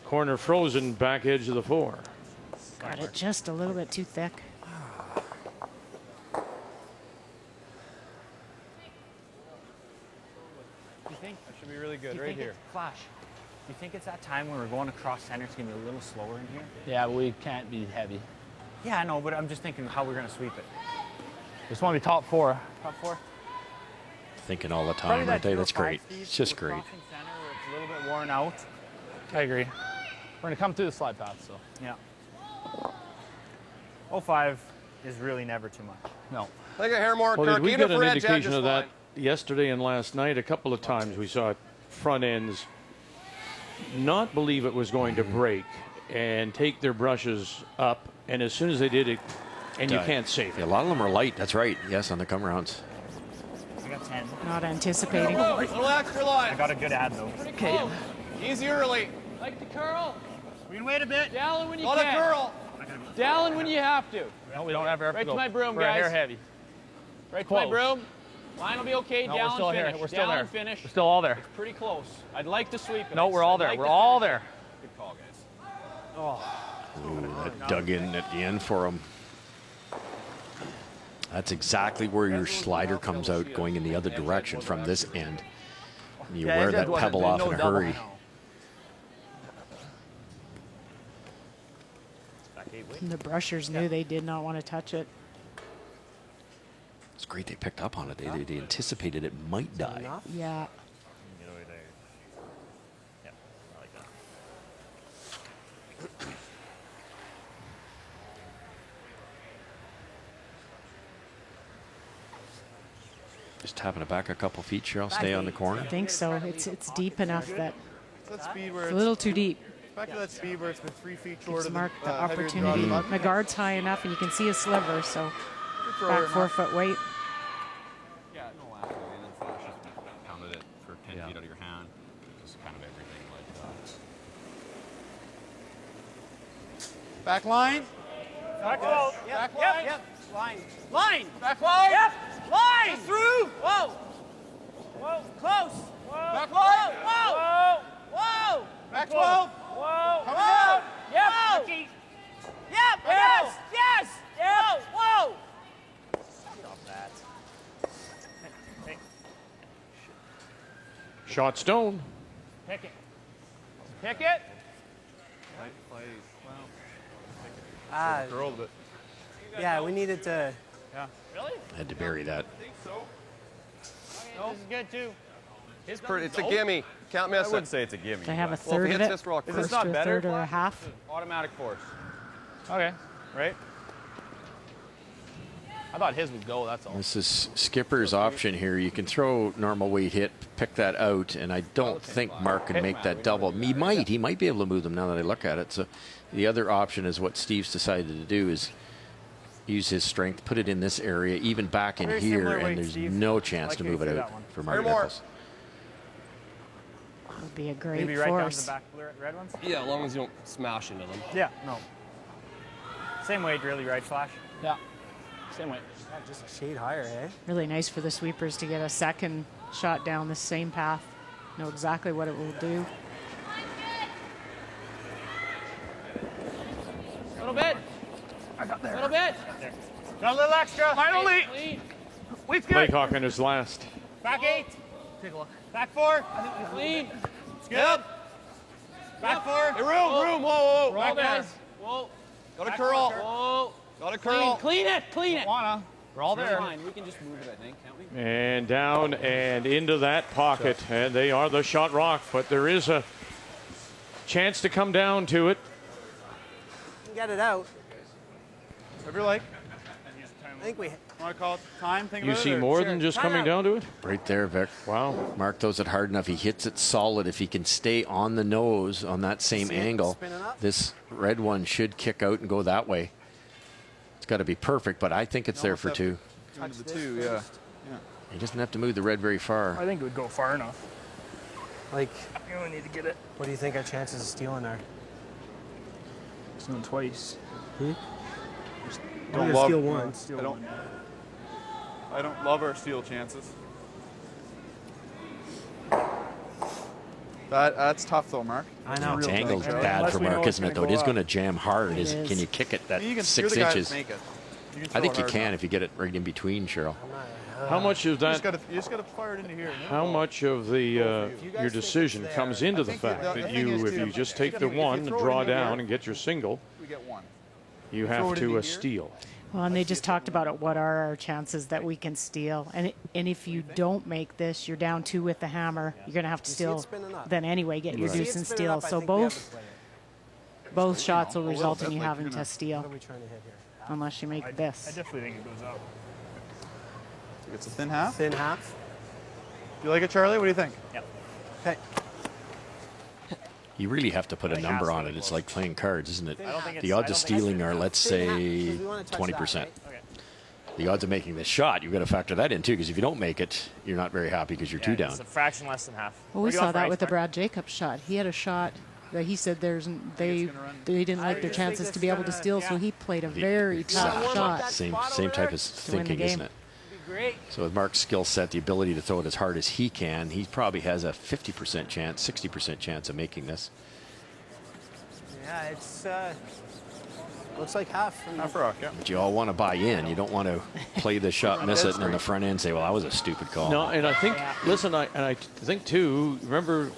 Corner frozen, back edge of the 4. Got it just a little bit too thick. You think that should be really good You right think here? Flash. You think it's that time when we're going across center, it's going to be a little slower in here? Yeah, but we can't be heavy. Yeah, I know, but I'm just thinking how we're going to sweep it. Just want to be top 4. Top 4? Thinking all the Probably time, that right there. 0-5 That's great. speed It's just we're great. crossing center where it's a little bit worn out. I agree. We're going to come through the slide path, so. Yeah. 05 is really never too much. No. Like a hair more, Well, Kirk. did we Even get if an we're edge, indication just of that fine. yesterday and last night? A couple of times we saw front ends not believe it was going to break and take their brushes up, and as soon as they did it, and you can't save it. A lot of them are light. That's right. Yes, on the come rounds. I got 10. Not anticipating. Little extra line. I got a good ad though. Okay. Easy early. Like the curl. We can wait a bit. Dallin when you Not a can. curl. Dallin when you have to. No, we don't ever have Right to to go. my broom, We're guys. hair heavy. Right to my Close. broom. Line will be okay. No, we're Dallin still finish. here. We're still Dallin there. finish. We're still all there. Pretty close. I'd like to sweep it. No, we're all there. I'd like We're to all finish. there. Good call, guys. Oh. Ooh, that dug in at the end for him. That's exactly where your slider comes out, going in the other direction from this end. And you Yeah, wear it that just wasn't- pebble there's off no in a double. hurry. And the brushers knew they did not want to touch it. It's great they picked up on it. They anticipated it might die. Yeah. Just tapping it back a couple feet, Cheryl. Stay on the corner. I think so. It's deep enough that It's that speed where it's a little too deep. Back to that speed where it's been 3 feet short Gives of Mark the heavier draw to opportunity. the button. My guard's high enough, and you can see a sliver, so throw back it, 4 Mark. foot weight. Yeah, no after, and then Flash just pounded it for 10 feet out of your hand. Just kind of everything like that. Back line. Back close. Back Yep. line. Yep. Line. Line. Back line. Yep. Line. Through. Whoa. Whoa. Close. Whoa. Back line. Whoa. Whoa. Back 12. Whoa. Coming out. Yep. Whoa. Ricky. Yep. Yes. Yes. Whoa. Whoa. Shot stone. Pick it. Pick it. Curled it. Yeah, we needed to. Yeah. Really? I had to bury that. No, this is good too. It's a gimme. Can't miss I it. wouldn't say it's a gimme. They have a Well, if third he of hits it. this rock Close first, to not a better. third or a half. Automatic force. Okay, right? I thought his would go, that's all. This is Skipper's option here. You can throw normal weight hit, pick that out, and I don't think Mark can make that double. He might be able to move them now that I look at it. So the other option is what Steve's decided to do is use his strength, put it in this area, even back in Very here, similar and weight, there's Steve. no chance Like to you move it threw out that one. for Mark Or more. Nichols. Would be a great Maybe right down to force. the back red ones? Yeah, as long as you don't smash into them. Yeah, no. Same weight, really, right, Flash? Yeah, same weight. Just a shade higher, eh? Really nice for the sweepers to get a second shot down the same path. Know exactly what it will do. A little bit. I got there. A little bit. Got a little extra. Final lead. Lead's good. Blake Hawken is last. Back 8. Take a look. Back 4. Clean. It's good. Back 4. Hey, room. Whoa. Roll, guys. Whoa. Got a Back curl. 4, Whoa. Got a curl. Clean it. Wanna. We're all there. We can just move it, I think, can't we? And down and into that pocket. And they are the Shot Rock, but there is a chance to come down to it. Get it out. Whatever you like. I think we want to call it time? Think You about see it, or? more Sure. than just Time coming out. down to it? Right there, Vic. Wow. Mark throws it hard enough. He hits it solid. If he can stay on the nose on that same See it angle, spinning up? this red one should kick out and go that way. It's got to be perfect, but I think it's there for two. Touch the 2, yeah. He doesn't have to move the red very far. I think it would go far enough. Like, You only need to get it. what do you think our chances of stealing are? It's done twice. We're Don't gonna love. steal once. I don't love our steal chances. That's tough though, Mark. I know. It's Real angled tough. bad Unless for we know Mark, it's isn't it? Though gonna it is go going to up. jam hard. It is. Can you kick it that You can, you're 6 the guy inches? that make it. You can I throw think it you hard can enough. if you get it right in between, Cheryl. How much of that? You just got to fire it into here. How much of the your decision comes into the fact that the thing you, is, if too, you just if take the you one and throw it draw into down here, and get your single, We get 1. you throw have it to into a here. steal. Well, and they just talked about it. What are our chances that we can steal? And if you don't make this, you're down 2 with the hammer. You're going to have to You see it steal spinning up? then anyway, get your See it deuce and spinning steal. up, I So think we have both to play it. shots will a little result bit, in you like having you're to gonna- steal What are we trying to hit here? unless you make I this. definitely think it goes up. It's a thin half. Thin half. You like it, Charlie? What do you think? Yep. Okay. You really have to put a number on it. It's like playing cards, isn't it? I don't think The it's- odds I of don't think stealing are, let's say, Because we wanna touch that, 20%. right? Okay. The odds of making this shot, you've got to factor that in too, because if you don't make it, you're not very happy because you're Yeah, two down. It's a fraction less than half. Well, we saw that with the Brad Jacobs shot. He had a shot that he said they didn't like their chances to be able to steal, so he played a very tough Exactly. shot. Same type of win the thinking, isn't game. it? Great. So with Mark's skill set, the ability to throw it as hard as he can, he probably has a 50% chance, 60% chance of making this. Yeah, it's looks like half. Half rock, yeah. But you all want to buy in. You don't want to play the shot, miss it, and on the front end say, well, that was a stupid call. No, and I think, listen, I think too, remember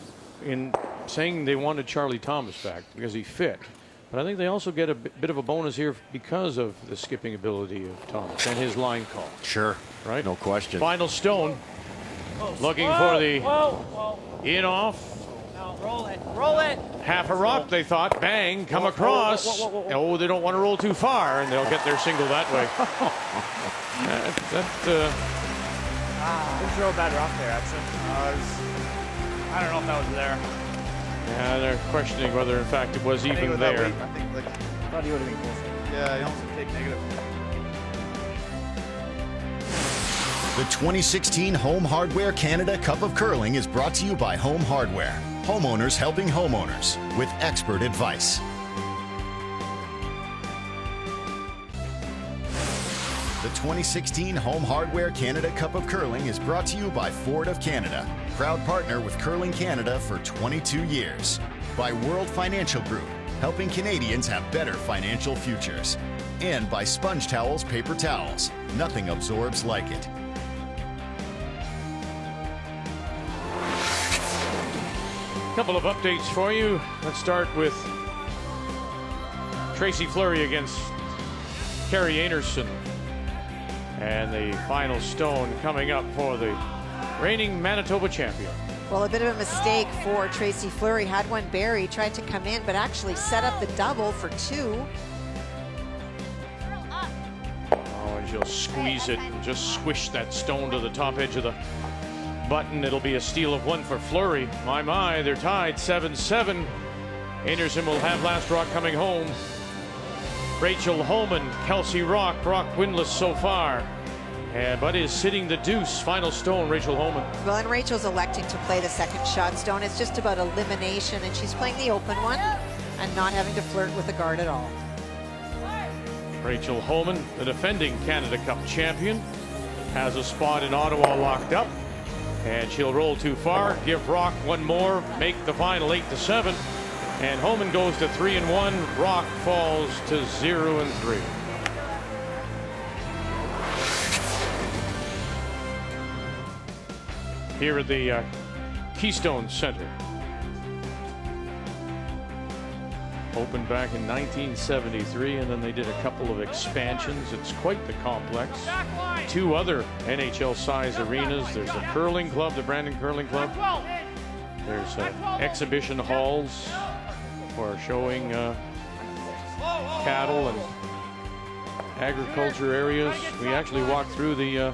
in saying they wanted Charlie Thomas back because he fit. But I think they also get a bit of a bonus here because of the skipping ability of Thomas and his line call. Sure. Right? No question. Final stone. Looking for the in off. No, roll it. Roll it. Half a rock, they thought. Bang, come across. Oh, they don't want to roll too far, and they'll get their single that way. Didn't throw a bad rock there, actually. I don't know if that was there. Yeah, they're questioning whether, in fact, it was I think even with that there. weight, I think like Thought he would have been closer. yeah, you almost take negative. The 2016 Home Hardware Canada Cup of Curling is brought to you by Home Hardware. Homeowners helping homeowners with expert advice. The 2016 Home Hardware Canada Cup of Curling is brought to you by Ford of Canada, proud partner with Curling Canada for 22 years. By World Financial Group, helping Canadians have better financial futures. And by Sponge Towels Paper Towels, nothing absorbs like it. Couple of updates for you. Let's start with Tracy Fleury against Carrie Anderson. And the final stone coming up for the reigning Manitoba champion. Well, a bit of a mistake for Tracy Fleury. Had one buried, tried to come in, but actually set up the double for 2. Oh, and she'll squeeze it and just squish that stone to the top edge of the button. It'll be a steal of 1 for Fleury. My, they're tied 7-7. Anderson will have last rock coming home. Rachel Holman, Kelsey Rock winless so far. But is sitting the deuce. Final stone, Rachel Holman. Well, and Rachel's electing to play the second shot stone. It's just about elimination, and she's playing the open one and not having to flirt with the guard at all. Rachel Holman, the defending Canada Cup champion, has a spot in Ottawa locked up. And she'll roll too far, give Rock 1 more, make the final 8-7. And Holman goes to 3-1. Rock falls to 0-3. here at the Keystone Center. Opened back in 1973, and then they did a couple of expansions. It's quite the complex. 2 other NHL-size arenas. There's a curling club, the Brandon Curling Club. There's exhibition halls for showing cattle and agriculture areas. We actually walked through the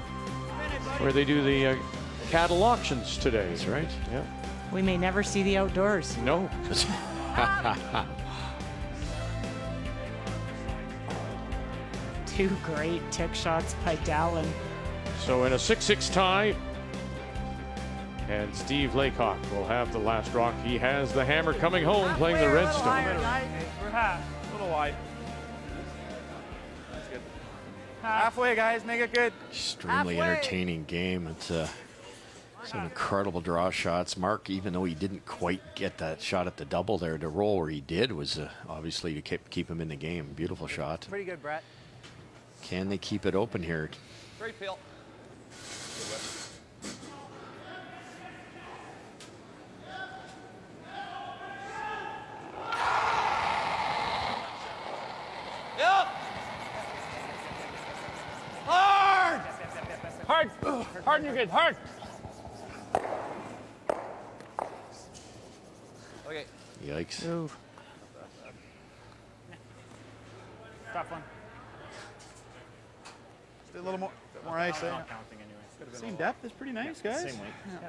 where they do the cattle auctions today. That's right. Yeah. We may never see the outdoors. No. Two great tick shots by Dallin. So in a 6-6 tie, and Steve Laycock will have the last rock. He has the hammer coming home, playing the Redstone. We're half. A little wide. That's good. Halfway, guys. Make it good. Extremely entertaining game. It's some incredible draw shots. Mark, even though he didn't quite get that shot at the double there to roll where he did, was obviously to keep him in the game. Beautiful shot. Pretty good, Brett. Can they keep it open here? Great feel. Yep. Hard. Hard. Hard and you're good. Hard. Okay. Yikes. Ooh. Tough one. Stay a little more ice there. Same depth is pretty nice, guys. Same weight. Yeah.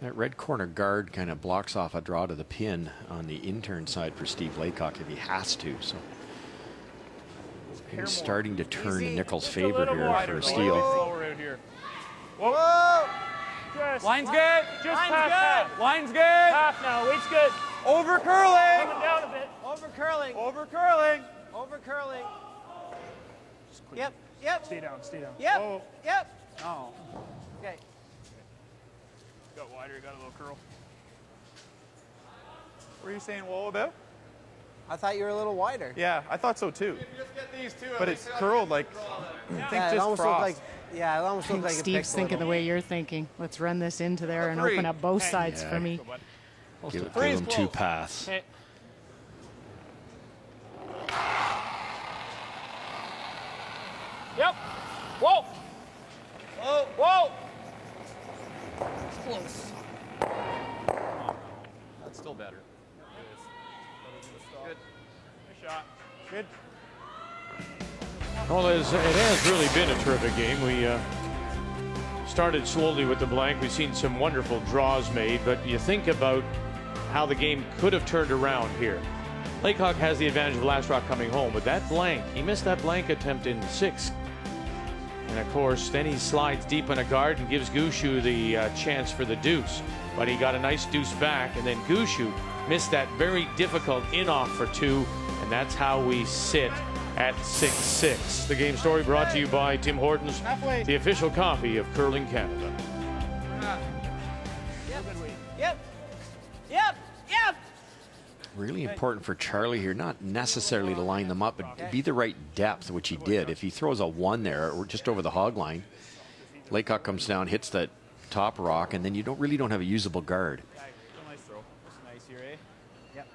That red corner guard kind of blocks off a draw to the pin on the intern side for Steve Laycock if he has to. So he's starting to turn in Nichols' favor here for a steal. Whoa! Line's good. Just Line's past good. half. Line's good. Half now. Weight's good. Over curling. Coming down a bit. Over curling. Over curling. Over curling. Yep. Yep. Stay down. Stay down. Yep. Oh. Yep. Oh. Okay. Got wider. Got a little curl. What are you saying whoa about? I thought you were a little wider. Yeah, I thought so too. But it's curled like, I think Yeah, it just almost frost. looked like. Yeah, it almost I looked think like Steve's a thinking the way you're thinking. Let's run this into there and Three. open up both sides for me. Give him 2 paths. Hey. Yep. Whoa. Whoa. Whoa. It's close. That's still better. Good. Good shot. Good. Well, it has really been a terrific game. We started slowly with the blank. We've seen some wonderful draws made, but you think about how the game could have turned around here. Laycock has the advantage of the last rock coming home, but that blank, he missed that blank attempt in 6. And of course, then he slides deep in a guard and gives Gushue the chance for the deuce. But he got a nice deuce back, and then Gushue missed that very difficult in-off for 2, and that's how we sit at 6-6. The game story brought to you by Tim Hortons, the official coffee of Curling Canada. Yep. Yep. Yep. Really important for Charlie here, not necessarily to line them up, but be the right depth, which he did. If he throws a 1 there, or just over the hog line, Laycock comes down, hits that top rock, and then you really don't have a usable guard. Nice throw. Nice here, eh? Yep.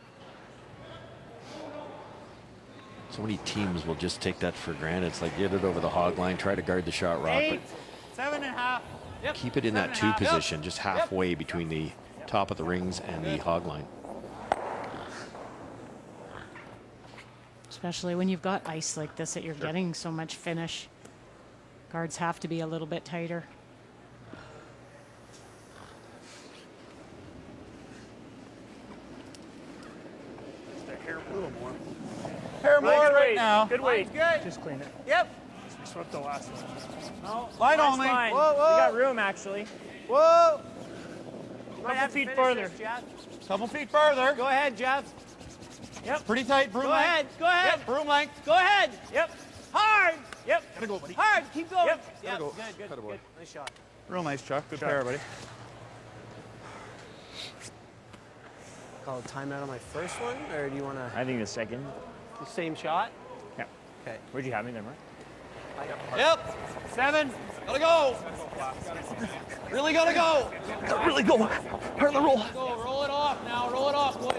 So many teams will just take that for granted. It's like get it over the hog line, try to guard the shot rock, 8. 7.5. Yep. but keep it in that 2 position, just halfway between the top of the rings and the hog line. Especially when you've got ice like this that you're getting so much finish. Guards have to be a little bit tighter. A little more. Hair more Good right weight. now. Good weight. Good. Just clean it. Yep. We swept the last one. No. Line mine's only. Fine. Whoa, whoa. We got room actually. Whoa. You might Couple have to feet finish further. this, Jeff. Couple feet further. Go ahead, Jeff. Yep. Pretty tight. Broom Go length. ahead. Go ahead. Yep, broom length. Go ahead. Yep. Hard. Yep. Gotta go, buddy. Hard. Keep going. Yep. Yep. go. Good. Good. Cut away. Good. Nice shot. Real nice, Chuck. Good Shot. pair, buddy. Call a timeout on my first one, or do you want to I think the second. the same shot? Yeah. Okay. Where'd you have me there, Mark? Yep. 7. Gotta go. Really gotta go. Really go. Turn the roll. Go, roll it off now. Roll it off, boys.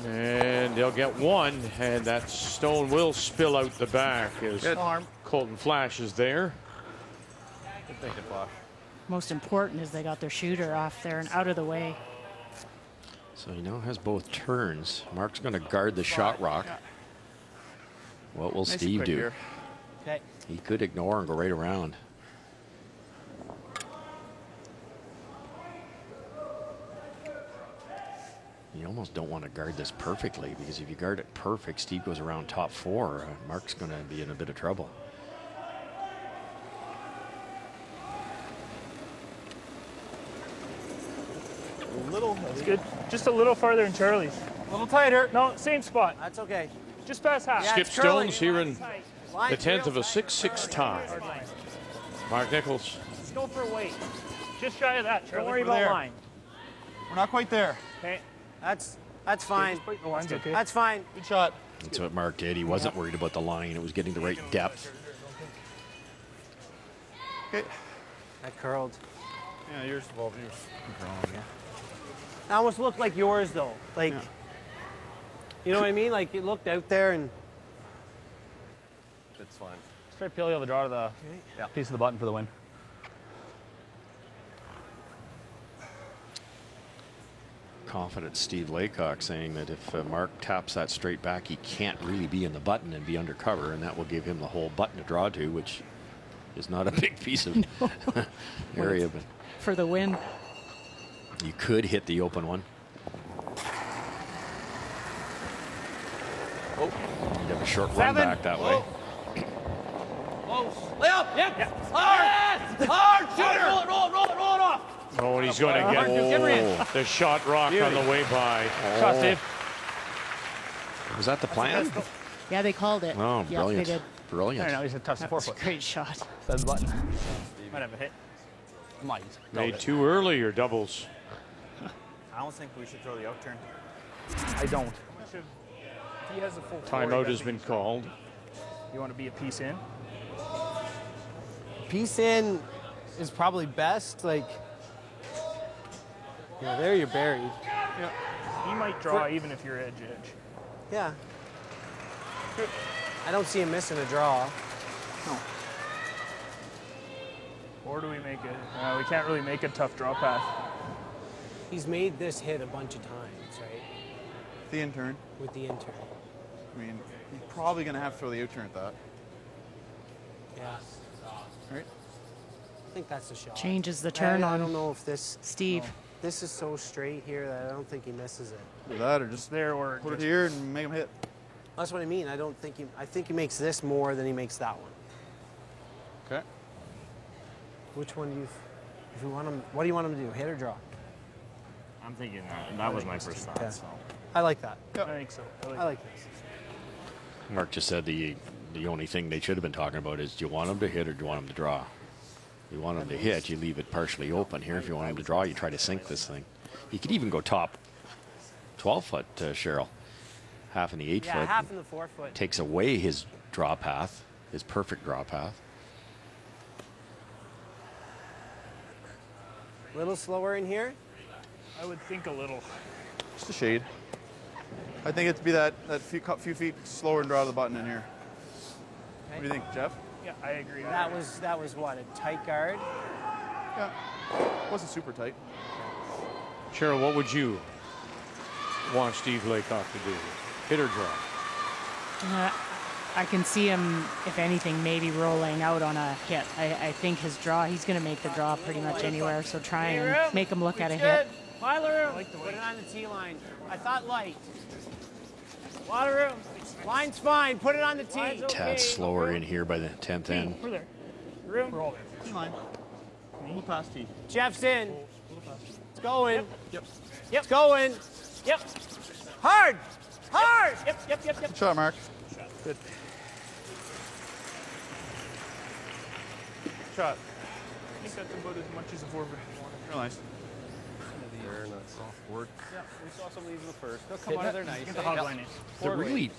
And they'll get one, and that stone will spill out the back as Colton Flash is there. Good thinking, Flash. Most important is they got their shooter off there and out of the way. So he now has both turns. Mark's going to guard the shot rock. What will Steve do? Okay. He could ignore and go right around. You almost don't want to guard this perfectly, because if you guard it perfect, Steve goes around top 4. Mark's going to be in a bit of trouble. That's good. Just a little farther than Charlie's. A little tighter. No, same spot. That's okay. Just past half. Skip Stones here in the 10th of a 6-6 tie. Mark Nichols. Let's go for a weight. Just shy of that, Charlie. Don't worry We're about there. line. We're not quite there. Okay. That's fine. The line's okay. That's fine. Good shot. That's what Mark did. He wasn't worried about the line. It was getting the right depth. Okay. That curled. Yeah, yours. Well, yours. That almost looked like yours, though. Like, you know what I mean? Like, it looked out there and. It's fine. Straight Pilio the draw to the piece of the button for the win. Confident Steve Laycock saying that if Mark taps that straight back, he can't really be in the button and be undercover, and that will give him the whole button to draw to, which is not a big piece of area. But For the win. you could hit the open one. Oh. You'd have a short run back that way. Close. Lay up. Yep. Hard. Hard. Shooter. Roll it. Roll it. Roll it. Roll it off. Oh, and he's going to get the shot rock on the way by. Shot, Steve. Was that the plan? Yeah, they called it. Oh, Yeah, brilliant. they did. Brilliant. I know, he's a tough That 4 was a foot. great shot. That's the button. Might have a hit. Might. Made too early or doubles. I don't think we should throw the out turn. I don't. He has a full Timeout has been called. You want to be a piece in? Piece in is probably best. Like, yeah, there you're buried. Yeah. He might draw even if you're edge. Yeah. I don't see him missing a draw. No. Or do we make it? We can't really make a tough draw path. He's made this hit a bunch of times, right? The intern. With the intern. I mean, he's probably going to have to throw the out turn at that. Yeah. Right? I think that's the shot. Changes the turn I on don't know if this. Steve. This is so straight here that I don't think he misses it. Either that or just there, or put it here and make him hit. That's what I mean. I don't think he. I think he makes this more than he makes that one. Okay. Which one do you? If you want him, what do you want him to do? Hit or draw? I'm thinking that was my first thought. Yeah. So. I like that. I think so. I like this. Mark just said the only thing they should have been talking about is, do you want him to hit or do you want him to draw? If you want him to hit, you leave it partially open. Here, if you want him to draw, you try to sink this thing. He could even go top 12 foot, Cheryl. Half in the 8 foot. Yeah, half in the 4 foot. Takes away his draw path, his perfect draw path. A little slower in here? I would think a little. Just a shade. I think it'd be that few feet slower and draw to the button in here. What do you think, Jeff? Yeah, I agree. That was what, a tight guard? Yeah. Wasn't super tight. Cheryl, what would you want Steve Laycock to do? Hit or draw? I can see him, if anything, maybe rolling out on a hit. I think his draw, he's going to make the draw pretty much anywhere, so try and make him look at a hit. Pile of room. Put it on the tee line. I thought light. A lot of room. Line's fine. Put it on the tee. Tad slower in here by the 10th end. We're there. Room. We're all there. Tee line. A little past tee. Jeff's in. It's going. Yep. It's going. Yep. Hard. Hard. Yep. Good shot, Mark. Good. Shot. I think that's about as much as a 4 foot. Real nice. there, not soft. Yeah, we saw some of these in the first. They'll come out of there nice. Get the hog line in. The really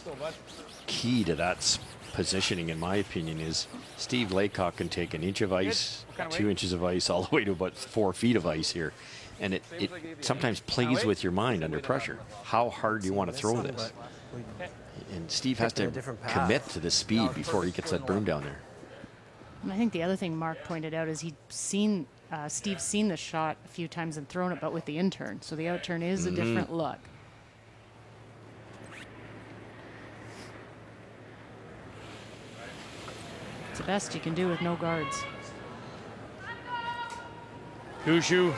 key to that positioning, in my opinion, is Steve Laycock can take an inch of ice, 2 inches of ice, all the way to about 4 feet of ice here. And it sometimes plays with your mind under pressure. How hard do you want to throw this? And Steve has to commit to the speed before he gets that broom down there. And I think the other thing Mark pointed out is Steve's seen the shot a few times and thrown it, but with the in-turn. So the out-turn is a different look. It's the best you can do with no guards. Gushue,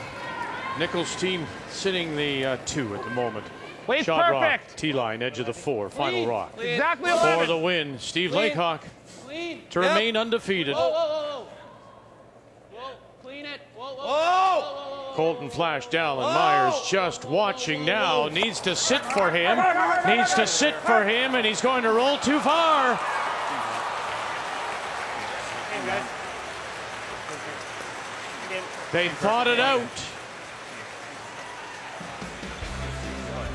Nichols' team sitting the 2 at the moment. Wait, Shot perfect. rock, T-line, edge of the 4, final rock. Exactly For 11. the win, Steve Laycock to remain undefeated. Whoa. Clean it. Whoa. Colton Flash down, and Myers just watching now. Needs to sit for him. Needs to sit for him, and he's going to roll too far. They thought it out.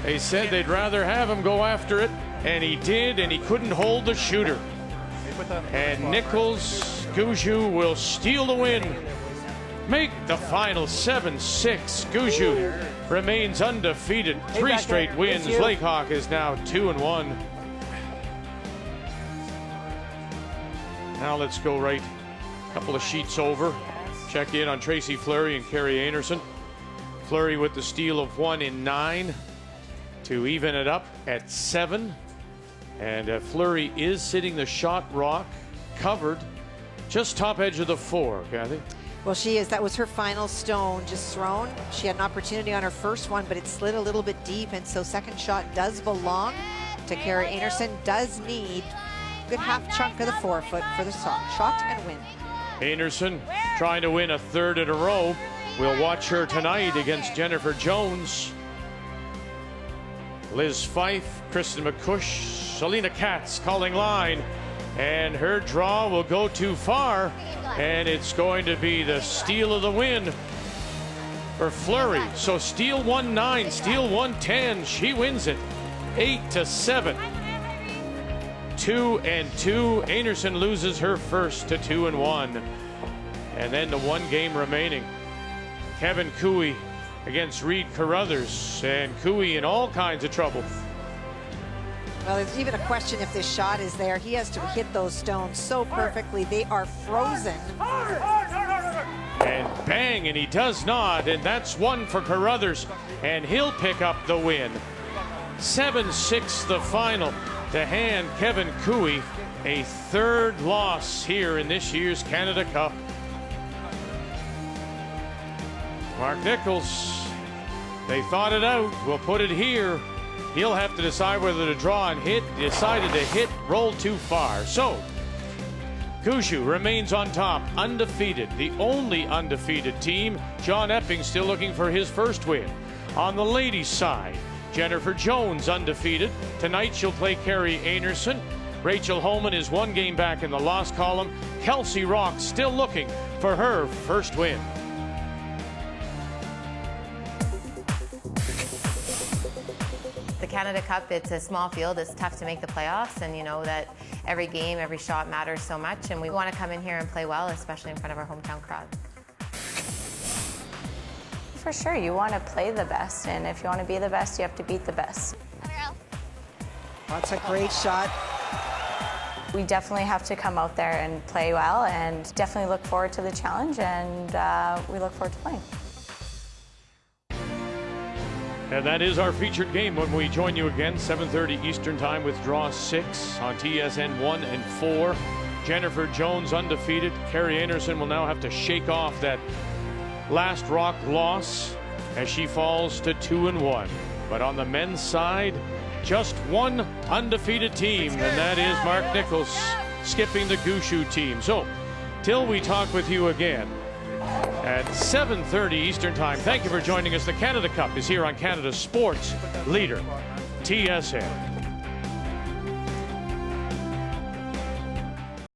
They said they'd rather have him go after it, and he did, and he couldn't hold the shooter. And Nichols, Gushue will steal the win. Make the final 7-6. Gushue remains undefeated. 3 straight wins. Laycock is now 2-1. Now let's go right a couple of sheets over. Check in on Tracy Fleury and Kerri Einarson. Fleury with the steal of 1 in 9 to even it up at 7. And Fleury is sitting the shot rock covered just top edge of the 4, Kathy. Well, she is. That was her final stone just thrown. She had an opportunity on her first one, but it slid a little bit deep, and so second shot does belong to Kerri Einarson. Does need a good half chunk of the 4-foot for the shot and win. Einarson trying to win a 3rd in a row. We'll watch her tonight against Jennifer Jones. Liz Fife, Kristen McCush, Selena Katz calling line. And her draw will go too far. And it's going to be the steal of the win for Fleury. So steal 1-9, steal 1-10. She wins it 8-7. 2-2. Einarson loses her first to 2-1. And then the 1 game remaining. Kevin Koe against Reed Carruthers, and Koe in all kinds of trouble. Well, there's even a question if this shot is there. He has to hit those stones so perfectly. They are frozen. And bang, and he does not, and that's 1 for Carruthers, and he'll pick up the win. 7-6 the final to hand Kevin Koe a 3rd loss here in this year's Canada Cup. Mark Nichols, they thought it out. We'll put it here. He'll have to decide whether to draw and hit. Decided to hit, rolled too far. So, Gushue remains on top, undefeated, the only undefeated team. John Epping still looking for his first win. On the ladies' side, Jennifer Jones undefeated. Tonight she'll play Kerri Einarson. Rachel Homan is 1 game back in the loss column. Kelsey Rock still looking for her first win. The Canada Cup, it's a small field. It's tough to make the playoffs, and you know that every game, every shot matters so much, and we want to come in here and play well, especially in front of our hometown crowd. For sure, you want to play the best, and if you want to be the best, you have to beat the best. That's a great shot. We definitely have to come out there and play well, and definitely look forward to the challenge, and we look forward to playing. And that is our featured game when we join you again, 7:30 Eastern Time with Draw 6 on TSN 1 and 4. Jennifer Jones undefeated. Kerri Einarson will now have to shake off that last rock loss as she falls to 2-1. But on the men's side, just 1 undefeated team, and that is Mark Nichols skipping the Gushue team. So, till we talk with you again at 7:30 Eastern Time. Thank you for joining us. The Canada Cup is here on Canada's sports leader, TSN.